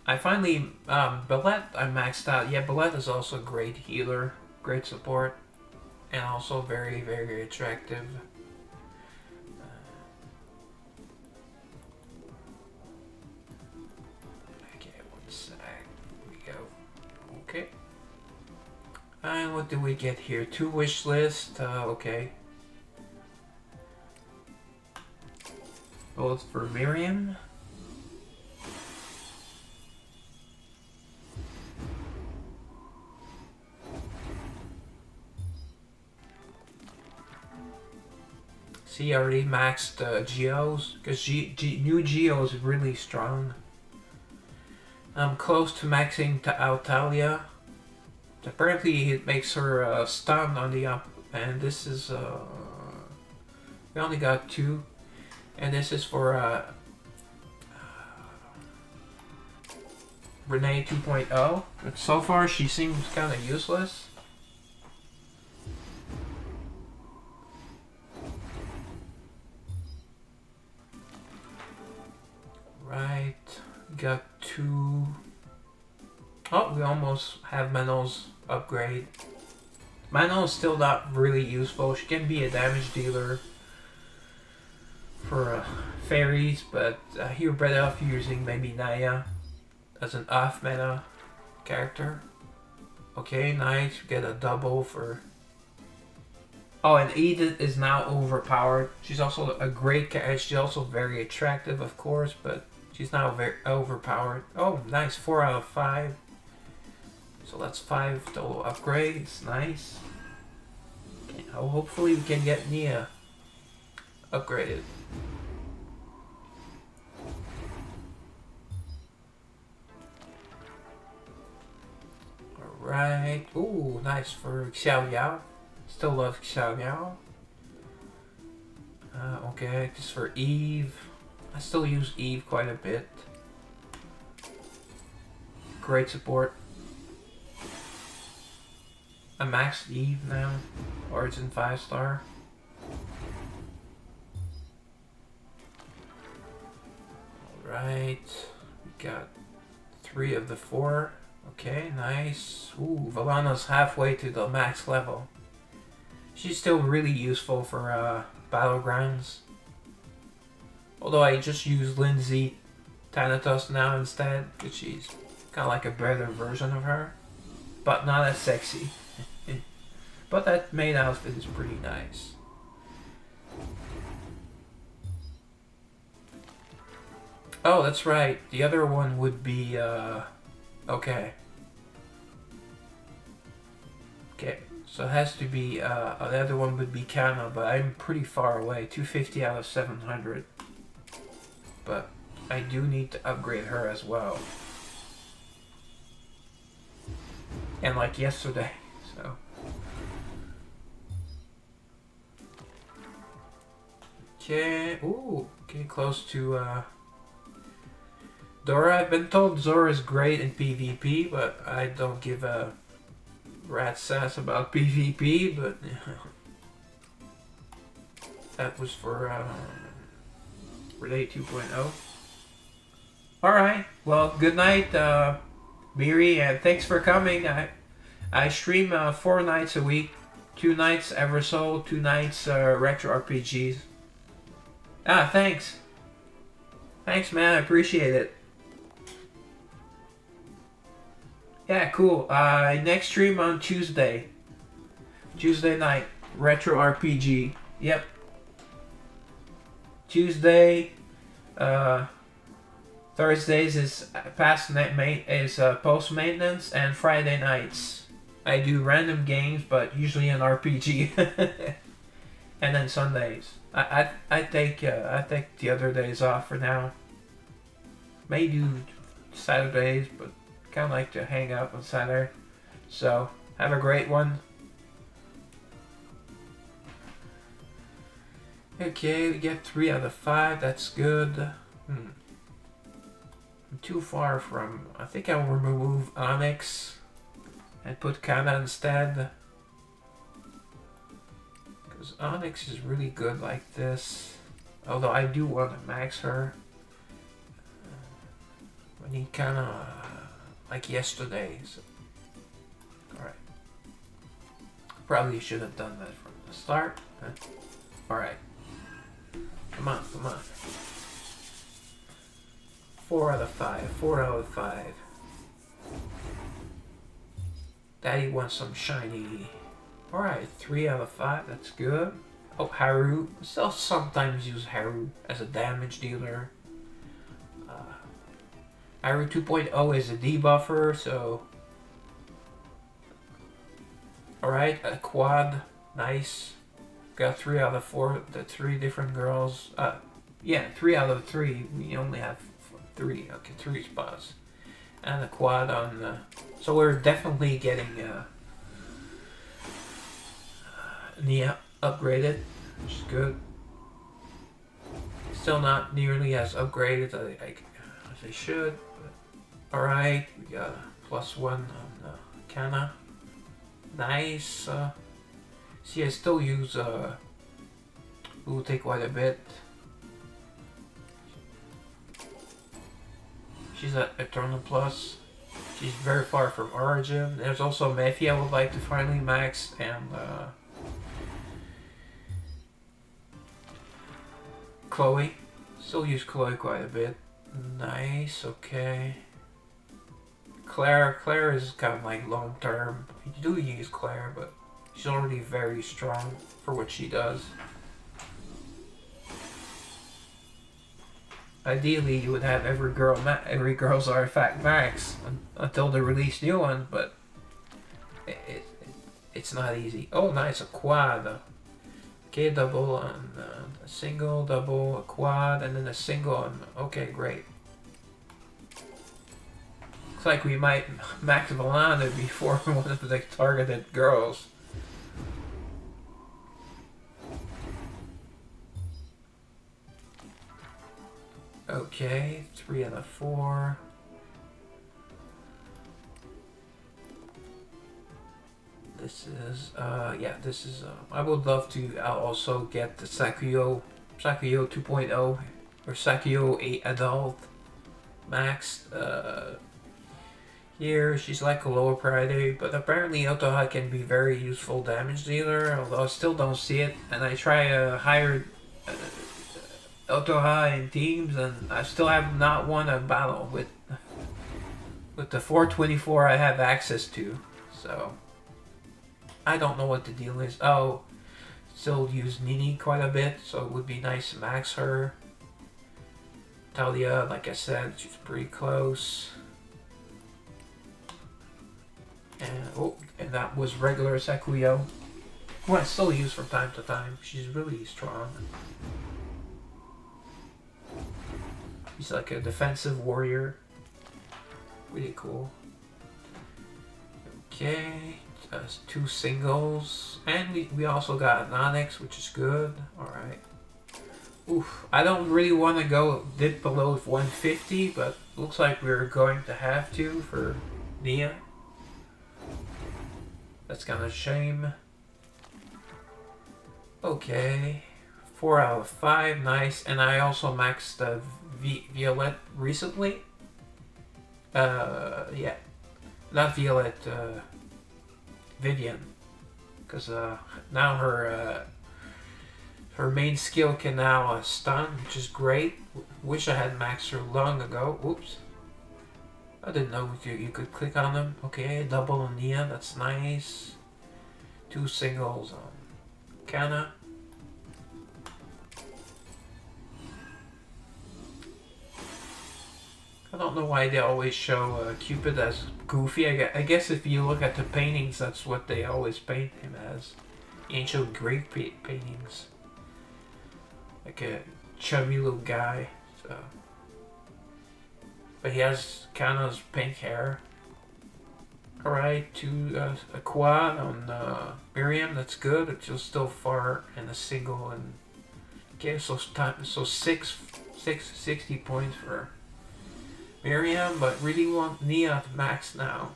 I finally, Ballet I maxed out. Yeah, Ballet is also a great healer, great support, and also very, very attractive. Okay, 1 sec. Here we go. Okay. And what do we get here? 2 wish list. Okay. Both for Miriam. See, I already maxed Geos, because new Geo is really strong. I'm close to maxing out Talia. Apparently it makes her stun on the up, and this is, we only got 2, and this is for Renee 2.0, but so far she seems kind of useless. Right, got 2. Oh, we almost have Manon's upgrade. Manon is still not really useful. She can be a damage dealer for fairies, but you're better off using maybe Naya as an off meta character. Okay, nice. We get a double for... Oh, and Edith is now overpowered. She's also a great character. She's also very attractive, of course, but she's now very overpowered. Oh, nice. 4 out of 5. So that's 5 total upgrades. Nice. Okay, hopefully we can get Nia upgraded. Right. Ooh, nice for Xiao Yao. Still love Xiao Yao. Okay, just for Eve. I still use Eve quite a bit. Great support. I maxed Eve now. Origin 5-star. Alright. We got 3 of the 4. Okay, nice. Ooh, Valana's halfway to the max level. She's still really useful for battlegrounds. Although I just use Lindsay Thanatos now instead, because she's kind of like a better version of her. But not as sexy. But that main outfit is pretty nice. Oh, that's right. The other one would be, okay. Okay, so it has to be, the other one would be Kana, but I'm pretty far away. 250 out of 700. But I do need to upgrade her as well. And like yesterday, so. Okay, ooh, getting close to, Dora. I've been told Zora is great in PvP, but I don't give a rat's ass about PvP, but that was for Relay 2.0. Alright, well, good night, Miri, and thanks for coming. I stream 4 nights a week. 2 nights Eversoul, 2 nights Retro RPGs. Ah, thanks. Thanks, man, I appreciate it. Yeah, cool. Next stream on Tuesday. Tuesday night. Retro RPG. Yep. Tuesday. Thursdays is post maintenance, and Friday nights I do random games, but usually an RPG. And then Sundays. I take the other days off for now. May do Saturdays, but kind of like to hang out on Saturday. So have a great one. Okay, we get 3 out of 5. That's good. I'm too far from. I think I will remove Onyx and put Kana instead. Because Onyx is really good like this. Although I do want to max her. I need Kana like yesterday. So. Alright. Probably should have done that from the start. Huh? Alright. Come on, come on. 4 out of 5. 4 out of 5. Daddy wants some shiny. Alright, 3 out of 5. That's good. Oh, Haru. Still sometimes use Haru as a damage dealer. Haru 2.0 is a debuffer, so. Alright, a quad. Nice. Got 3 out of 4. The 3 different girls. Yeah, 3 out of 3. We only have 3. Okay, 3 spots. And a quad on. So we're definitely getting Nia upgraded, which is good. Still not nearly as upgraded as I should. Alright, we got a +1 on Kana. Nice. See, I still use will take quite a bit. She's at Eternal Plus. She's very far from Origin. There's also Mephi I would like to finally max, and Chloe. Still use Chloe quite a bit. Nice, okay. Claire is kind of like long term. You do use Claire, but she's already very strong for what she does. Ideally, you would have every girl's artifact max until they release new ones, but it's not easy. Oh, nice, a quad. Okay, double on a single, double, a quad, and then a single on. Okay, great. Looks like we might max Valana before one of the targeted girls. Okay, 3 out of 4. This is, yeah, this is, I would love to also get the Sakuyo 2.0 or Sakuyo 8 Adult Max. Here, she's like a lower priority, but apparently Otoha can be very useful damage dealer, although I still don't see it. And I try a higher Otoha in teams, and I still have not won a battle with the 424 I have access to. So I don't know what the deal is. Oh, still use Nini quite a bit, so it would be nice to max her. Talia, like I said, she's pretty close. And that was regular Sakuyo, who I still use from time to time. She's really strong. She's like a defensive warrior. Really cool. Okay, just 2 singles. And we also got an Onyx, which is good. Alright. Oof, I don't really want to go dip below 150, but looks like we're going to have to for Nia. That's kind of a shame. Okay, 4 out of 5, nice. And I also maxed Violet recently. Yeah, not Violet, Vivian, because now her main skill can now stun, which is great. Wish I had maxed her long ago. Oops. I didn't know you could click on them. Okay, double on Nia, that's nice. 2 singles on Kana. I don't know why they always show Cupid as goofy. I guess if you look at the paintings, that's what they always paint him as. Ancient Greek paintings. Like a chubby little guy. So. But he has Kana's pink hair. Alright, a quad on Miriam, that's good. It's still far and a single. And okay, so 60 points for Miriam, but really want Nia to max now.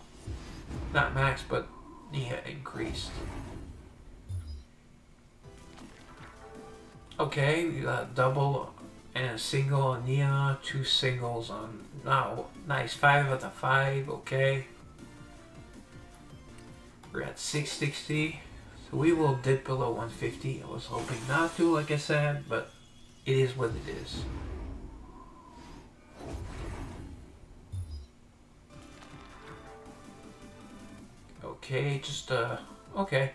Not max, but Nia increased. Okay, we got double and a single on Nia, 2 singles on now. Nice, 5 out of 5, okay. We're at 660, so we will dip below 150. I was hoping not to, like I said, but it is what it is. Okay, just okay,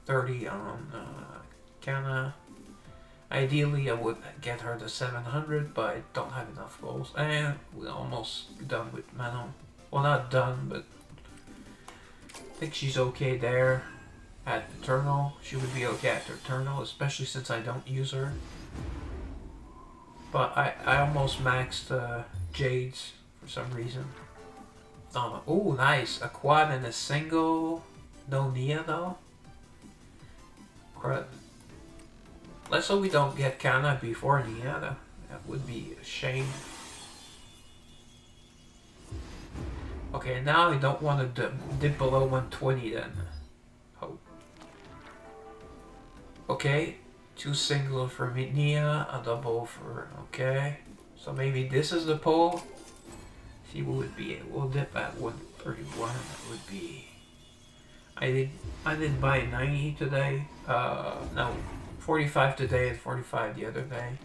30 on Kana. Ideally, I would get her to 700, but I don't have enough goals. And we're almost done with Manon. Well, not done, but I think she's okay there. At Eternal, she would be okay at Eternal, especially since I don't use her. But I almost maxed Jade's for some reason. Oh, nice. A quad and a single. No Nia, though. Crud. Let's hope we don't get Kana before Nia, though. That would be a shame. Okay, now I don't want to dip below 120 then. Hope. Okay, 2 singles for Nia, a double for... Okay. So maybe this is the pole. See what would be. We'll dip at 131. That would be. I did buy 90 today. No, 45 today and 45 the other day.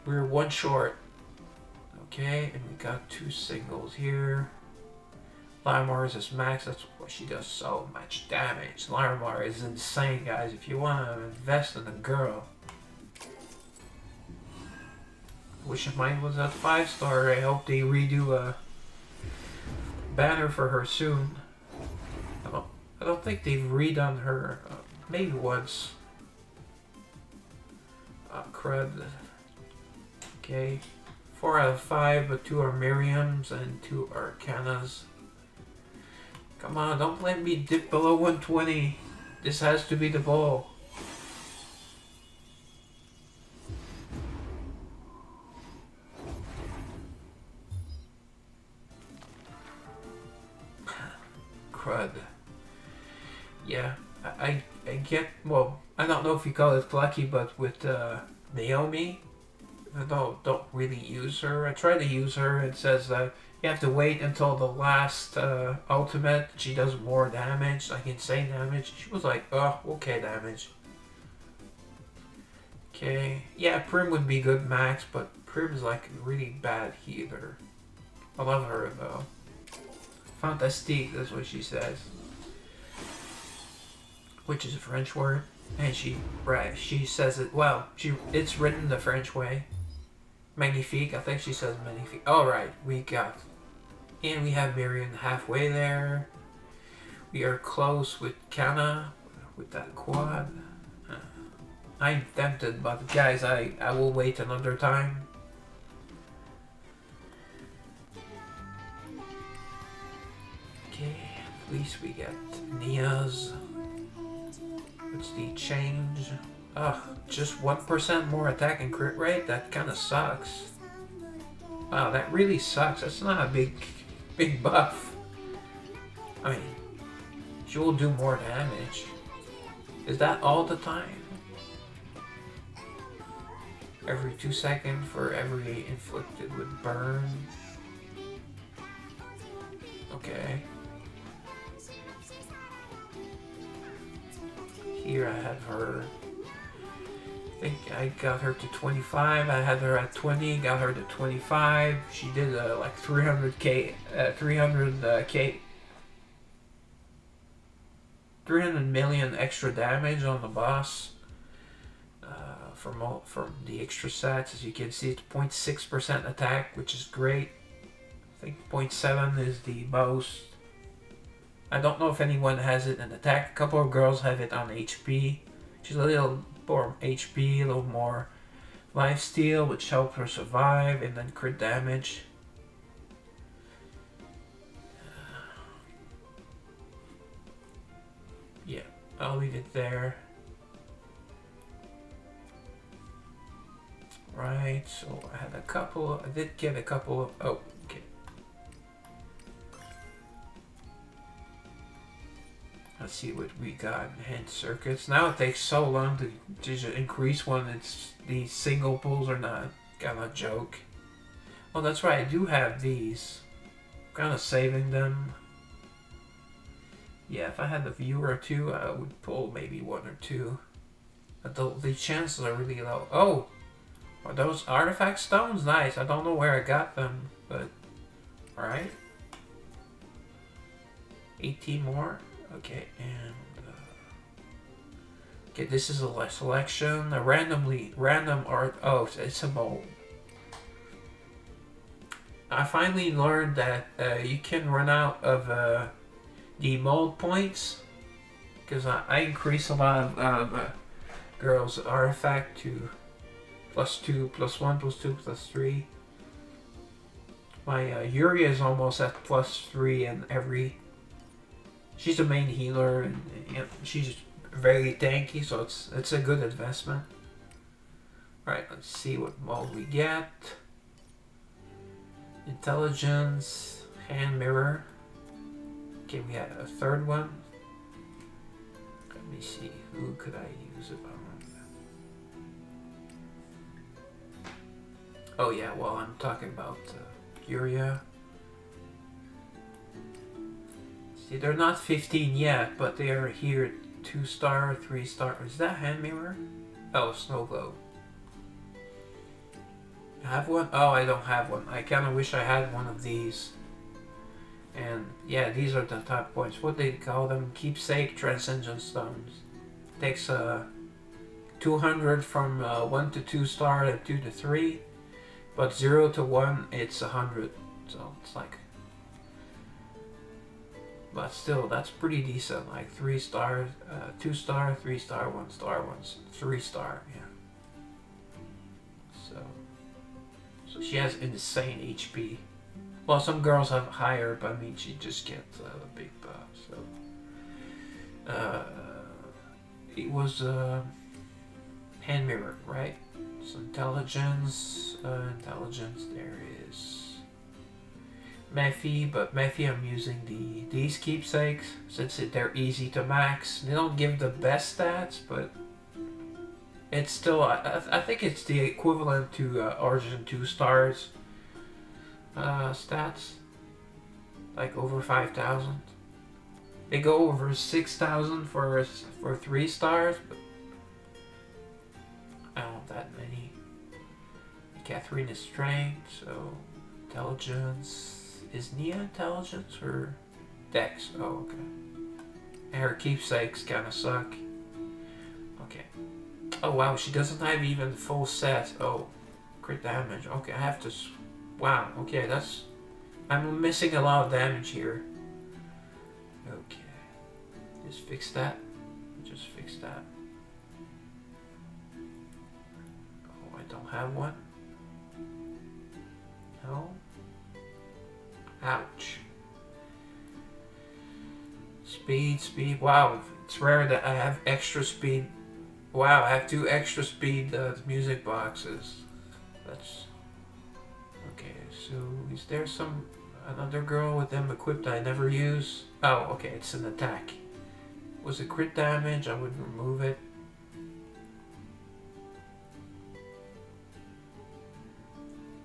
We're 1 short. Okay, and we got 2 singles here. Lymars is max. That's why she does so much damage. Lymar is insane, guys. If you want to invest in a girl. Wish mine was at 5-star. I hope they redo a banner for her soon. I don't think they've redone her. Maybe once. Crud. Okay. 4 out of 5, but 2 are Miriams and 2 are Arcanas. Come on, don't let me dip below 120. This has to be the goal. Crud. Yeah, I get, well, I don't know if you call it lucky, but with Naomi, even though I don't really use her, I try to use her. It says that you have to wait until the last ultimate. She does more damage, like insane damage. She was like, oh, okay damage. Okay, yeah, Prim would be good max, but Prim is like a really bad healer. I love her though. Fantastique, that's what she says. Which is a French word. And she says it, well, it's written the French way. Magnifique, I think she says magnifique. Alright, we got, and we have Miriam halfway there. We are close with Kana, with that quad. I'm tempted, but guys, I will wait another time. Okay, at least we get Nia's. What's the change? Ugh, just 1% more attack and crit rate? That kinda sucks. Wow, that really sucks. That's not a big buff. I mean, she will do more damage. Is that all the time? Every 2 seconds for every inflicted with burn. Okay. Here I have her, I think I got her to 25, I had her at 20, got her to 25, she did like 300 million extra damage on the boss from the extra sets. As you can see, it's 0.6% attack, which is great. I think 0.7 is the most. I don't know if anyone has it in attack. A couple of girls have it on HP. She's a little more HP, a little more lifesteal, which helps her survive, and then crit damage. Yeah, I'll leave it there. Right, so I had a couple. I did get a couple of. Oh, okay. Let's see what we got. Hand circuits. Now it takes so long to just increase one. It's these single pulls are not kind of a joke. Oh, that's right. I do have these. Kind of saving them. Yeah, if I had a viewer or two, I would pull maybe 1 or 2. But the chances are really low. Oh, are those artifact stones? Nice. I don't know where I got them, but all right. 18 more. Okay, and okay, this is a selection, a random art. Oh, it's a mold. I finally learned that you can run out of the mold points because I increase a lot of girls' artifact to +2, +1, +2, +3. My Yuria is almost at +3 in every. She's the main healer, and you know, she's very tanky, so it's a good investment. Alright, let's see what mold we get. Intelligence, hand mirror. Okay, we had a third one. Let me see, who could I use if I want that? Oh yeah, well I'm talking about Yuria. See, they're not 15 yet, but they are here at 2-star, 3-star. Is that hand mirror? Oh, snow globe. I have one? Oh, I don't have one. I kind of wish I had one of these. And yeah, these are the top points. What they call them? Keepsake transcendent stones. Takes 200 from 1 to 2-star, and 2 to 3. But 0 to 1, it's 100. So it's like. But still, that's pretty decent. Like 3 stars, 2-star, 3-star, 1-star, 3-star. Yeah. So So she has insane HP. Well, some girls have higher, but I mean, she just gets a big buff. So, it was hand mirror, right? So intelligence, intelligence. There is Mephi, but Mephi, I'm using these keepsakes since they're easy to max. They don't give the best stats, but it's still. I think it's the equivalent to Origin 2 stars stats, like over 5,000. They go over 6,000 for 3 stars, but I don't have that many. Catherine is strength, so intelligence. Is Nia intelligence or Dex? Oh, okay. And her keepsakes kind of suck. Okay. Oh wow, she doesn't have even full set. Oh, crit damage. Okay, I have to. Wow. Okay, that's. I'm missing a lot of damage here. Okay. Just fix that. Just fix that. Oh, I don't have one. No. Ouch. Speed. Wow, it's rare that I have extra speed. Wow, I have 2 extra speed music boxes. That's okay. So is there another girl with them equipped that I never use? Oh, okay, it's an attack. Was it crit damage? I would remove it.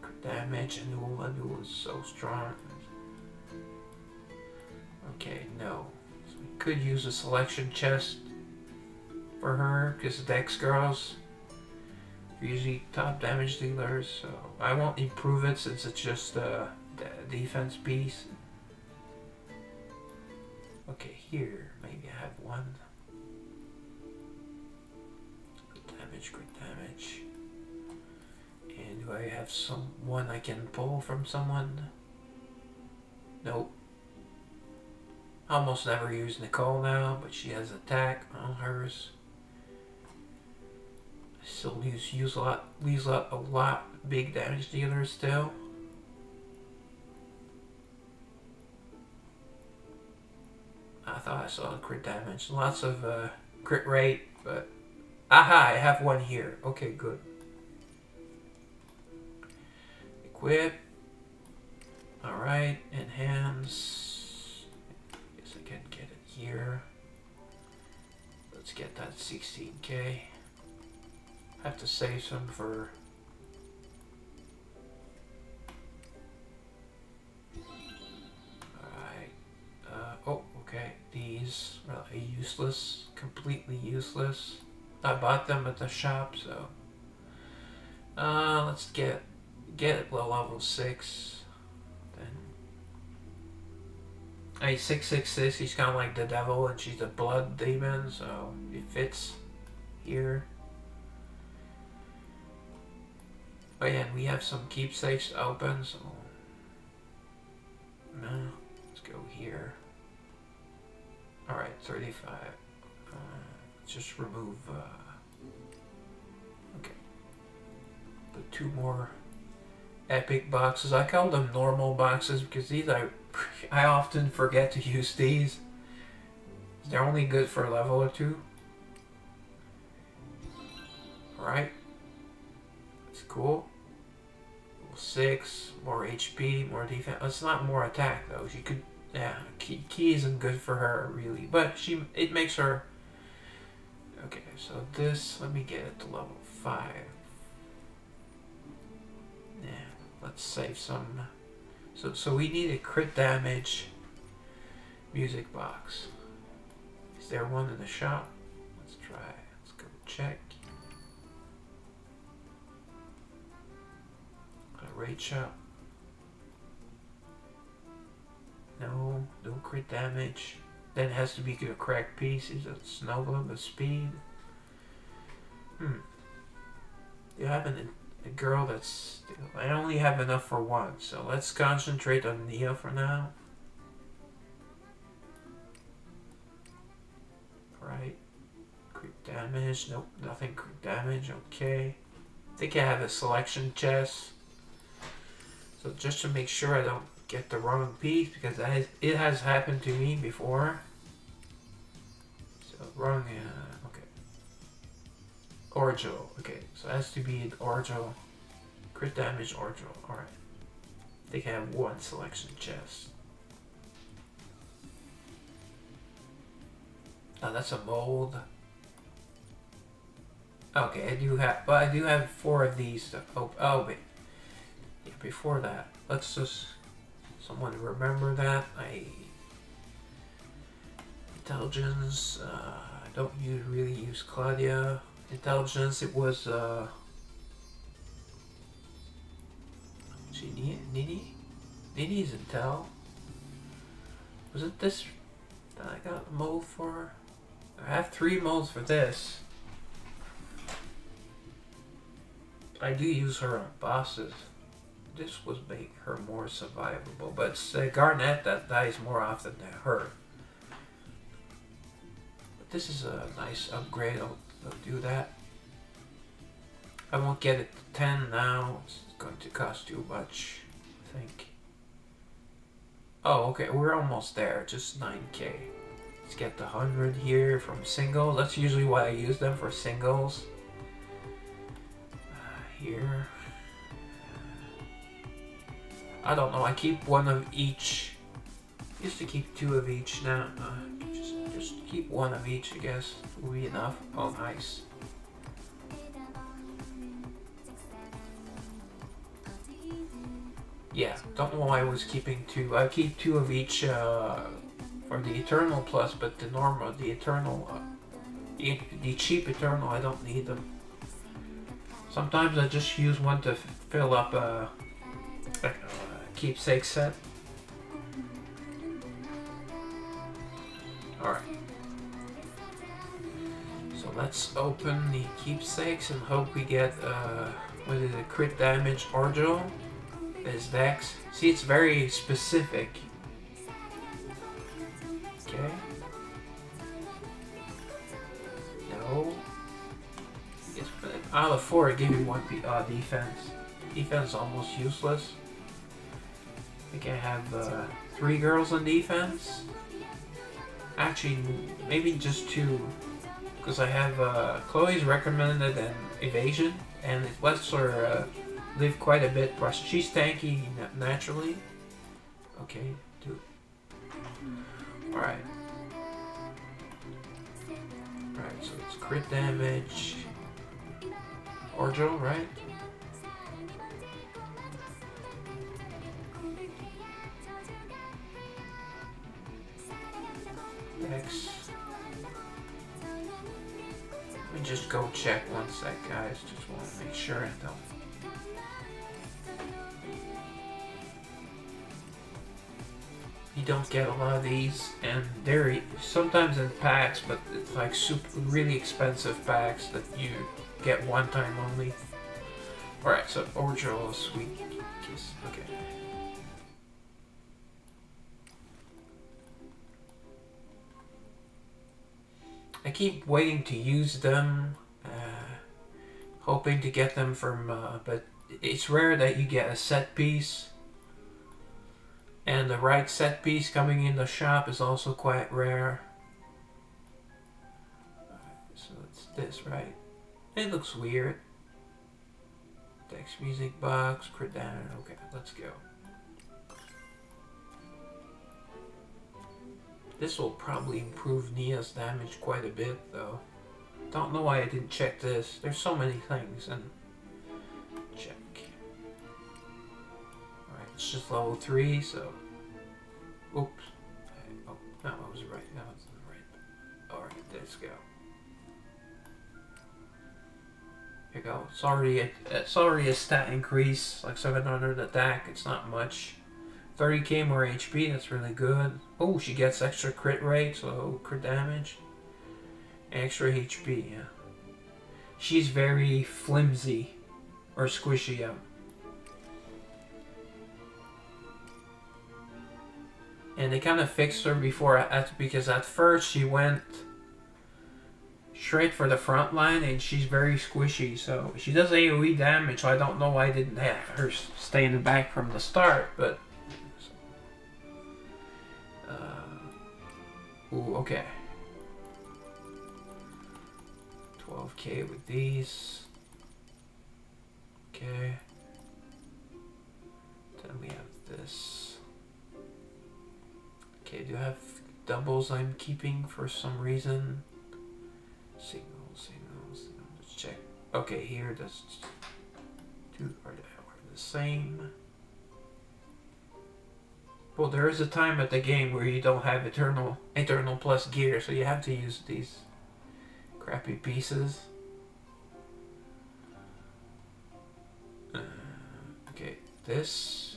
Crit damage. Anul is so strong. Okay, no. So we could use a selection chest for her because Dex girls are usually top damage dealers. So I won't improve it since it's just the defense piece. Okay, here maybe I have one. Crit damage. And do I have someone I can pull from someone? Nope. I almost never use Nicole now, but she has attack on hers. I still use a lot big damage dealers still. I thought I saw crit damage. Lots of crit rate, but aha, I have one here. Okay, good. Equip. Alright, enhance. Guess I can get it here. Let's get that 16k. I have to save some for. Alright. Oh, okay. These are useless. Completely useless. I bought them at the shop, so. Let's get it level 6. Then 666, he's kind of like the devil and she's a blood demon, so it fits here. Oh yeah, and we have some keepsakes open, so no, let's go here. Alright, 35. Let's just remove okay. Put 2 more epic boxes. I call them normal boxes because these I often forget to use these. They're only good for a level or 2. Alright. That's cool. Level 6, more HP, more defense. It's not more attack though. She could, yeah, key isn't good for her really, but it makes her. Okay, so this, let me get it to level 5. Yeah, let's save some. So we need a crit damage music box. Is there one in the shop? Let's try. Let's go check. A raid shop. No crit damage. Then it has to be a cracked piece. Is it snow globe of speed? You have a girl that's. I only have enough for one, so let's concentrate on Nia for now. Right. Crit damage. Nope, nothing crit damage. Okay. I think I have a selection chest. So just to make sure I don't get the wrong piece, because it has happened to me before. So wrong, okay. Orjo, okay, so it has to be an Orjo. Crit damage Orjo, alright. They have one selection chest. Oh, that's a mold. Okay, I do have 4 of these to open. Oh, wait. Yeah, before that, let's just... Someone remember that. Intelligence, I don't really use Claudia. Intelligence, it was, Nini? Nini's Intel. Was it this that I got a mold for? I have 3 molds for this. I do use her on bosses. This would make her more survivable, but it's Garnet that dies more often than her. But this is a nice upgrade. I'll do that. I won't get it to 10 now. It's going to cost too much, I think. Oh, okay, we're almost there. Just 9k. Let's get the 100 here from singles. That's usually why I use them, for singles. Here. I don't know. I keep 1 of each. I used to keep 2 of each. Now, just keep 1 of each. I guess will be enough. Oh, nice. Yeah, don't know why I was keeping 2. I keep 2 of each for the Eternal Plus, but the normal, the Eternal, the cheap Eternal, I don't need them. Sometimes I just use 1 to fill up a keepsake set. Alright. So let's open the keepsakes and hope we get, what is it, crit damage Orjo. His Dex. See, it's very specific. Okay. No. Yes, out of 4, I give you 1 defense. Defense is almost useless. I think I have 3 girls on defense. Actually, maybe just 2. Because I have Chloe's recommended and evasion, and it lets her live quite a bit. Plus, she's tanky naturally. Okay, 2. Alright. Alright, so it's crit damage. Orjo, right? X. Let me just go check 1 sec, guys. Just want to make sure I don't. You don't get a lot of these, and they're sometimes in packs, but it's like really expensive packs that you get 1 time only. Alright, so Orjo, Sweet Kiss, okay. I keep waiting to use them, hoping to get them from, but it's rare that you get a set piece. And the right set piece coming in the shop is also quite rare. So it's this, right? It looks weird. Text music box, crit damage. Okay, let's go. This will probably improve Nia's damage quite a bit, though. Don't know why I didn't check this. There's so many things, and check. Alright, it's just level 3, so. Oops. Oh, no, I was right. No, it's not right. Alright, let's go. Here you go. It's already a stat increase, like 700 attack. It's not much. 30k more HP, that's really good. Oh, she gets extra crit rate, so crit damage. Extra HP, yeah. She's very flimsy, or squishy, yeah. And they kind of fixed her before, because at first she straight for the front line, and she's very squishy. So she does AoE damage. So I don't know why I didn't have her stay in the back from the start, but. Ooh, okay. 12k with these. Okay. Then we have this. Okay, do I have doubles I'm keeping for some reason? Signals. Let's check. Okay, here that's two are the same. Well, there is a time at the game where you don't have eternal plus gear, so you have to use these crappy pieces. Okay, this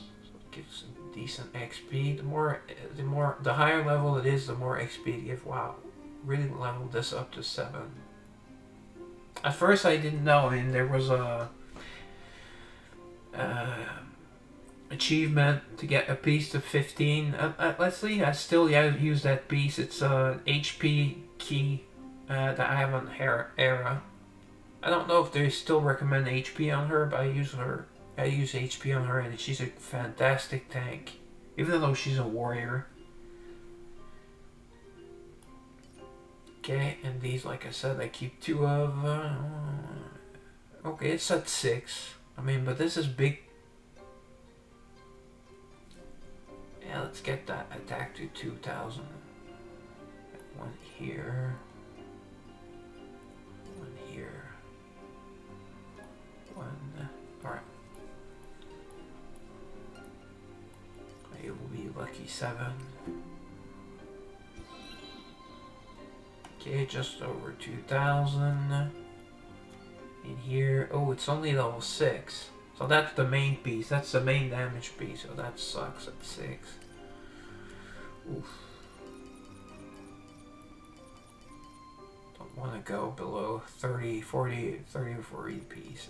gives decent XP. The higher level it is, the more XP it gives. Wow, really leveled this up to 7. At first, I didn't know, and there was a achievement to get a piece to 15. Let's see, I still use that piece. It's an HP key that I have on Era. I don't know if they still recommend HP on her, but I use HP on her, and she's a fantastic tank, even though she's a warrior. Okay, and these, like I said, I keep 2 of. Okay, it's at 6. I mean, but this is big. Yeah, let's get that attack to 2,000. One here. One here. One. Alright. It will be lucky 7. Okay, just over 2,000. In here. Oh, it's only level 6. So that's the main piece. That's the main damage piece. So that sucks at 6. Oof. Don't want to go below 30, 40, 30 or 40 pieces.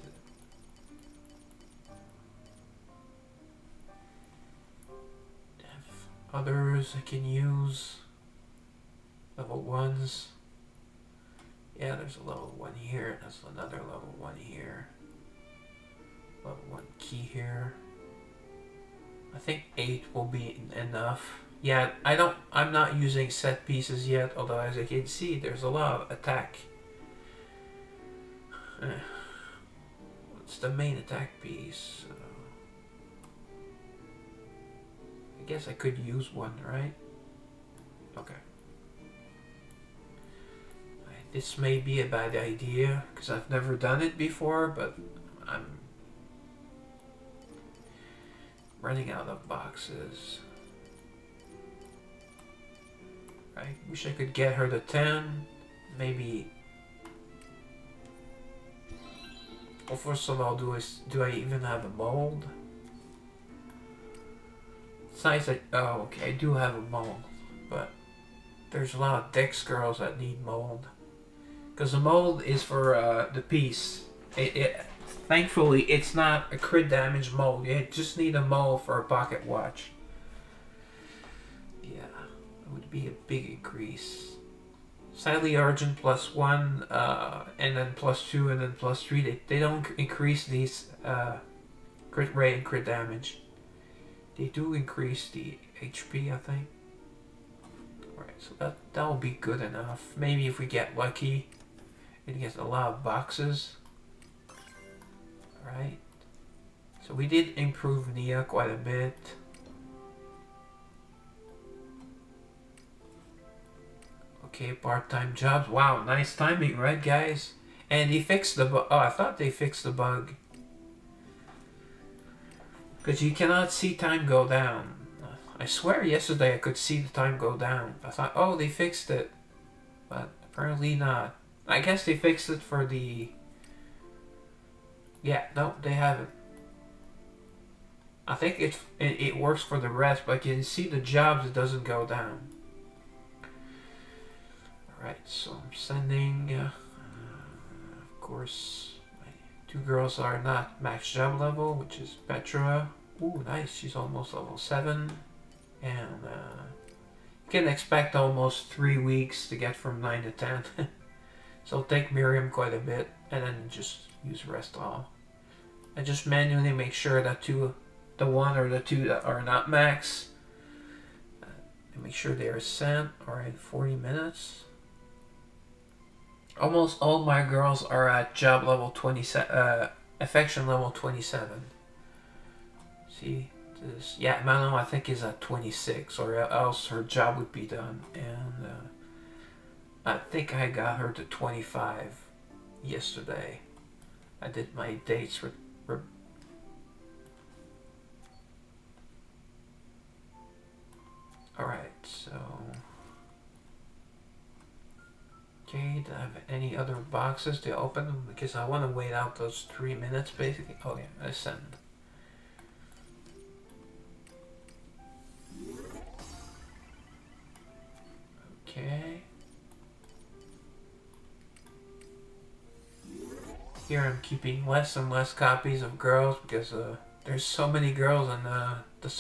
Others I can use. Level 1s. Yeah, there's a level 1 here. That's another level 1 here. Level 1 key here. I think 8 will be enough. Yeah, I'm not using set pieces yet, although as I can see, there's a lot of attack. What's the main attack piece? I guess I could use one, right? Okay. This may be a bad idea, because I've never done it before, but I'm running out of boxes. I wish I could get her to 10. Maybe. Well, first of all, do I even have a mold? It's nice that. Oh, okay, I do have a mold, but there's a lot of Dex girls that need mold. Because the mold is for the piece. Thankfully, it's not a crit damage mold. You just need a mold for a pocket watch. Yeah, it would be a big increase. Sadly, Argent +1, and then +2, and then +3. They don't increase these crit rate and crit damage. They do increase the HP, I think. Alright, so that'll be good enough. Maybe if we get lucky. It gets a lot of boxes. Alright. So we did improve Nia quite a bit. Okay, part-time jobs. Wow, nice timing, right guys? And he fixed the bug. Oh, I thought they fixed the bug. Because you cannot see time go down. I swear yesterday I could see the time go down. I thought, oh, they fixed it. But apparently not. I guess they fixed it for the... Yeah, no, they haven't. I think it works for the rest, but you can see the jobs, it doesn't go down. Alright, so I'm sending... of course, my 2 girls are not max job level, which is Petra. Ooh, nice, she's almost level 7. And you can expect almost 3 weeks to get from 9 to 10. So take Miriam quite a bit, and then just use rest all. And just manually make sure that the one or the two that are not max, and make sure they are sent. Alright, 40 minutes. Almost all my girls are at job level 27, affection level 27. See, this, yeah, Manon I think is at 26, or else her job would be done. And I think I got her to 25 yesterday. I did my dates with. Alright, so. Okay, do I have any other boxes to open? Because I want to wait out those 3 minutes basically. Oh yeah, I send. Okay. Here I'm keeping less and less copies of girls because there's so many girls and the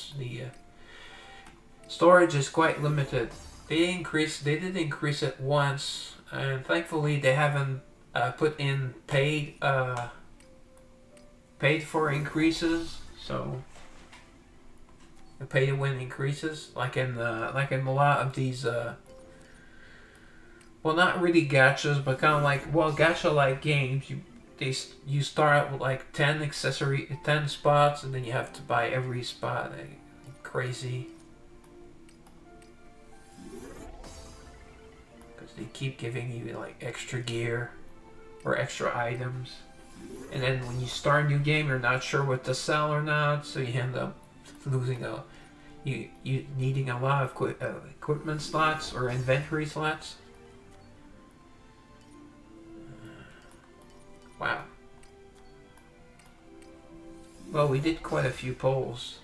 storage is quite limited. They did increase it once, and thankfully they haven't put in paid for increases. So the pay to win increases, like in a lot of these well, not really gachas, but kind of like, well, gacha like games. You start out with like 10 spots, and then you have to buy every spot. Crazy. They keep giving you like extra gear or extra items, and then when you start a new game, you're not sure what to sell or not, so you end up losing you needing a lot of equipment slots or inventory slots. Wow. Well, we did quite a few polls,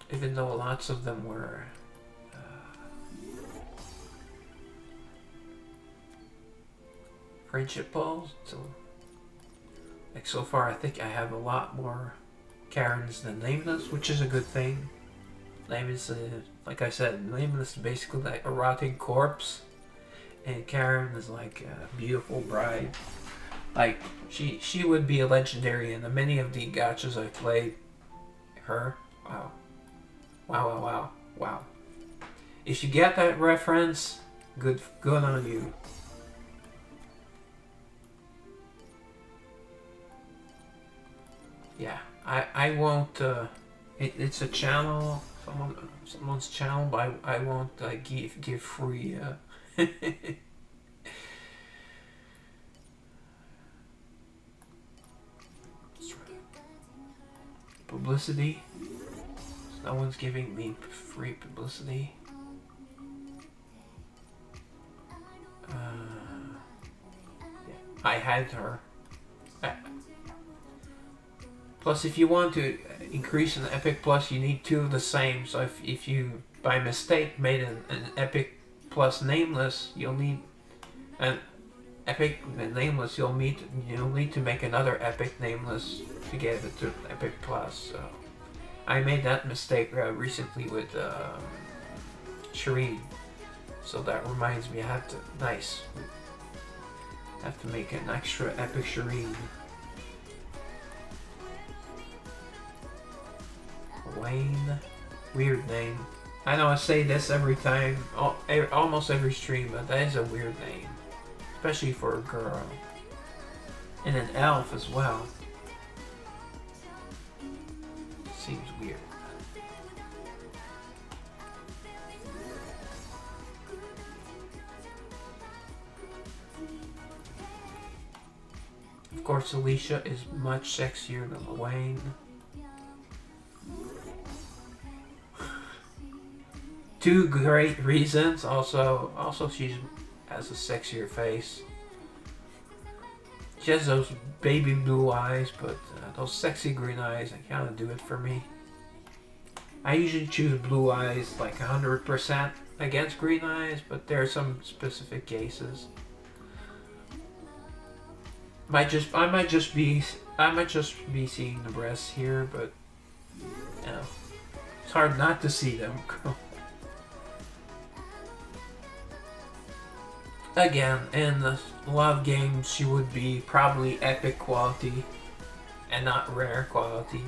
even though lots of them were. Friendship polls, so like so far I think I have a lot more Karens than Nameless, which is a good thing. Nameless, like I said, Nameless is basically like a rotting corpse, and Karen is like a beautiful bride. Like she would be a legendary in many of the gachas I played. Her, wow, wow, wow, wow, wow. If you get that reference, good on you. Yeah, I won't. It's a channel, someone's channel, but I won't give free. Publicity. No one's giving me free publicity. Yeah, I had her. Plus, if you want to increase an Epic Plus, you need two of the same. So if you, by mistake, made an Epic Plus Nameless, you'll need an Epic Nameless. You'll need to make another Epic Nameless to get it to Epic Plus. So I made that mistake recently with Shireen. So that reminds me, I have to make an extra Epic Shireen. Wayne, weird name. I know I say this every time, almost every stream, but that is a weird name, especially for a girl, and an elf as well. Seems weird. Of course, Alicia is much sexier than Wayne. Two great reasons. Also she has a sexier face. She has those baby blue eyes, but those sexy green eyes, they kind of do it for me. I usually choose blue eyes like 100% against green eyes, but there are some specific cases. I might just be seeing the breasts here, but you know, it's hard not to see them. again, in a lot of games, she would be probably epic quality and not rare quality.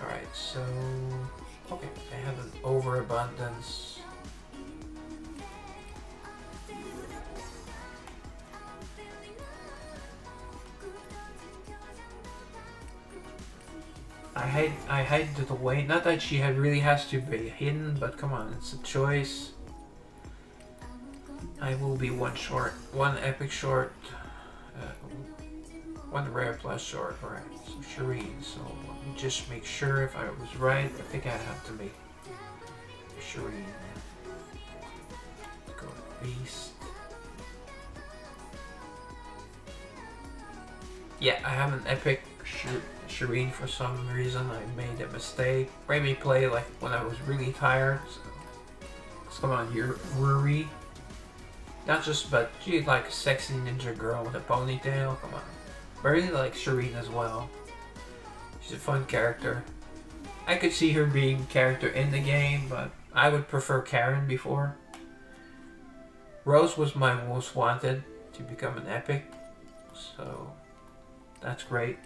Alright, so... okay, I have an overabundance. I hide it away. Not that she really has to be hidden, but come on, it's a choice. I will be one short, one epic short, one rare plus short. Alright, so Shireen. So let me just make sure if I was right. I think I have to make Shireen. Let's go Beast. Yeah, I have an epic Shireen for some reason. I made a mistake. Made me play like when I was really tired. So come on, you're Ruri. Not just, but she's like a sexy ninja girl with a ponytail. Come on. I really like Shireen as well. She's a fun character. I could see her being character in the game, but I would prefer Karen before. Rose was my most wanted to become an epic. So that's great.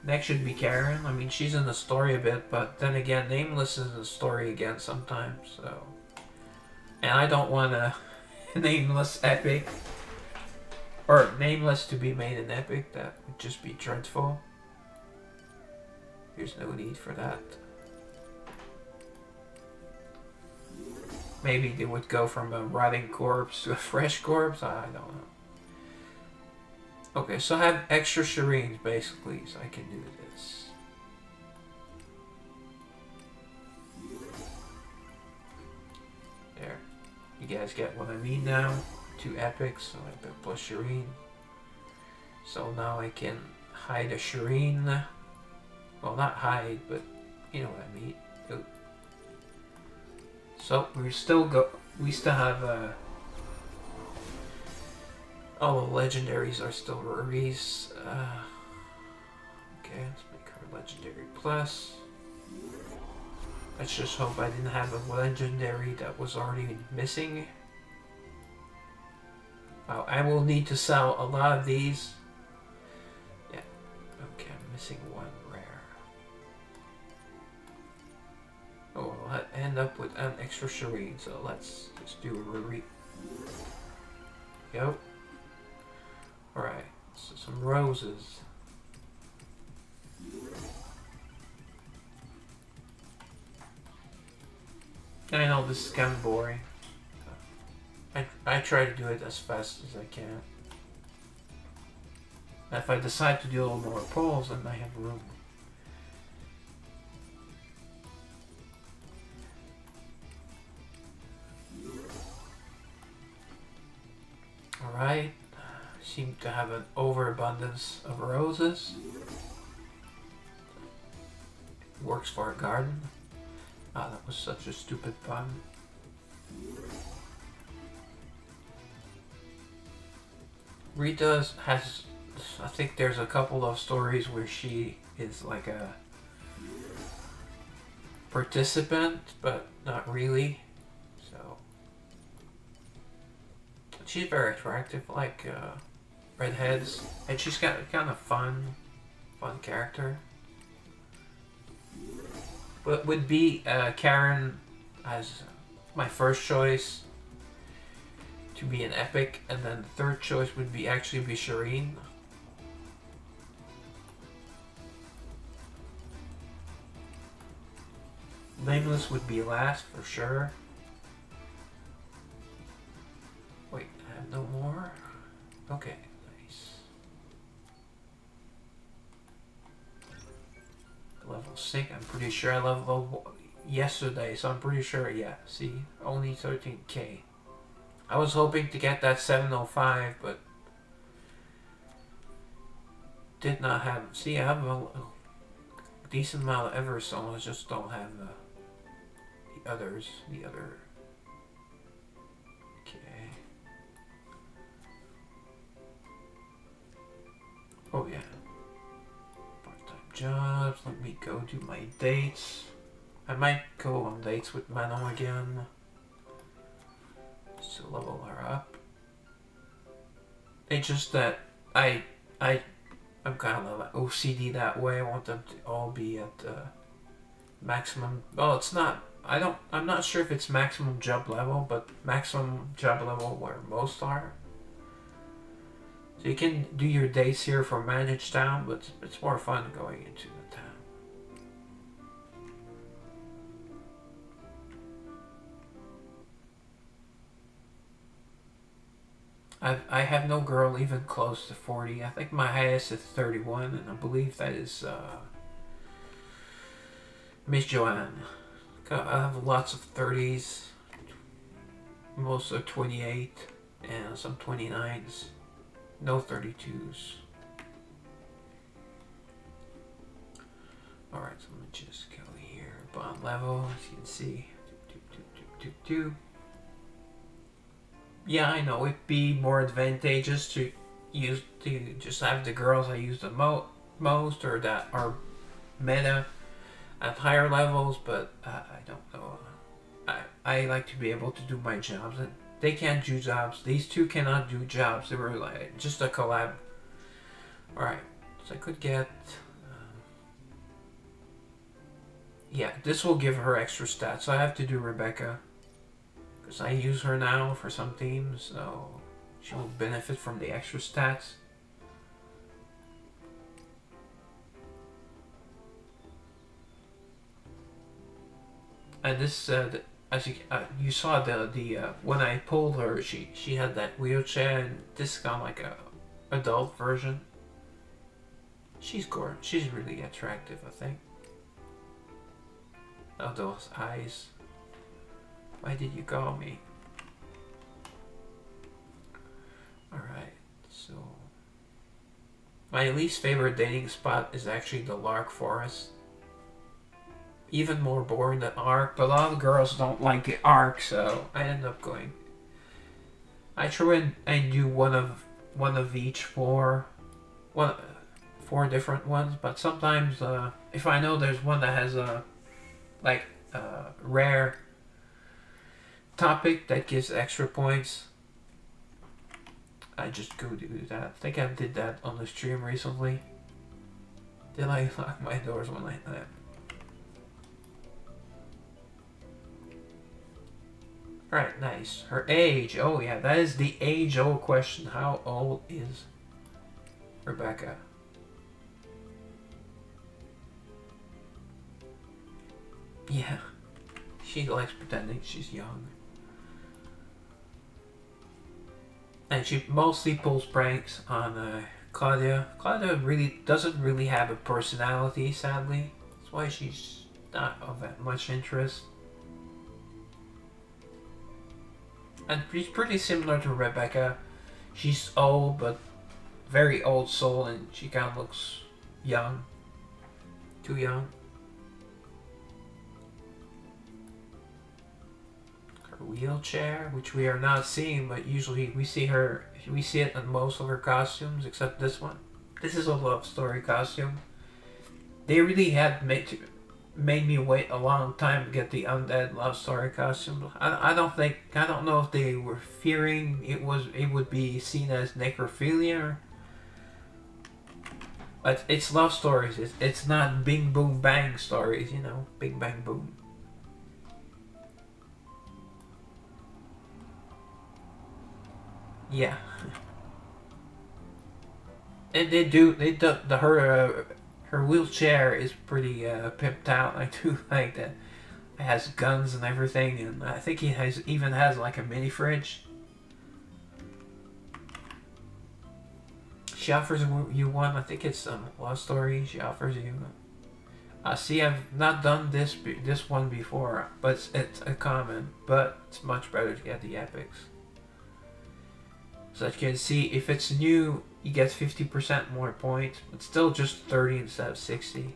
Next should be Karen. I mean, she's in the story a bit, but then again, Nameless is in the story again sometimes, so... and I don't want a Nameless epic. Or Nameless to be made an epic. That would just be dreadful. There's no need for that. Maybe they would go from a rotting corpse to a fresh corpse? I don't know. Okay, so I have extra Shireens basically, so I can do this. There. You guys get what I mean now. 2 epics, so I put plus Shireen. So now I can hide a Shireen. Well, not hide, but you know what I mean. Oh. So we still have all the legendaries are still Ruries. Okay, let's make her legendary plus. Let's just hope I didn't have a legendary that was already missing. Wow, I will need to sell a lot of these. Yeah, okay, I'm missing 1 rare. Oh, I'll end up with an extra Shireen, so let's just do a Ruri. Yep. Alright, so some roses. I know this is kind of boring. I try to do it as fast as I can. If I decide to do a little more polls, then I have room. Alright. Seem to have an overabundance of roses. Works for a garden. Ah, that was such a stupid pun. Rita has, I think there's a couple of stories where she is like a participant, but not really. So she's very attractive, like redheads, and she's got a kind of fun character. But would be Karen as my first choice to be an epic, and then the third choice would be actually be Shireen. Nameless would be last for sure. Wait, I have no more? Okay, nice. Level 6, I'm pretty sure I leveled yesterday, so I'm pretty sure, yeah, see, only 13k. I was hoping to get that 705, but did not have, see, I have a decent amount of Eversoul, I just don't have the others, okay. Oh yeah, part-time job. jobs. Let me go do my dates. I might go on dates with Manon again. Just to level her up. It's just that I'm kind of like OCD that way. I want them to all be at maximum. Well, it's not. I'm not sure if it's maximum job level, but maximum job level where most are. So you can do your days here for managed town, but it's more fun going into the town. I have no girl even close to 40. I think my highest is 31, and I believe that is Miss Joanne. I have lots of 30s. Most are 28 and some 29s. No 32s. Alright, so let me just go here. Bond level, as you can see. Yeah, I know it'd be more advantageous to just have the girls I use the most or that are meta at higher levels, but I don't know. I like to be able to do my jobs. And they can't do jobs. These two cannot do jobs. They were like just a collab. Alright, so I could get... yeah, this will give her extra stats. So I have to do Rebecca. Because I use her now for some teams, so she will benefit from the extra stats. And this, as you saw the when I pulled her, she had that wheelchair, and this is kind of like a adult version. She's gorgeous. She's really attractive, I think. Oh, those eyes. Why did you call me? Alright, so... my least favorite dating spot is actually the Lark Forest. Even more boring than Ark, but a lot of girls don't like the Ark, so I end up going... I try and do one of each four different ones, but sometimes if I know there's one that has a rare topic that gives extra points, I just go do that. I think I did that on the stream recently. Did I lock my doors when I left? Alright, nice. Her age. Oh yeah, that is the age-old question. How old is Rebecca? Yeah. She likes pretending she's young. And she mostly pulls pranks on Claudia. Claudia really doesn't really have a personality, sadly. That's why she's not of that much interest. And she's pretty similar to Rebecca. She's old, but very old soul, and she kind of looks young. Too young. Her wheelchair, which we are not seeing, but usually we see it in most of her costumes, except this one. This is a love story costume. They really had made me wait a long time to get the undead love story costume. I don't know if they were fearing it would be seen as necrophilia. But it's love stories. It's not bing boom bang stories, you know, bing bang boom. Yeah. And her wheelchair is pretty pimped out. I do like that. It has guns and everything, and I think he even has like a mini fridge. She offers you one. I think it's love story. She offers you. See, I've not done this one before, but it's a common. But it's much better to get the epics. So that you can see, if it's new, you get 50% more points, but still just 30 instead of 60.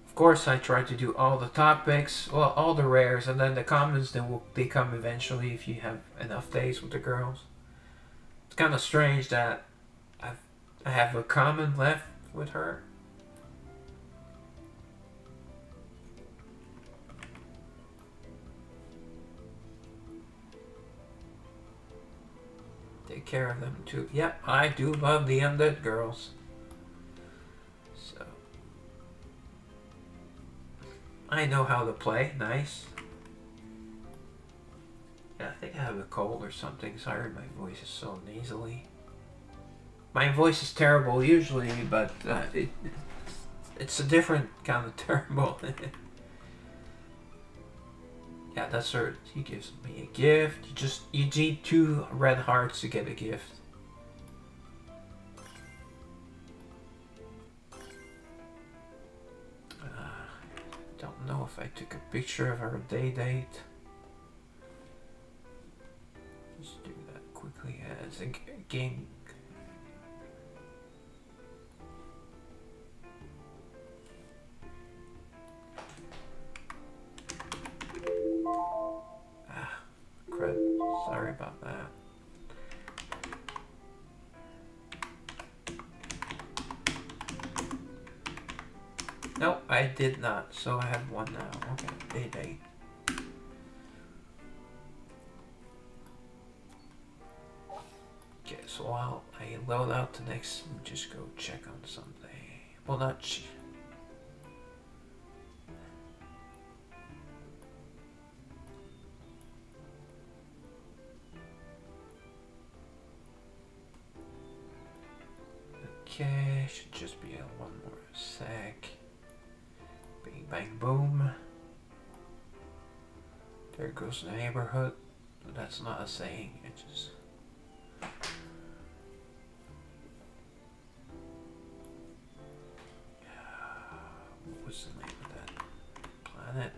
Of course, I try to do all the topics, well, all the rares, and then the commons, they come eventually if you have enough days with the girls. It's kind of strange that I have a comment left with her. Take care of them too. Yep, I do love the undead girls. So I know how to play. Nice. Yeah, I think I have a cold or something. Sorry, my voice is so nasally. My voice is terrible usually, but it's a different kind of terrible. Yeah, that's her. He gives me a gift. You need 2 red hearts to get a gift. Don't know if I took a picture of our date. Just do that quickly as a game. Crud. Sorry about that. Nope, I did not. So I have 1 now. Okay, date. Okay, so while I load out the next, just go check on something. Well, not. Okay, should just be a 1 more sec. Bing, bang, boom. There goes the neighborhood. That's not a saying. It just. What was the name of that planet?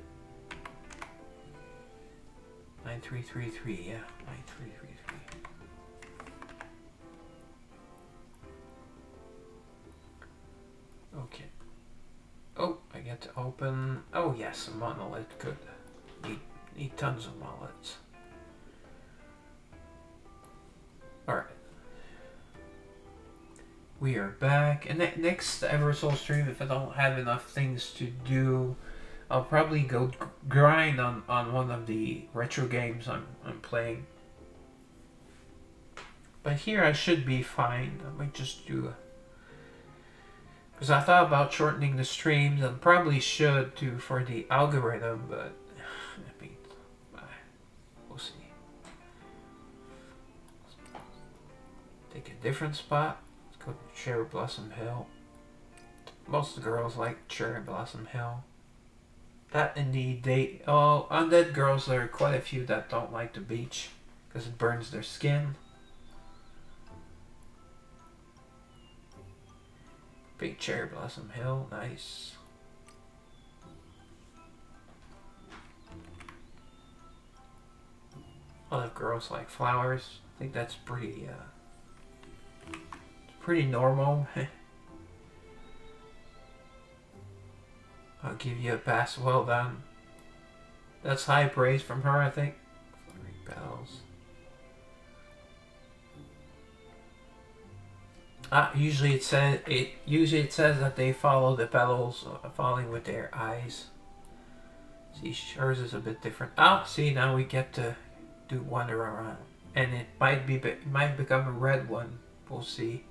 9333. Yeah, 9333. Okay. Oh, I get to open. Oh yes, a monolith. Good. Need tons of monoliths. All right. We are back, and next Eversoul stream, if I don't have enough things to do, I'll probably go grind on one of the retro games I'm playing. But here I should be fine. I might just do because I thought about shortening the streams and probably should too for the algorithm, but I mean, we'll see. Take a different spot. Let's go to Cherry Blossom Hill. Most of the girls like Cherry Blossom Hill. That indeed, undead girls, there are quite a few that don't like the beach because it burns their skin. Big Cherry Blossom Hill, nice. A lot of girls like flowers. I think that's pretty normal. I'll give you a pass. Well done. That's high praise from her, I think. Flurry bells. Usually it says that they follow the petals, falling with their eyes. See, hers is a bit different. See, now we get to do wander around, and it might become a red one. We'll see.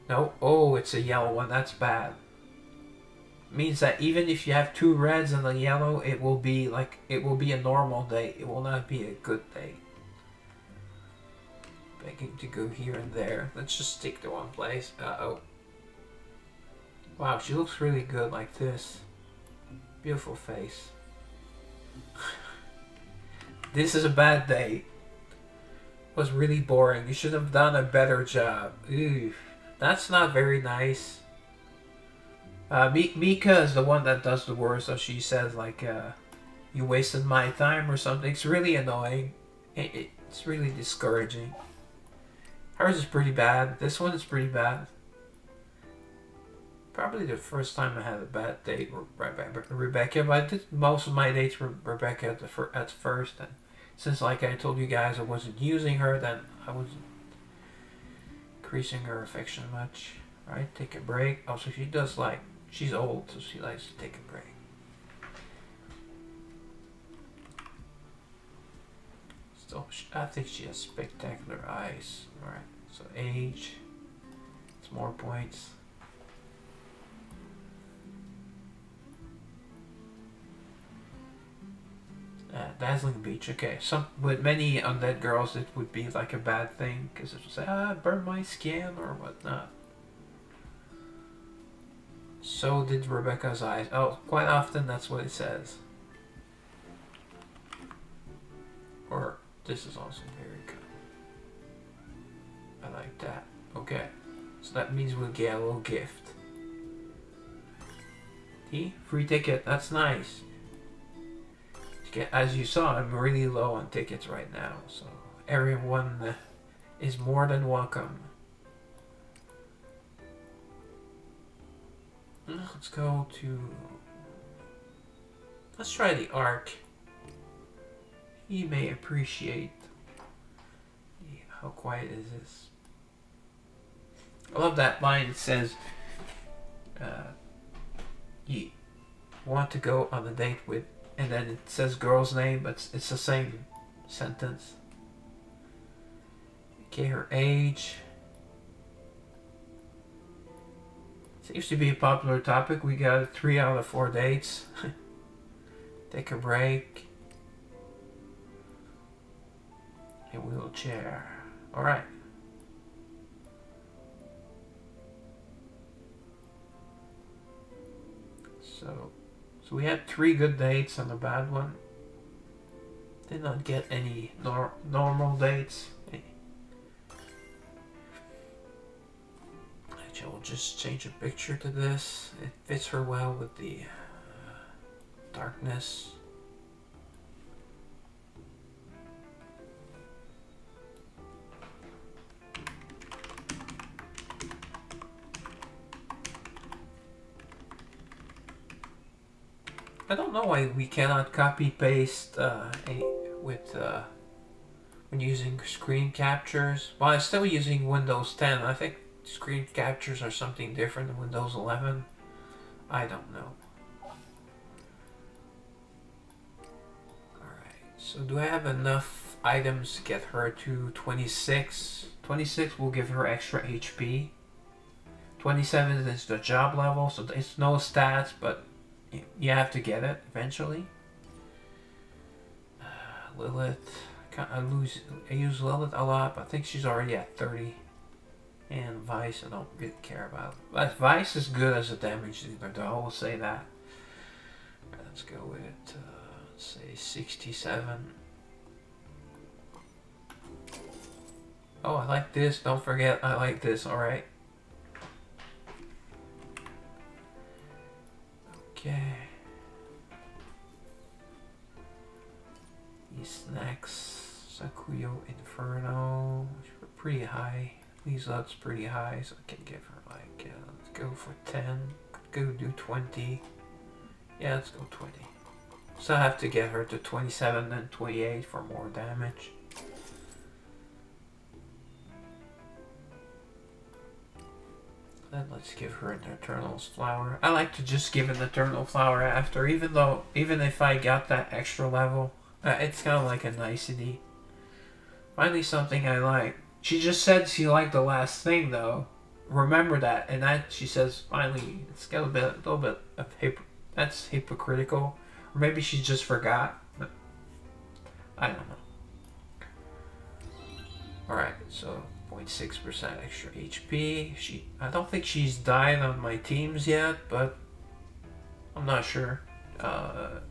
No, it's a yellow one. That's bad. Means that even if you have 2 reds and a yellow, it will be a normal day. It will not be a good day. Begging to go here and there. Let's just stick to one place. Wow, she looks really good like this. Beautiful face. This is a bad day. It was really boring. You should have done a better job. Ew, that's not very nice. Mika is the one that does the worst. So she says like, you wasted my time or something. It's really annoying. It's really discouraging. Hers is pretty bad. This one is pretty bad. Probably the first time I had a bad date with Rebecca, but I did most of my dates with Rebecca at first. And since, like I told you guys, I wasn't using her, then I wasn't increasing her affection much. Right? Take a break. Also, she does like, she's old, so she likes to take a break. Still, I think she has spectacular eyes. Alright, so age. It's more points. Dazzling Beach. Okay, some with many undead girls, it would be like a bad thing because it would say, burn my skin or whatnot. So did Rebecca's eyes. Oh, quite often that's what it says. Or this is also very good. I like that. Okay, so that means we'll get a little gift. Free ticket. That's nice. As you saw, I'm really low on tickets right now, so everyone is more than welcome. Let's go to... Let's try the Ark. He may appreciate how quiet is this. I love that line. It says, you want to go on a date with, and then it says girl's name, but it's the same sentence. Okay, her age. Seems to be a popular topic. We got 3 out of 4 dates. Take a break. A wheelchair. Alright. So we had 3 good dates and a bad one. Did not get any normal dates. Actually, we'll just change a picture to this. It fits her well with the darkness. I don't know why we cannot copy paste when using screen captures. Well, I'm still using Windows 10. I think screen captures are something different than Windows 11. I don't know. Alright, so do I have enough items to get her to 26? 26 will give her extra HP. 27 is the job level, so it's no stats, but you have to get it eventually. Lilith, I use Lilith a lot, but I think she's already at 30. And Vice, I don't really care about. But Vice is good as a damage dealer, though. I will say that. Right, let's go with let's say 67. Oh, I like this. Don't forget, I like this. All right. Okay. These snacks, Sakuyo Inferno, pretty high. These lots pretty high, so I can give her like, let's go for 10. Could go do 20. Yeah, let's go 20. So I have to get her to 27 and 28 for more damage. Then let's give her an Eternal's Flower. I like to just give an Eternal Flower after, even if I got that extra level. It's kind of like a nicety. Finally something I like. She just said she liked the last thing though. Remember that. And that she says finally. It's got a little bit of that's hypocritical. Or maybe she just forgot. But I don't know. Alright, so 0.6% extra HP. I don't think she's died on my teams yet, but I'm not sure.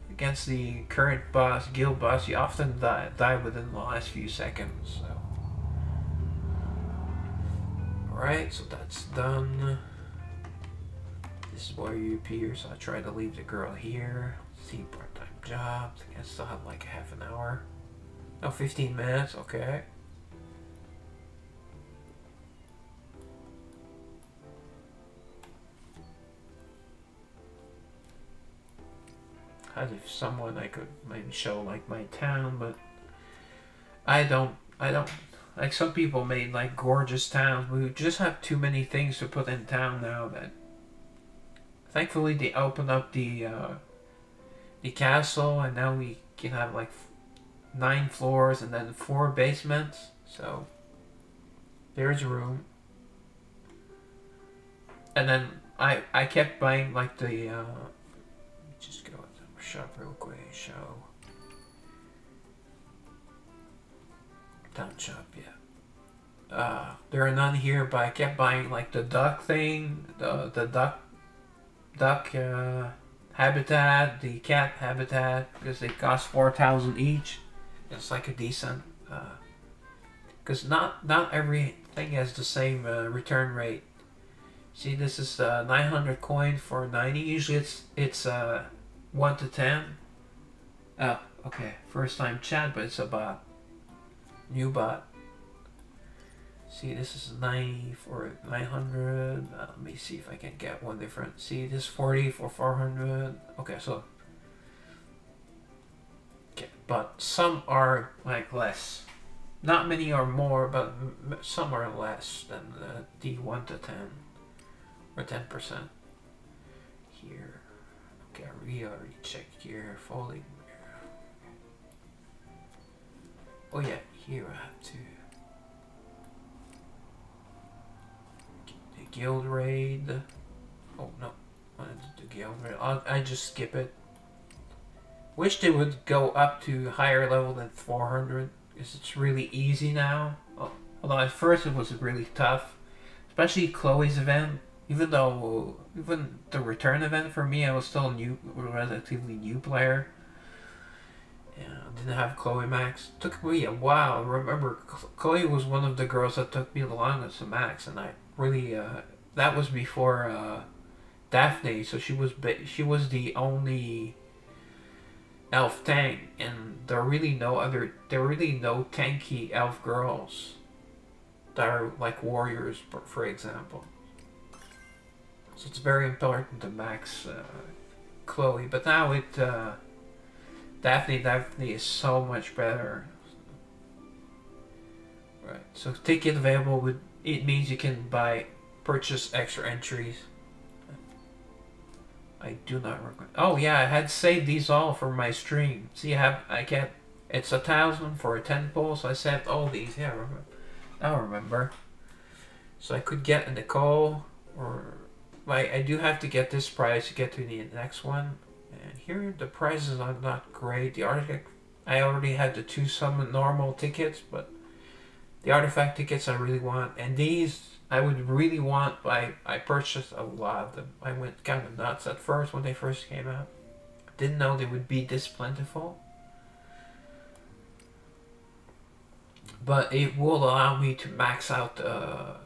Against the current boss, guild boss, you often die within the last few seconds. So. Alright, so that's done. This is where you appear, so I try to leave the girl here. See part-time jobs. I guess still have like half an hour. No, 15 minutes, okay. If someone I could maybe show like my town, but I don't like some people made like gorgeous towns. We just have too many things to put in town now. That thankfully they opened up the castle, and now we can have like 9 floors and then 4 basements. So there's room. And then I kept buying like the just go to the shop real quick. Show town shop, yeah. There are none here, but I kept buying like the duck thing, the duck habitat, the cat habitat, because they cost 4,000 each. It's like a decent, because not everything has the same return rate. See, this is 900 coin for 90. Usually it's 1 to 10. Oh, okay. First time chat, but it's a bot. New bot. See, this is 90 for 900. Let me see if I can get one different. See, this 40 for 400. Okay, so. Okay, but some are like less. Not many are more, but some are less than the 1 to 10. Or 10% here. Okay, we already checked here. Folding. Oh yeah, here I have to. The guild raid. Oh no, I wanted to do guild raid. I just skip it. Wish they would go up to higher level than 400, because it's really easy now. Oh, although at first it was really tough, especially Chloe's event. Even the return event for me, I was still a relatively new player. Yeah, I didn't have Chloe max. It took me a while. Remember, Chloe was one of the girls that took me the longest to max, and I really that was before Daphne. So she was the only elf tank, and there are really no tanky elf girls that are like warriors, for example. So it's very important to max Chloe. But now Daphne is so much better. Right. So ticket available it means you can purchase extra entries. I do not recommend. Oh yeah, I had saved these all for my stream. See, it's 1,000 for a 10 pull, so I saved all these. Yeah, I remember. So I could get a Nicole or. I do have to get this prize to get to the next one. And here the prizes are not great. The artifact, I already had the 2 summon normal tickets, but the artifact tickets I really want. And these I would really want, but I purchased a lot of them. I went kind of nuts at first when they first came out. Didn't know they would be this plentiful. But it will allow me to max out the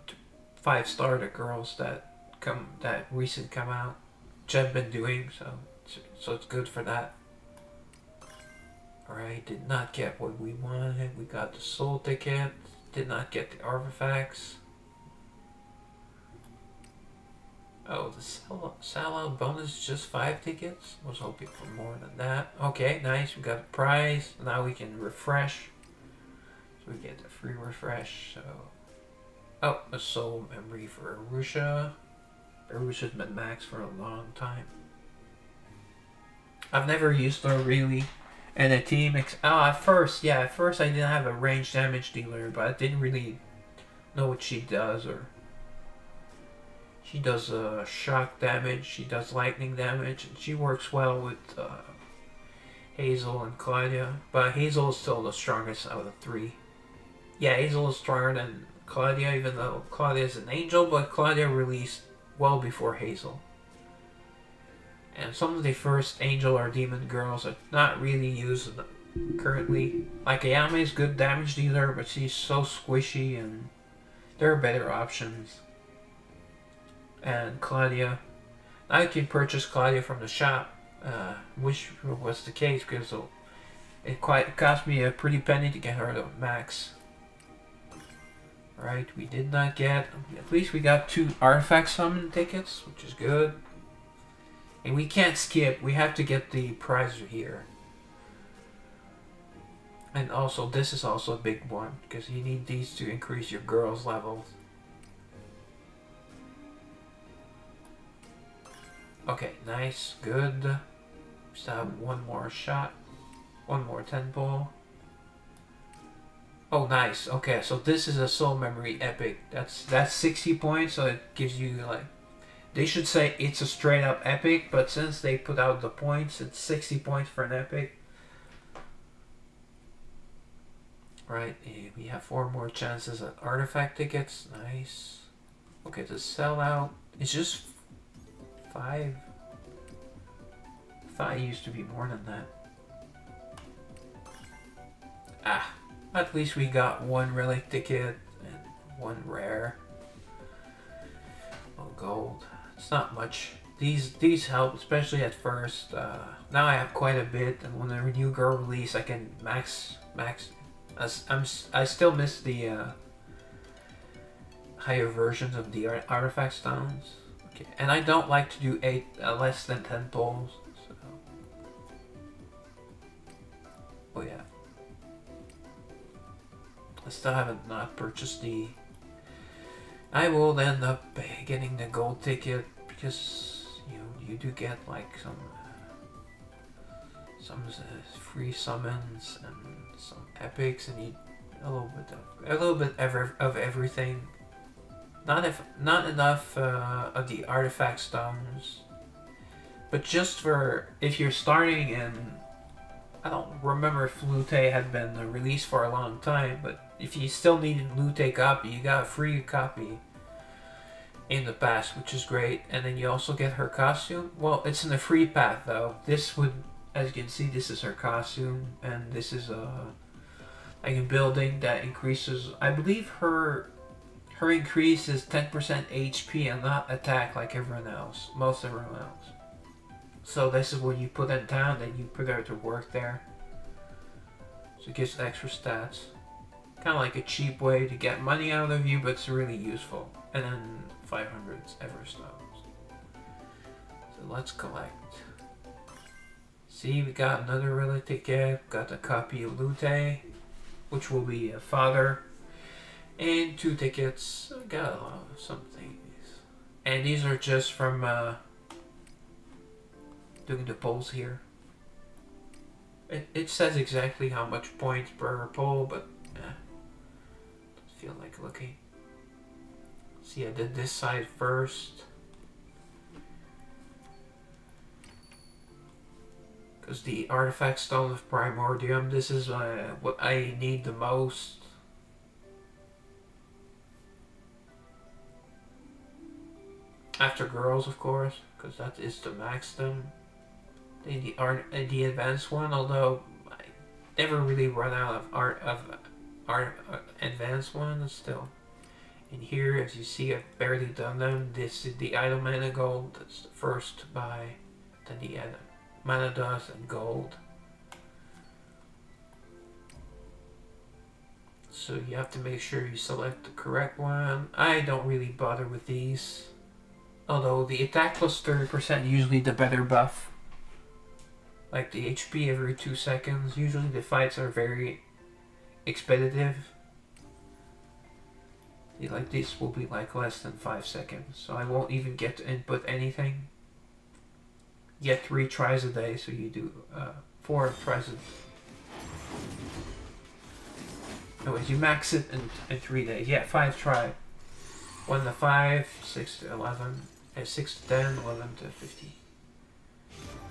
5-star the girls that recent come out, which I've been doing, so it's good for that. Alright, did not get what we wanted. We got the soul ticket. Did not get the artifacts. Oh, the sellout bonus is just 5 tickets. Was hoping for more than that. Okay, nice. We got a prize. Now we can refresh. So we get the free refresh. So, oh, a soul memory for Arusha. Arusha's been max for a long time. I've never used her really. And a team at first I didn't have a range damage dealer, but I didn't really know what she does. Or she does shock damage, she does lightning damage, and she works well with Hazel and Claudia. But Hazel is still the strongest out of the 3. Yeah, Hazel is stronger than Claudia, even though Claudia is an angel, but Claudia released well before Hazel. And some of the first angel or demon girls are not really used currently. Like Ayame is good damage dealer, but she's so squishy, and there are better options. And Claudia, now you can purchase Claudia from the shop, which was the case because it cost me a pretty penny to get her to max. Right, we did not get. At least we got 2 artifact summon tickets, which is good. And we can't skip. We have to get the prize here. And also, this is also a big one, because you need these to increase your girls' levels. Okay, nice, good. Still have one more shot. One more 10 ball. Oh, nice. Okay, so this is a soul memory epic. That's 60 points, so it gives you like... They should say it's a straight up epic, but since they put out the points, it's 60 points for an epic. Right, we have 4 more chances at artifact tickets. Nice. Okay, the sellout is just 5. I thought it used to be more than that. Ah, at least we got 1 relic ticket and 1 rare. Oh, gold. It's not much. These help, especially at first. Now I have quite a bit, and when the new girl release, I can max. I still miss the higher versions of the artifact stones. Okay, and I don't like to do less than 10 pulls. So. Oh yeah. I still haven't not purchased the... I will end up getting the gold ticket because you do get like some free summons and some epics, and you a little bit of everything. Not enough of the artifact stones, but just for if you're starting in... I don't remember if Lute had been released for a long time, but if you still needed Lute copy, you got a free copy in the past, which is great. And then you also get her costume. Well, it's in the free path though. This would, as you can see, this is her costume, and this is like a building that increases. I believe her increase is 10% HP and not attack like everyone else, most everyone else. So this is what you put in town, then you put her to work there. So it gives extra stats. Kind of like a cheap way to get money out of you, but it's really useful. And then 500 Eversouls. So let's collect. See, we got another relic ticket. Got a copy of Lute, which will be a father. And 2 tickets. I got a lot of some things. And these are just from doing the polls here. It says exactly how much points per poll, but don't feel like looking. See, I did this side first. Because the artifact stone of Primordium, this is what I need the most. After girls, of course, because that is to max them. The advanced one, although I never really run out of advanced ones still. And here, as you see, I've barely done them. This is the idle mana gold. That's the first to buy. Then the mana dust and gold. So you have to make sure you select the correct one. I don't really bother with these. Although the attack plus 30% usually the better buff. Like the HP every 2 seconds. Usually the fights are very expeditive. Like this will be like less than 5 seconds. So I won't even get to input anything. Get 3 tries a day, so you do 4 tries a day. Anyways, you max it in 3 days. Yeah, 5 try. 1 to 5, 6 to 11, 6 to 10, 11 to 50.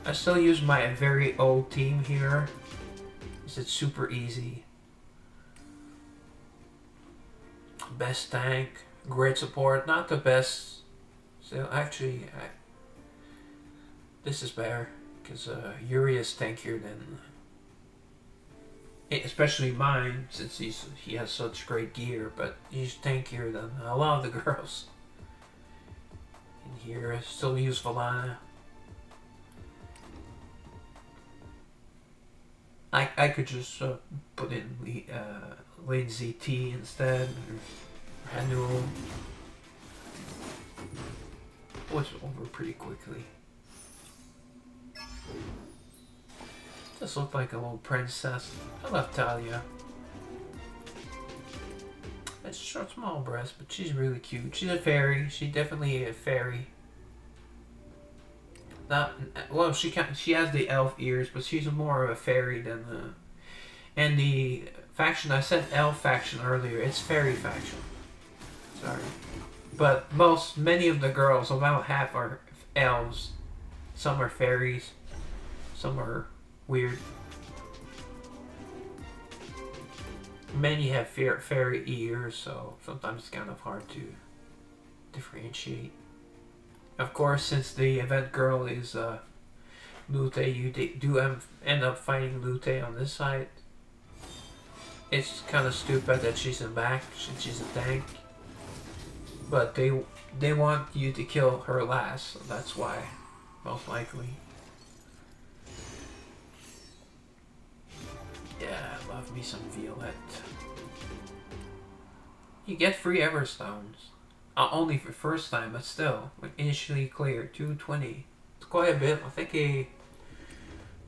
I still use my very old team here, because it's super easy. Best tank, great support, not the best. So actually, this is better, because Yuri is tankier than, especially mine, since he has such great gear, but he's tankier than a lot of the girls. In here, I still use Valana. I could just put in Lane ZT instead, or Annual. Oh, it's over pretty quickly. Just looked like a little princess. I love Talia. It's short, small breast, but she's really cute. She's a fairy. She's definitely a fairy. Not well. She has the elf ears, but she's more of a fairy than the. And the faction I said elf faction earlier. It's fairy faction. Sorry, but many of the girls, about half are elves. Some are fairies. Some are weird. Many have fairy ears, so sometimes it's kind of hard to differentiate. Of course, since the event girl is Lute, you do end up fighting Lute on this side. It's kind of stupid that she's in back since she's a tank. But they want you to kill her last, so that's why, most likely. Yeah, I love me some Violet. You get free Everstones. Only for first time, but still. Like initially clear, 220. It's quite a bit. I think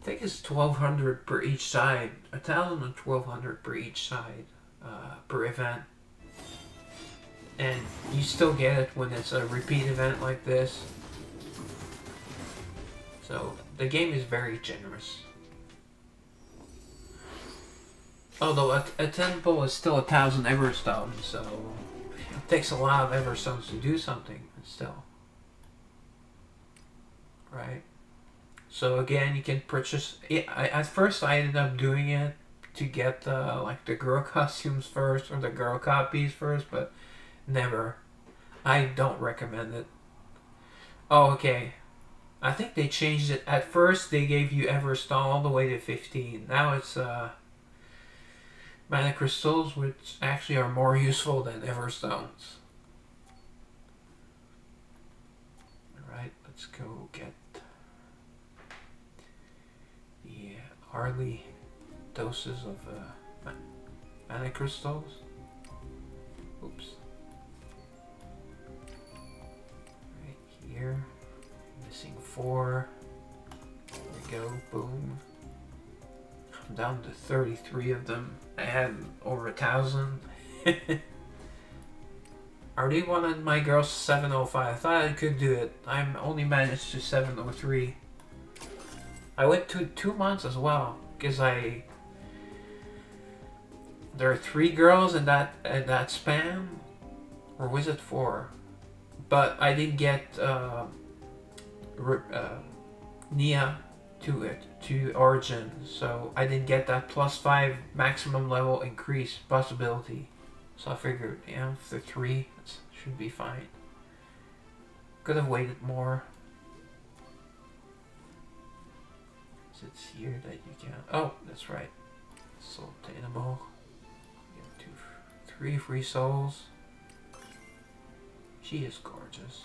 it's 1,200 per each side. 1,000 and 1,200 per each side, per event. And you still get it when it's a repeat event like this. So the game is very generous. Although a temple is still 1,000 Everstones, so it takes a lot of Everstones to do something, but still. Right? So again, you can purchase... at first I ended up doing it to get like the girl costumes first, or the girl copies first, but never. I don't recommend it. Oh, okay. I think they changed it. At first they gave you Everstone all the way to 15. Now it's... Mana crystals, which actually are more useful than Everstones. Alright, let's go get the hourly doses of mana crystals. Oops. Right here. Missing 4. There we go. Boom. I'm down to 33 of them. I had over 1,000. I already wanted my girls 705. I thought I could do it. I only managed to 703. I went to 2 months as well because there are 3 girls in that span, or was it 4? But I didn't get Nia to Origin, so I didn't get that +5 maximum level increase possibility. So I figured, yeah, if they're 3, that should be fine. Could have waited more. It's here that you can. Oh, that's right. Soul obtainable. You get 3 free souls. She is gorgeous.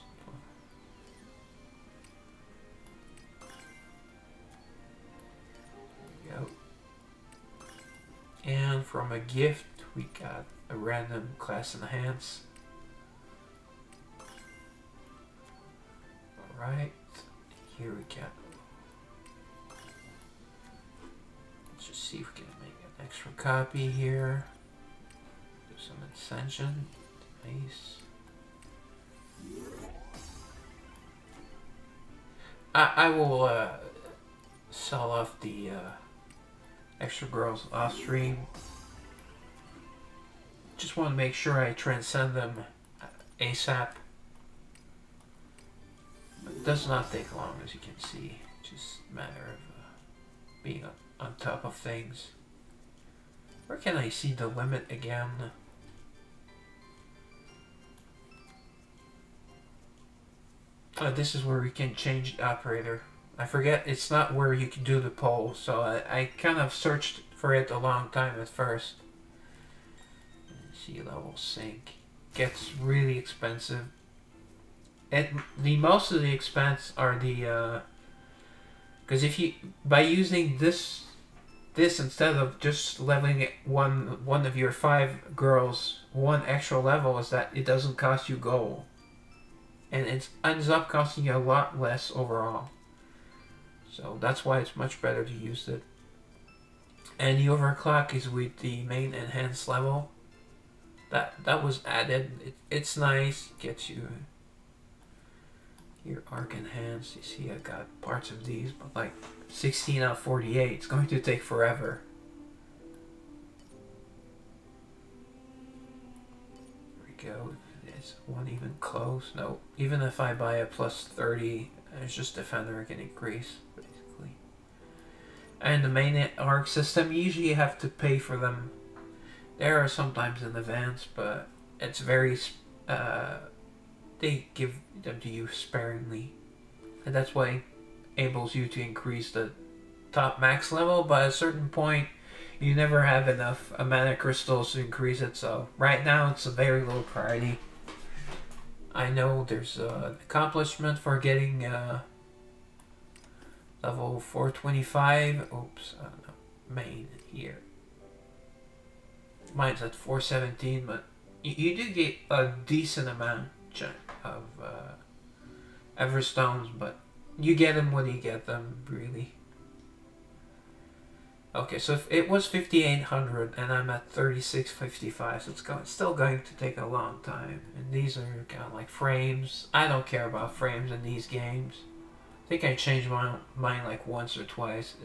Go. And from a gift, we got a random class enhance. Alright, here we go. Let's just see if we can make an extra copy here. Do some ascension. Nice. I will sell off the extra girls off stream. Just want to make sure I transcend them ASAP. It does not take long, as you can see. Just a matter of being on top of things. Where can I see the limit again? This is where we can change the operator. I forget, it's not where you can do the poll, so I kind of searched for it a long time at first. Sea level sink. Gets really expensive. The most of the expense are the because if you by using this instead of just leveling it one of your 5 girls 1 extra level, is that it doesn't cost you gold, and it ends up costing you a lot less overall. So that's why it's much better to use it And the overclock is with the main enhanced level. That was added. It's nice. Gets you your arc enhanced. You see, I got parts of these, but like 16 out of 48. It's going to take forever. There we go. Is one even close? No. Even if I buy a plus 30, it's just defender can increase basically. And the main arc system, usually you have to pay for them. There are sometimes in advance, but it's very they give them to you sparingly, and that's why it enables you to increase the top max level. But at a certain point, you never have enough mana crystals to increase it. So right now, it's a very low priority. I know there's an accomplishment for getting level 425. Oops, I don't know, main here. Mine's at 417, but you do get a decent amount of Everstones, but you get them when you get them, really. Okay, so if it was 5,800 and I'm at 3655, so it's still going to take a long time. And these are kind of like frames. I don't care about frames in these games. I think I changed mine like once or twice.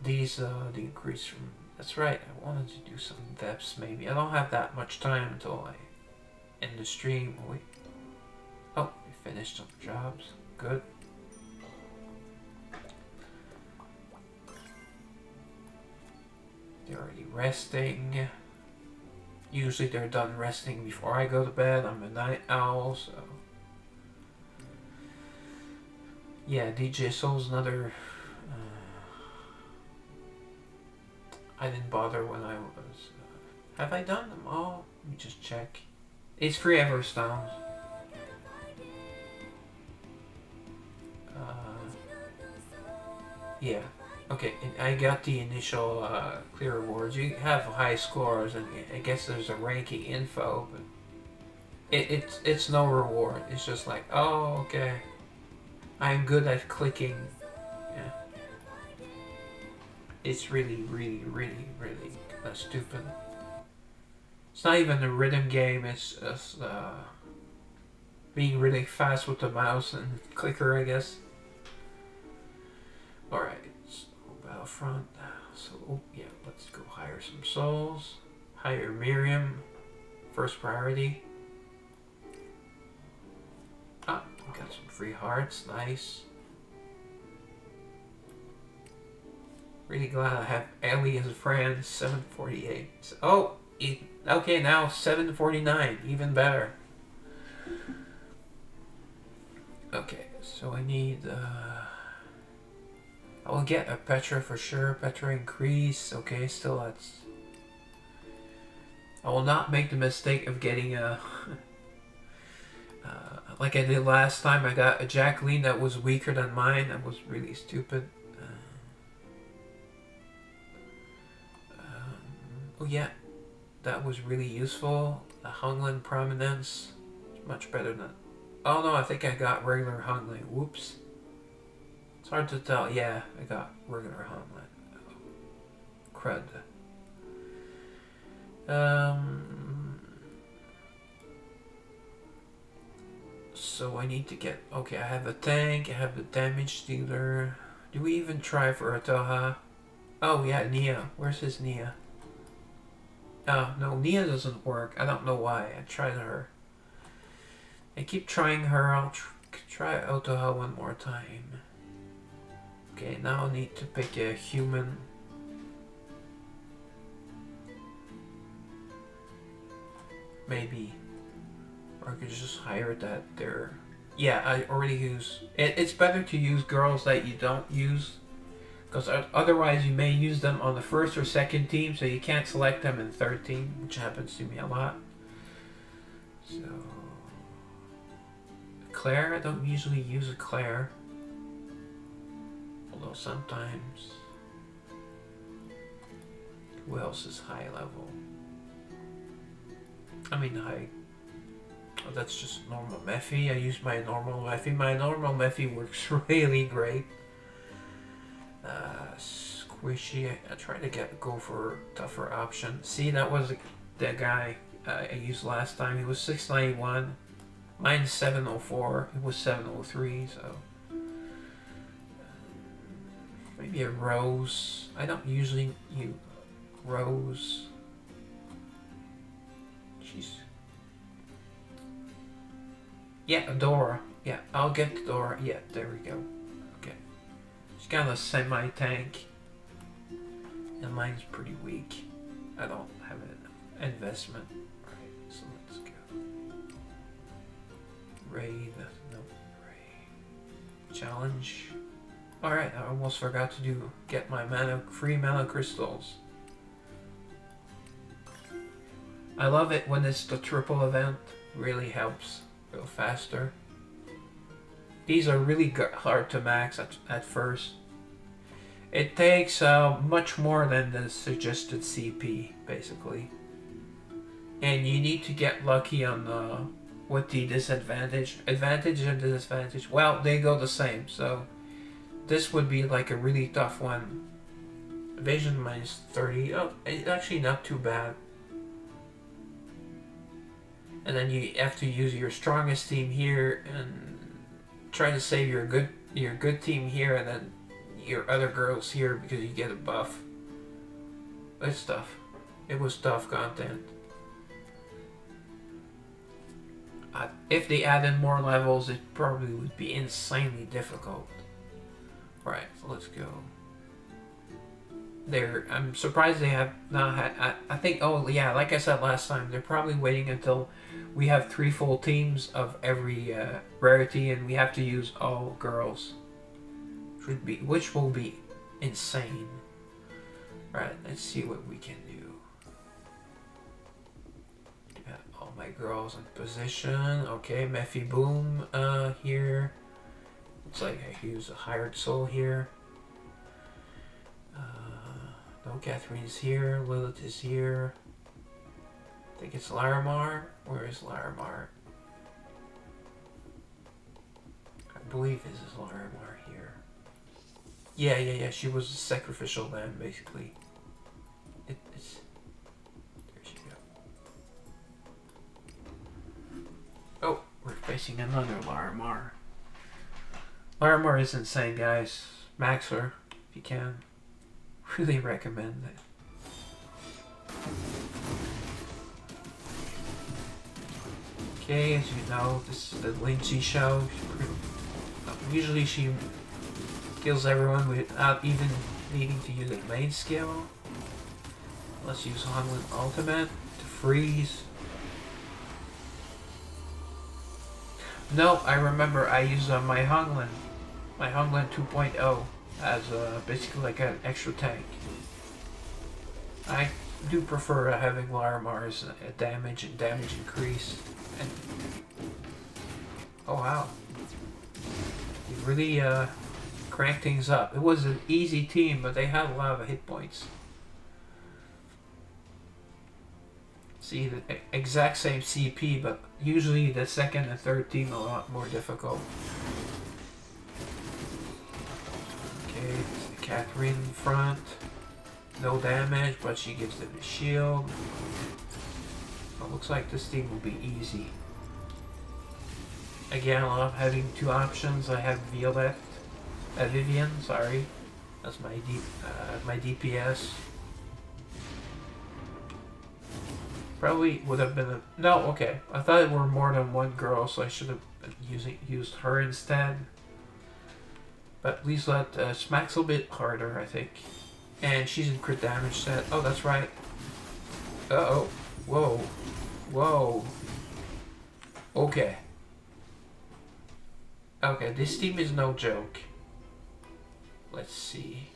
These, the increase from... That's right, I wanted to do some depths maybe. I don't have that much time until I end the stream. Oh, wait. Oh, we finished some jobs. Good. They're already resting. Usually they're done resting before I go to bed. I'm a night owl, so... Yeah, DJ Soul's another... I didn't bother when I was... have I done them all? Let me just check. It's free Everstones. Yeah. Okay, I got the initial clear rewards. You have high scores, and I guess there's a ranking info, but it's no reward. It's just like, oh, okay. I'm good at clicking. Yeah. It's really, really, really, really stupid. It's not even a rhythm game, it's just being really fast with the mouse and clicker, I guess. Alright, so Battlefront. So, oh, yeah, let's go hire some souls. Hire Miriam. First priority. Ah, we got some free hearts, nice. Really glad I have Ellie as a friend. 748. So, oh, okay, now 749. Even better. Okay, so I need... I will get a Petra for sure. Petra increase. Okay, still that's... I will not make the mistake of getting a... like I did last time, I got a Jacqueline that was weaker than mine. That was really stupid. Oh yeah, that was really useful. The Hungling Prominence is much better than... Oh no, I think I got regular Hungling. Whoops. It's hard to tell. Yeah, I got regular Hungling. Crud. So I need to get... Okay, I have a tank, I have the damage dealer. Do we even try for a Toha? Oh yeah, Nia. Where's his Nia? Oh, no, Nia doesn't work. I don't know why. I tried her. I keep trying her. I'll try Otoha one more time. Okay, now I need to pick a human. Maybe. Or I could just hire that there. Yeah, I already use... It's better to use girls that you don't use. Because otherwise you may use them on the first or second team, so you can't select them in third team, which happens to me a lot. So... Claire, I don't usually use a Claire. Although sometimes... Who else is high level? I mean high... Oh, that's just normal Mephi. I use my normal Mephi. My normal Mephi works really great. Squishy. I tried to go for a tougher option. See, that was the guy I used last time. He was 691. Mine's 704. It was 703, so maybe a Rose. I don't usually use Rose. Jeez. Yeah, Dora. Yeah, I'll get Dora. Yeah, there we go. Okay. She's got a semi-tank. And mine's pretty weak. I don't have an investment. Alright, so let's go. Raid. No, raid. Challenge. Alright, I almost forgot to get my free mana crystals. I love it when it's the triple event. Really helps go faster. These are really hard to max at first. It takes much more than the suggested CP, basically. And you need to get lucky on with the disadvantage. Advantage and disadvantage, well, they go the same, so this would be like a really tough one. Evasion minus 30. Oh, it's actually not too bad. And then you have to use your strongest team here and try to save your good team here, and then your other girls here because you get a buff. It's tough. It was tough content. If they added more levels, it probably would be insanely difficult. Right, so let's go. I'm surprised they have not had. I think. Oh yeah, like I said last time, they're probably waiting until we have 3 full teams of every rarity, and we have to use all girls. Which will be insane. Right, let's see what we can do. Got all my girls in position. Okay, Mephi Boom here. Looks like I use a hired soul here. No, Catherine's here. Lilith is here. I think it's Larimar. Where is Larimar? I believe this is Larimar here. Yeah. She was a sacrificial lamb, basically. It's there she go. Oh, we're facing another Larimar. Larimar is insane, guys. Max her if you can. Really recommend it. Okay, as you know, this is the Lindsay show. Usually she kills everyone without even needing to use a main skill. Let's use Honglin Ultimate to freeze. No, I remember I used my Honglin 2.0 as basically like an extra tank. I do prefer having Larimar's damage and damage increase. And oh wow, you really cranked things up. It was an easy team, but they had a lot of hit points. See, the exact same CP, but usually the second and third team are a lot more difficult. Okay, Catherine in front. No damage, but she gives them a shield. Well, looks like this team will be easy. Again, I love having 2 options. I have Vivian, sorry. That's my DPS. Probably would have been no, okay. I thought it were more than 1 girl, so I should have used her instead. But please let Smack's a bit harder, I think. And she's in crit damage set. Oh, that's right. Uh-oh. Whoa. Whoa. Okay. Okay, this team is no joke. Let's see.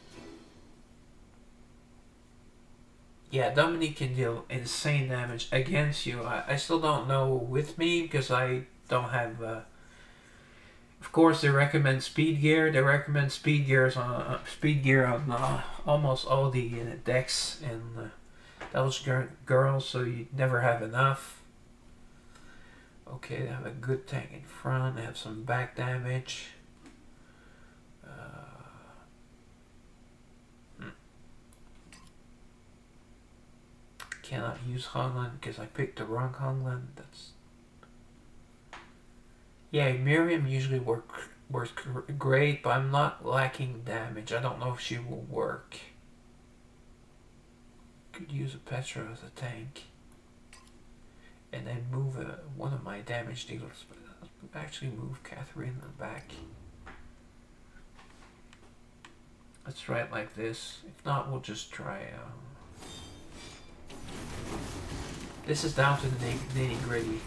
Yeah, Dominique can deal insane damage against you. I still don't know with me because I don't have... Of course, they recommend speed gear. They recommend speed gear on almost all the decks and those girls, so you never have enough. Okay, they have a good tank in front. They have some back damage. cannot use Honglan because I picked the wrong Honglan. That's... Yeah, Miriam usually works great, but I'm not lacking damage. I don't know if she will work. Could use a Petra as a tank. And then move one of my damage dealers. But actually move Catherine in the back. Let's try it like this. If not, we'll just try... This is down to the nitty gritty.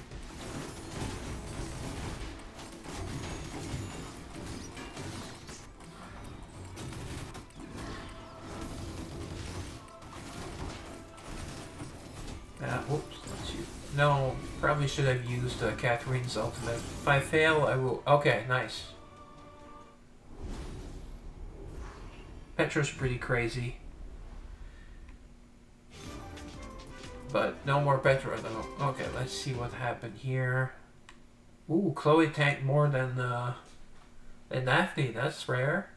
Whoops, let's use... No, probably should have used Catherine's ultimate. If I fail, I will... Okay, nice. Petra's pretty crazy. But no more Petra though. Okay, let's see what happened here. Ooh, Chloe tanked more than Daphne. That's rare.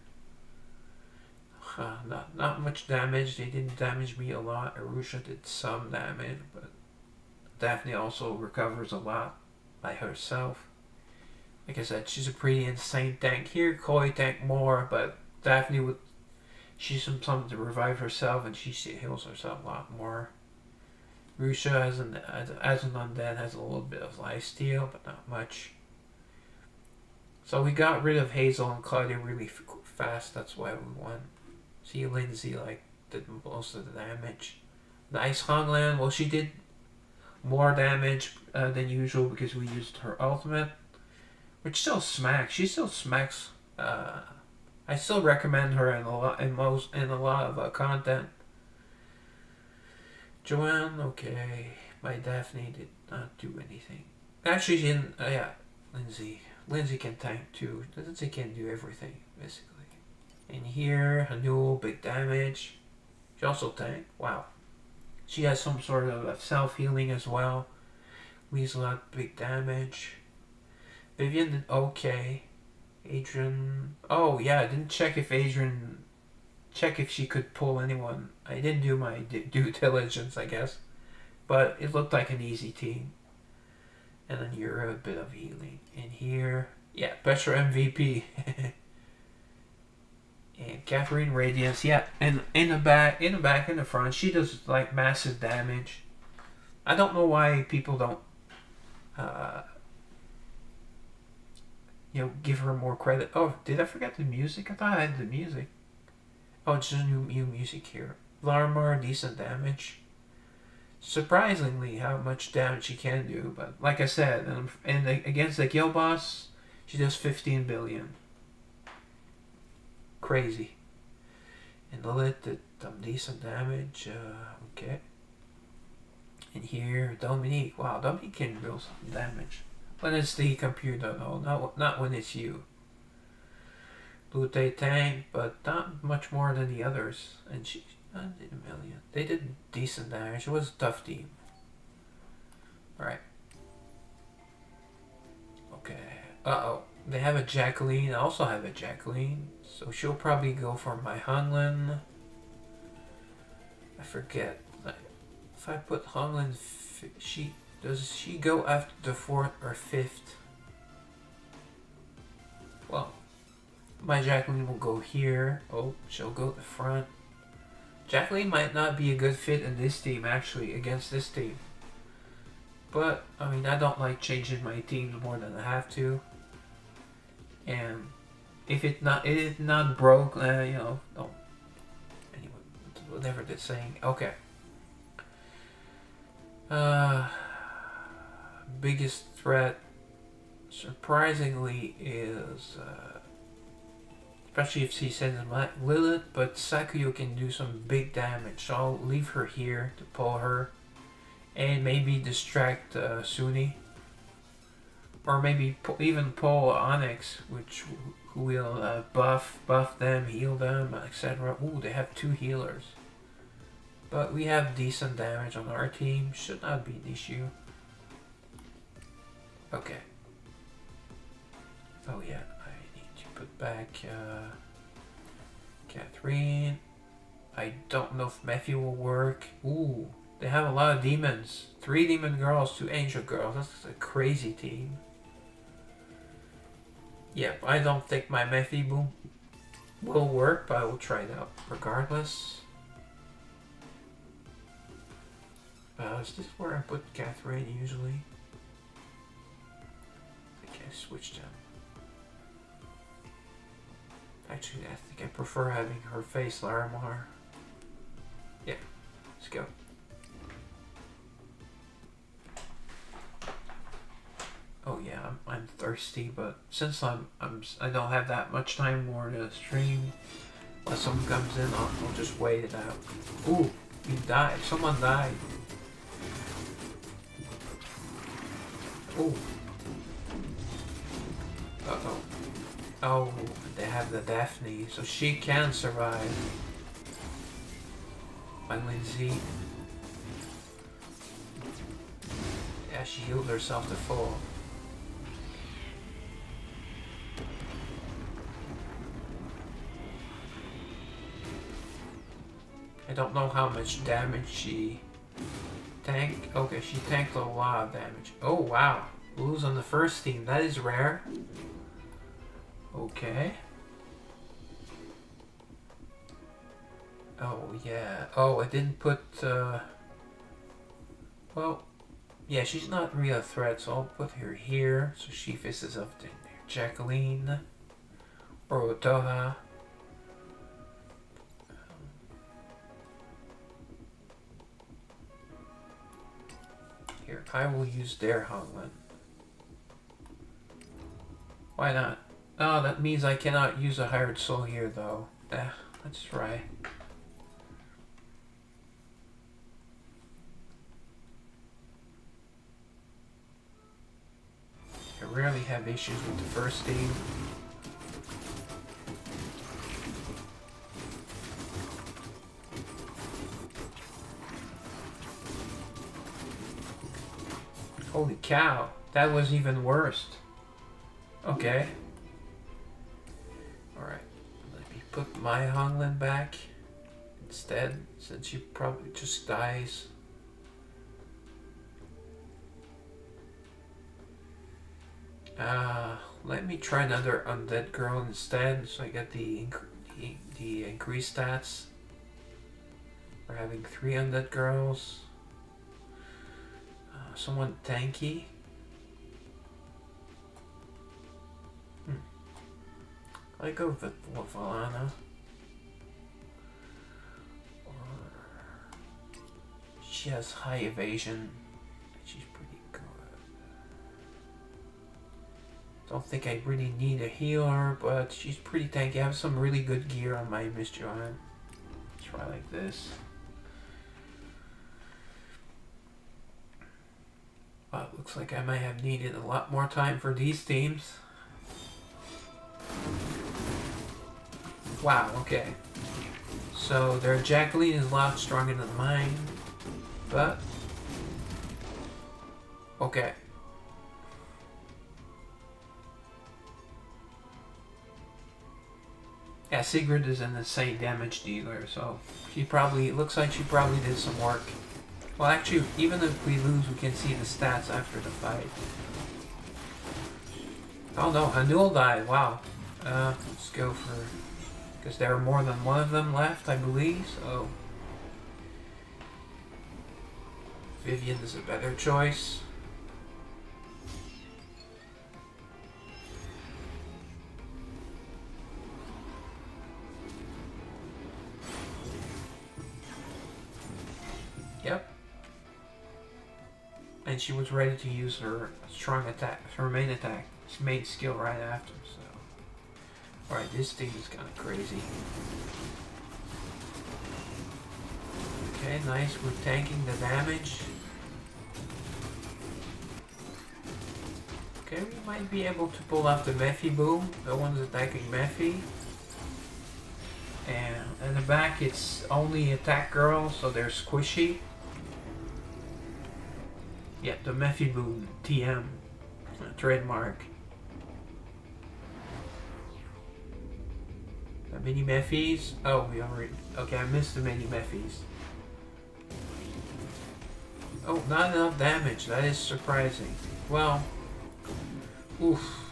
Not much damage. They didn't damage me a lot. Arusha did some damage, but Daphne also recovers a lot by herself. Like I said, she's a pretty insane tank. Here, Chloe tanked more, but Daphne would... She's something to revive herself, and she heals herself a lot more. Rusha as an undead has a little bit of lifesteal, but not much. So we got rid of Hazel and Claudia really fast. That's why we won. See, Lindsay did most of the damage. The Ice Honglan, well, she did more damage than usual because we used her ultimate, which still smacks. She still smacks. I still recommend her in a lot of content. Joanne, okay. My Daphne did not do anything. Actually, she didn't. Yeah, Lindsay. Lindsay can tank too. Lindsay can do everything basically. In here, Hanul, big damage. She also tanked. Wow. She has some sort of self-healing as well. Weaselot, big damage. Vivian did okay. Adrian... Oh, yeah, I didn't check if Adrian... Check if she could pull anyone. I didn't do my due diligence, I guess. But it looked like an easy team. And then you're a bit of healing. In here... Yeah, Petra MVP. And Catherine Radiance, yeah, and in the back, in the front, she does like massive damage. I don't know why people don't, give her more credit. Oh, did I forget the music? I thought I had the music. Oh, it's just new music here. Larmar, decent damage. Surprisingly, how much damage she can do, but like I said, and against the Guild Boss, she does 15 billion. Crazy. And Lilith did some decent damage. Okay. And here, Dominique. Wow, Dominique can do some damage. When it's the computer, though, not when it's you. Lute tank, but not much more than the others. And she did a million. They did decent damage. It was a tough team. Right. Okay. Uh-oh. They have a Jacqueline. I also have a Jacqueline. So she'll probably go for my Honglan. I forget. If I put Honglan, does she go after the 4th or 5th? Well, my Jacqueline will go here. Oh, she'll go to the front. Jacqueline might not be a good fit in this team, actually, against this team. But, I mean, I don't like changing my teams more than I have to. And if it is not broke, no. Anyway, whatever they're saying. Okay. Biggest threat, surprisingly, is especially if she sends Lilith, but Sakuyo can do some big damage. So I'll leave her here to pull her, and maybe distract Suni. Or maybe even pull Onyx, who will buff them, heal them, etc. Ooh, they have 2 healers. But we have decent damage on our team. Should not be an issue. Okay. Oh yeah, I need to put back Catherine. I don't know if Matthew will work. Ooh, They have a lot of demons. 3 demon girls, 2 angel girls. That's a crazy team. Yep, I don't think my Mephi Boom will work, but I will try it out regardless. Is this where I put Catherine usually? I think I switched them. Actually, I think I prefer having her face Larimar. Yeah, let's go. Oh yeah, I'm thirsty, but since I don't have that much time more to stream, unless someone comes in, I'll just wait it out. Ooh, he died. Someone died. Ooh. Uh-oh. Oh, they have the Daphne, so she can survive. By Lindsay. Yeah, she healed herself to full. I don't know how much damage she tanked. Okay, she tanked a lot of damage. Oh wow, lose on the first team. That is rare. Okay. Oh yeah. Oh, I didn't put. Well, yeah, she's not really a threat, so I'll put her here. So she faces up to Jacqueline or Otoha. Here, I will use their Honglen. Why not? Oh, that means I cannot use a hired soul here, though. Let's try. I rarely have issues with the first team. Holy cow, that was even worse. Okay. Alright, let me put my Honglen back instead, since she probably just dies. Let me try another undead girl instead, so I get the increased stats. We're having 3 undead girls. Someone tanky. I go with Valana. Or she has high evasion. She's pretty good. Don't think I really need a healer, but she's pretty tanky. I have some really good gear on my Miss Joanne. Try like this. Wow, it looks like I might have needed a lot more time for these teams. Wow, okay. So their Jacqueline is a lot stronger than mine, but okay. Yeah, Sigrid is an insane damage dealer, so she probably, it looks like she probably did some work. Well, actually, even if we lose, we can see the stats after the fight. Oh no, Hanul died, wow. Let's go for, because there are more than one of them left, I believe, so Vivian is a better choice. Yep. And she was ready to use her strong attack, her main attack, main skill right after, so. Alright, this thing is kind of crazy. Okay, nice, we're tanking the damage. Okay, we might be able to pull off the Mephi Boom. No one's attacking Mephi. And in the back it's only attack girls, so they're squishy. Yeah, the Mephi Boom, TM, trademark. The mini Mephis? Oh, we already, okay, I missed the mini Mephis. Oh, not enough damage. That is surprising. Well, oof.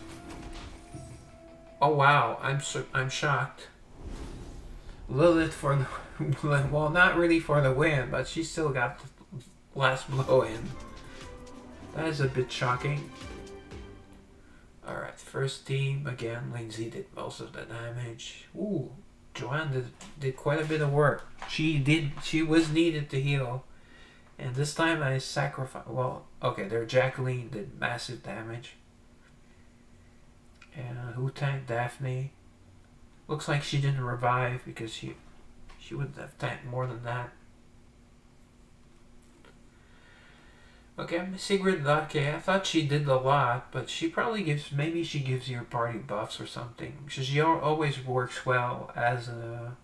Oh wow, I'm shocked. Lilith for the well, not really for the win, but she still got the last blow in. That is a bit shocking. Alright, first team again. Lindsay did most of the damage. Ooh, Joanne did quite a bit of work. She was needed to heal. And this time I sacrificed. Well, okay, their Jacqueline did massive damage. And who tanked Daphne? Looks like she didn't revive because she would have tanked more than that. Okay, Sigrid, okay, I thought she did a lot, but she probably maybe she gives your party buffs or something. Because she always works well as a,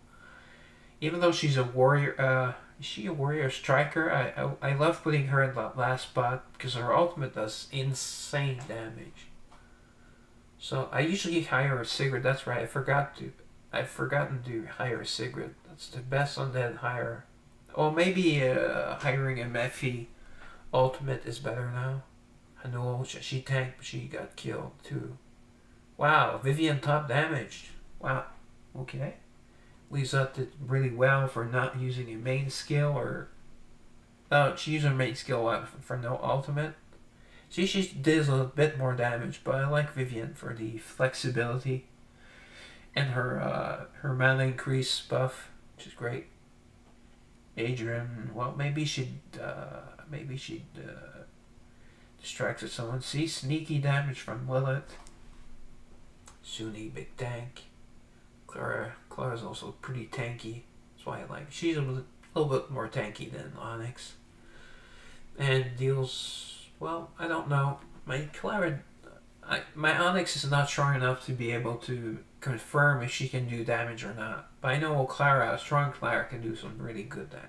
even though she's a warrior, is she a warrior striker? I love putting her in the last spot because her ultimate does insane damage. So I usually hire a Sigrid, that's right, I've forgotten to hire a Sigrid. That's the best undead hire. Or maybe hiring a Mephi ultimate is better now. I know she tanked, but she got killed too. Wow, Vivian top damaged. Wow, okay. Lisa did really well for not using a main skill or... Oh, she used her main skill for no ultimate. See, she does a bit more damage, but I like Vivian for the flexibility and her mana increase buff, which is great. Adrian, well, maybe she'd distract someone. See, sneaky damage from Lilith. Suni, big tank. Clara's also pretty tanky. That's why I like. She's a little bit more tanky than Onyx, and deals well. I don't know. My Onyx is not strong enough to be able to confirm if she can do damage or not. But I know a strong Clara, can do some really good damage.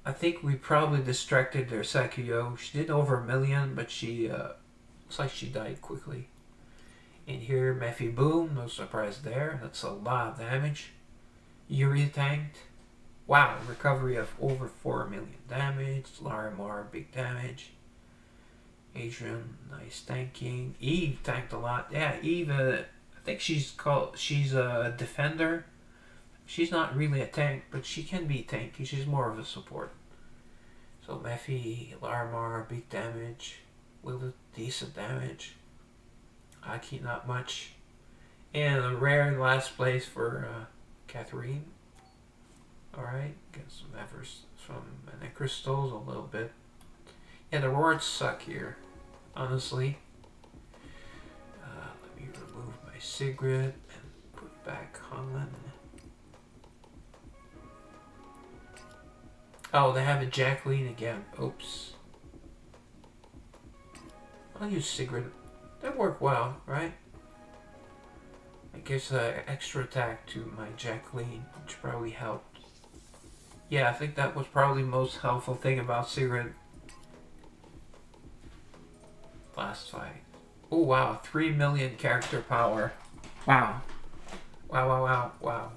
I think we probably distracted their Sakuyo. She did over 1 million, but she looks like she died quickly. In here, Mephi boom, no surprise there. That's a lot of damage. Yuri tanked. Wow, recovery of over 4 million damage. Larimar, big damage. Adrian, nice tanking. Eve tanked a lot. Yeah, Eve, I think she's a defender. She's not really a tank, but she can be tanky. She's more of a support. So Mephi, Larimar, big damage. Lilith, decent damage. Aki, not much. And a rare last place for Catherine. Alright, get some crystals a little bit. Yeah, the wards suck here, honestly. Let me remove my Sigrid and put back Hanlon. Oh, they have a Jacqueline again. Oops. I'll use Sigrid. That worked well, right? It gives an extra attack to my Jacqueline, which probably helped. Yeah, I think that was probably the most helpful thing about Sigrid. Last fight. Oh wow, 3 million character power. Wow. Wow.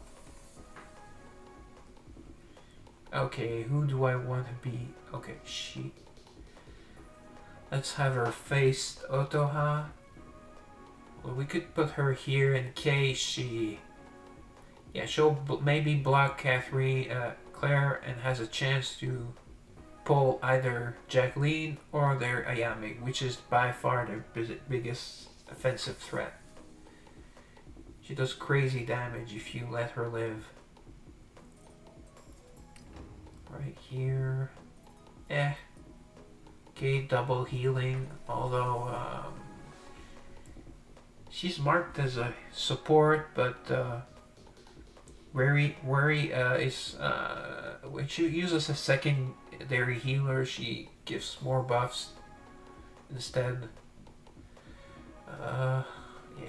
Okay, who do I want to be? Okay, she. Let's have her face Otoha. Well, we could put her here in case she... Yeah, she'll maybe block Claire and has a chance to pull either Jacqueline or their Ayame, which is by far their biggest offensive threat. She does crazy damage if you let her live. Right here. Okay, double healing, although she's marked as a support, but Worry is when she uses a secondary healer, she gives more buffs instead. Yeah,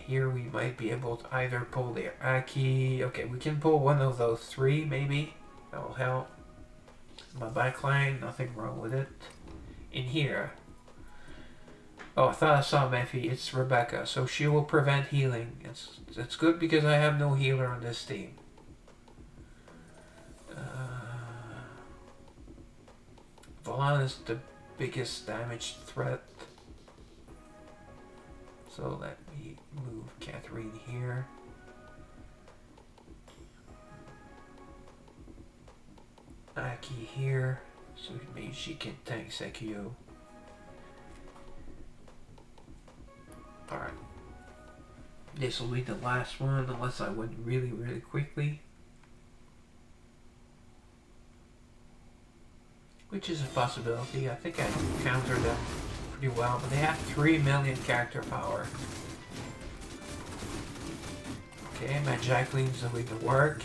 here we might be able to either pull the Aki. Okay, we can pull one of those 3 maybe. That will help. My backline, nothing wrong with it. In here. Oh, I thought I saw Mephi. It's Rebecca, so she will prevent healing. It's good because I have no healer on this team. Valana is the biggest damage threat. So let me move Catherine here. Aki here, so maybe she can tank Sekio. Alright. This will be the last one, unless I went really, really quickly. Which is a possibility. I think I countered them pretty well, but they have 3 million character power. Okay, my Jacqueline's doing the work.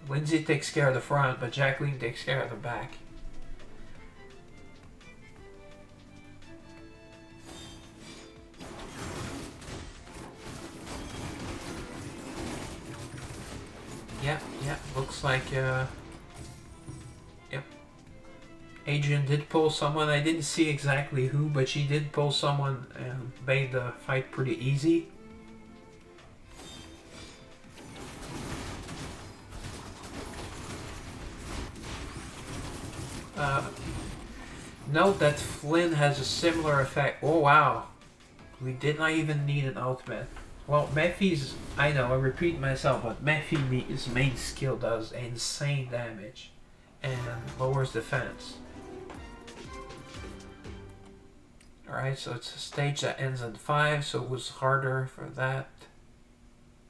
Lindsay takes care of the front, but Jacqueline takes care of the back. Yep, looks like, yep. Adrian did pull someone. I didn't see exactly who, but she did pull someone and made the fight pretty easy. Note that Flynn has a similar effect. Oh wow, we did not even need an ultimate. Well, Mephi's, I know, I repeat myself, but Mephi's main skill does insane damage and lowers defense. Alright, so it's a stage that ends in 5, so it was harder for that.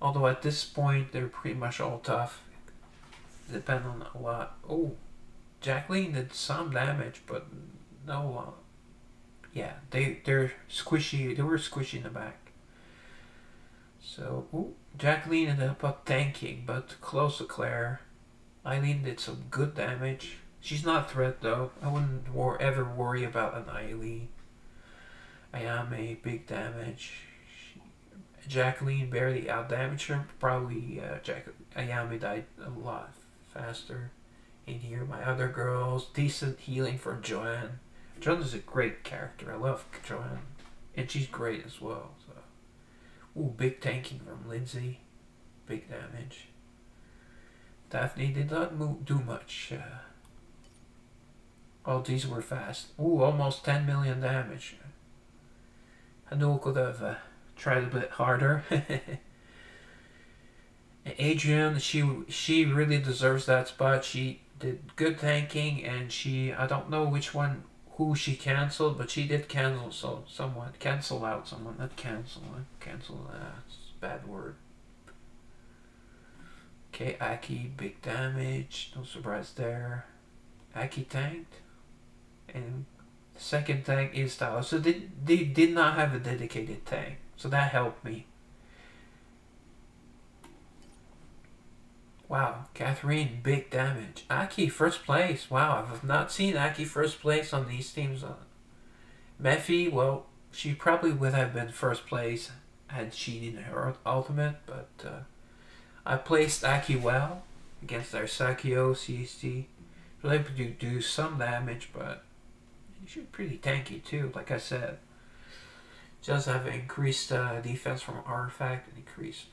Although at this point, they're pretty much all tough. Depend on a lot. Oh, Jacqueline did some damage, but no. Yeah, they're squishy. They were squishy in the back. So, ooh, Jacqueline ended up tanking, but close to Claire. Eileen did some good damage. She's not a threat though. I wouldn't ever worry about an Eileen. Ayame, big damage. Jacqueline barely outdamaged her. Probably Ayame died a lot faster. In here, my other girls, decent healing for Joanne. Joanne is a great character. I love Joanne, and she's great as well. So, ooh, big tanking from Lindsay, big damage. Daphne did not do much. Oh, these were fast. Ooh, almost 10 million damage. Hanu could have tried a bit harder. Adrian, she really deserves that spot. She did good tanking, and I don't know who she cancelled, but she did cancel someone. Cancel out someone, not cancel. Cancel, that's a bad word. Okay, Aki, big damage. No surprise there. Aki tanked. And the second tank is Tyler. So they did not have a dedicated tank. So that helped me. Wow, Catherine, big damage. Aki, first place. Wow, I've not seen Aki first place on these teams. Mephi, well, she probably would have been first place had she needed her ultimate, but I placed Aki well against our Sakio CST. Was able to do some damage, but she's pretty tanky too, like I said. Just have increased defense from Artifact and increased.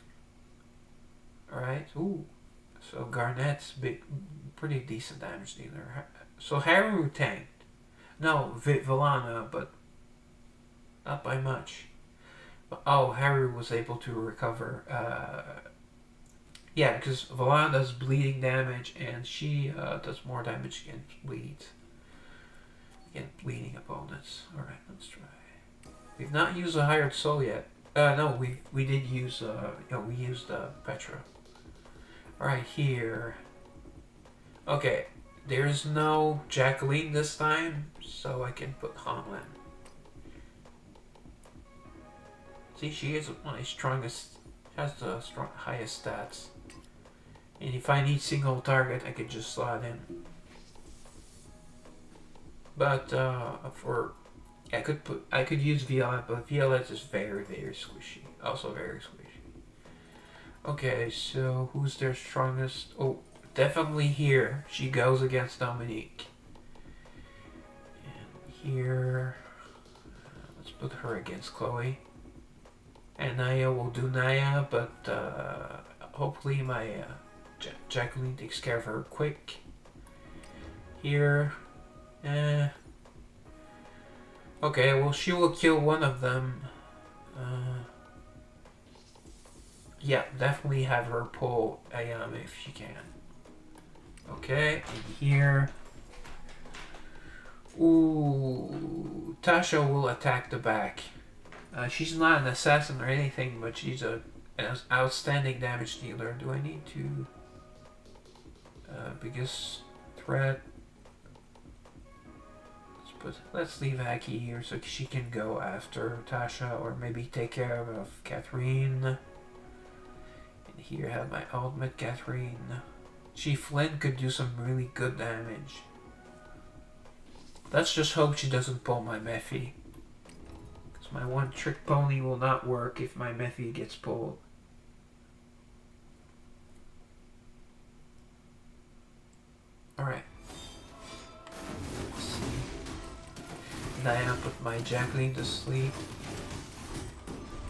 Alright, ooh. So Garnett's pretty decent damage dealer. So Haru tanked. No, Valana, but not by much. But, oh, Haru was able to recover. Yeah, because Valana does bleeding damage, and she does more damage against bleeds. Against bleeding opponents. Alright, let's try. We've not used a hired soul yet. No, we did use, we used Petra. Alright, here. Okay, there's no Jacqueline this time, so I can put Hanlin. See, she is one of the strongest, has the highest stats. And if I need single target, I could just slot in. But I could use Violet, but Violet is very, very squishy. Also very squishy. Okay, so who's their strongest? Oh, definitely here. She goes against Dominique. And here, let's put her against Chloe. And Naya will do Naya, but hopefully my Jacqueline takes care of her quick. here. Okay, well, she will kill one of them. Yeah, definitely have her pull Ayame if she can. Okay, and here. Ooh, Tasha will attack the back. She's not an assassin or anything, but she's an outstanding damage dealer. Do I need to... biggest threat? Let's leave Aki here so she can go after Tasha, or maybe take care of Catherine. And here I have my ultimate Catherine. Flynn could do some really good damage. Let's just hope she doesn't pull my Mephie. Because my one trick pony will not work if my Mephie gets pulled. Alright. Let's see. Diana put my Jacqueline to sleep.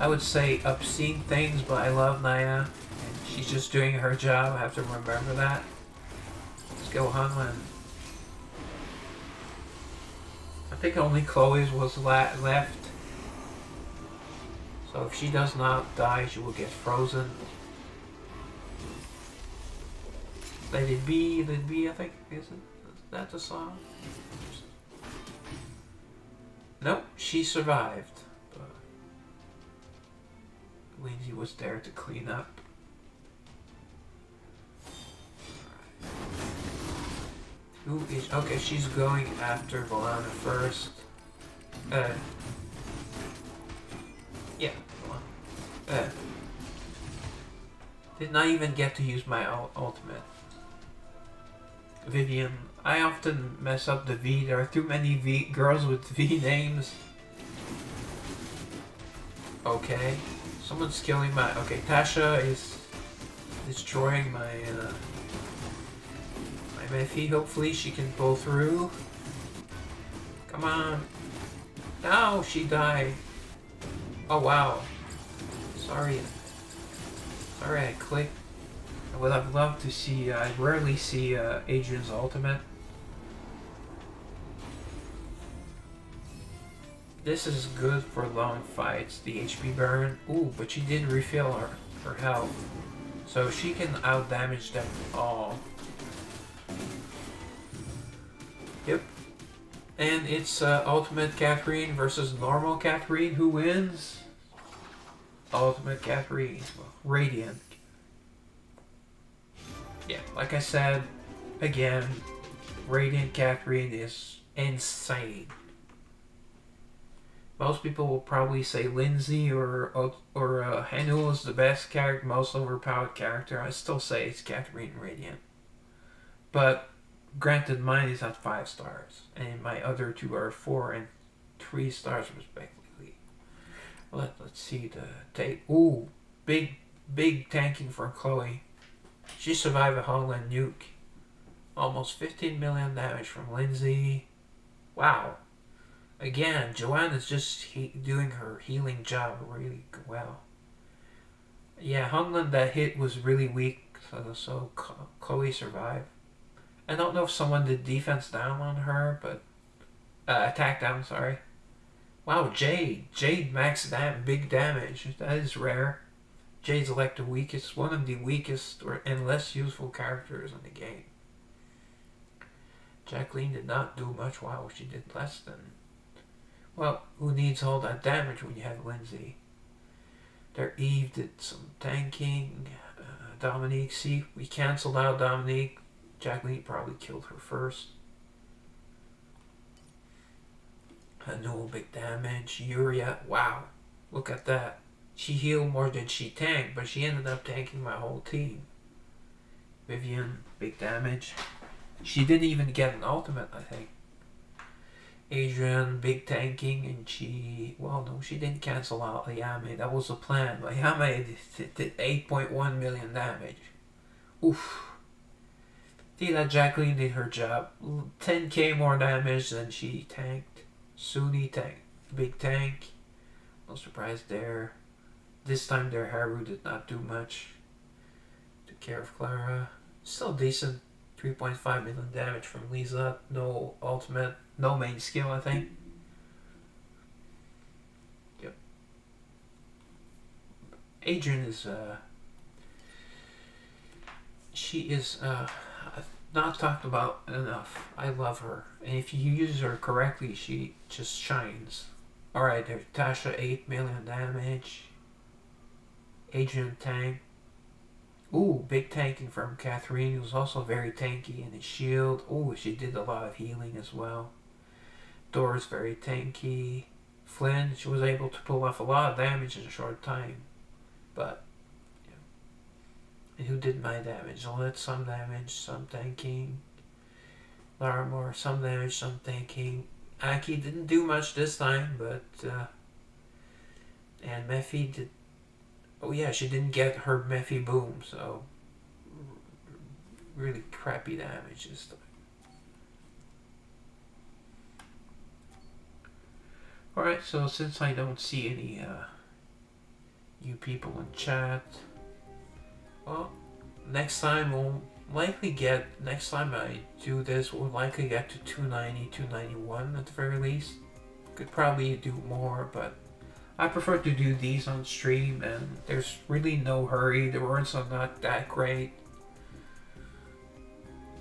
I would say obscene things, but I love Naya. And she's just doing her job. I have to remember that. Let's go Hanlin. I think only Chloe's was left. So if she does not die, she will get frozen. Let it be, I think. Is that the song? Nope, she survived. But Lindsay was there to clean up. Who is... Okay, she's going after Volana first. Yeah, Volana. Did not even get to use my ultimate. Vivian. I often mess up the V. There are too many girls with V names. Okay. Someone's killing my... Okay, Tasha is destroying my... my Mephie. Hopefully she can pull through. Come on. No, she died. Oh, wow. Sorry. Sorry I clicked. I would have loved to see... I rarely see Adrian's ultimate. This is good for long fights. The HP burn. Ooh, but she did refill her health. So she can out-damage them all. Yep. And it's Ultimate Catherine versus normal Catherine. Who wins? Ultimate Catherine. Well, Radiant. Yeah, like I said, again, Radiant Catherine is insane. Most people will probably say Lindsay or Hanul is the best character, most overpowered character. I still say it's Catherine Radiant. But granted, mine is at 5 stars, and my other two are 4 and 3 stars respectively. Let's see the take. Ooh, big tanking for Chloe. She survived a Hongland nuke. Almost 15 million damage from Lindsay. Wow. Again, Joanne is just doing her healing job really well. Yeah, Hongland, that hit was really weak, so Chloe survived. I don't know if someone did defense down on her, but... attack down, sorry. Wow, Jade. Jade max big damage. That is rare. Jade's like the weakest, one of the weakest and less useful characters in the game. Jacqueline did not do much. Wow, she did less than... Well, who needs all that damage when you have Lindsay? There, Eve did some tanking. Dominique, see, we cancelled out Dominique. Jacqueline probably killed her first. No big damage. Yuria, wow, look at that. She healed more than she tanked, but she ended up tanking my whole team. Vivian, big damage. She didn't even get an ultimate, I think. Adrian, big tanking, and she... Well, no, she didn't cancel out Ayame. That was the plan. Ayame did 8.1 million damage. Oof. See, that Jacqueline did her job. 10k more damage than she tanked. Suni tanked. Big tank. No surprise there. This time their Haru did not do much. Took care of Clara. Still decent. 3.5 million damage from Lisa. No ultimate, no main skill, I think. Yep. Adrian is she is not talked about enough. I love her, and if you use her correctly, she just shines. All right, there's Tasha, 8 million damage. Adrian tank. Ooh, big tanking from Catherine, who's also very tanky in his shield. Ooh, she did a lot of healing as well. Dora's very tanky. Flynn, she was able to pull off a lot of damage in a short time. But, yeah. And who did my damage? Olet, some damage, some tanking. Larimore, some damage, some tanking. Aki didn't do much this time, but, and Mephi did. Oh yeah, she didn't get her Mephi boom, so really crappy damage this time. Alright, so since I don't see any you people in chat, well, next time next time I do this, we'll likely get to 290, 291 at the very least. Could probably do more, but I prefer to do these on stream, and there's really no hurry. The words are not that great.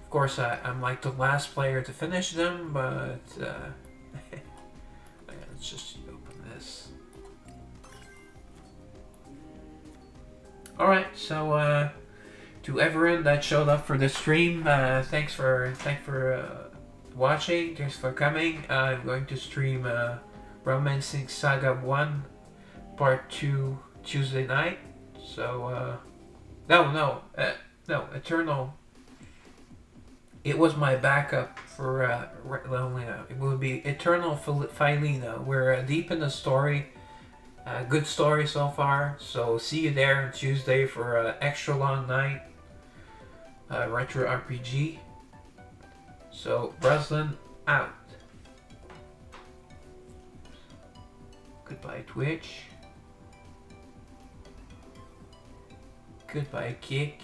Of course, I'm like the last player to finish them, but let's just open this. Alright, so to everyone that showed up for the stream, thanks for watching, thanks for coming. I'm going to stream Romancing Saga 1 Part 2 Tuesday night. So, no, Eternal. It was my backup for Lelina. It will be Eternal Philina. We're deep in the story. Good story so far. So, see you there on Tuesday for an extra long night. Retro RPG. So, Breslin out. Goodbye, Twitch. Goodbye, Kick.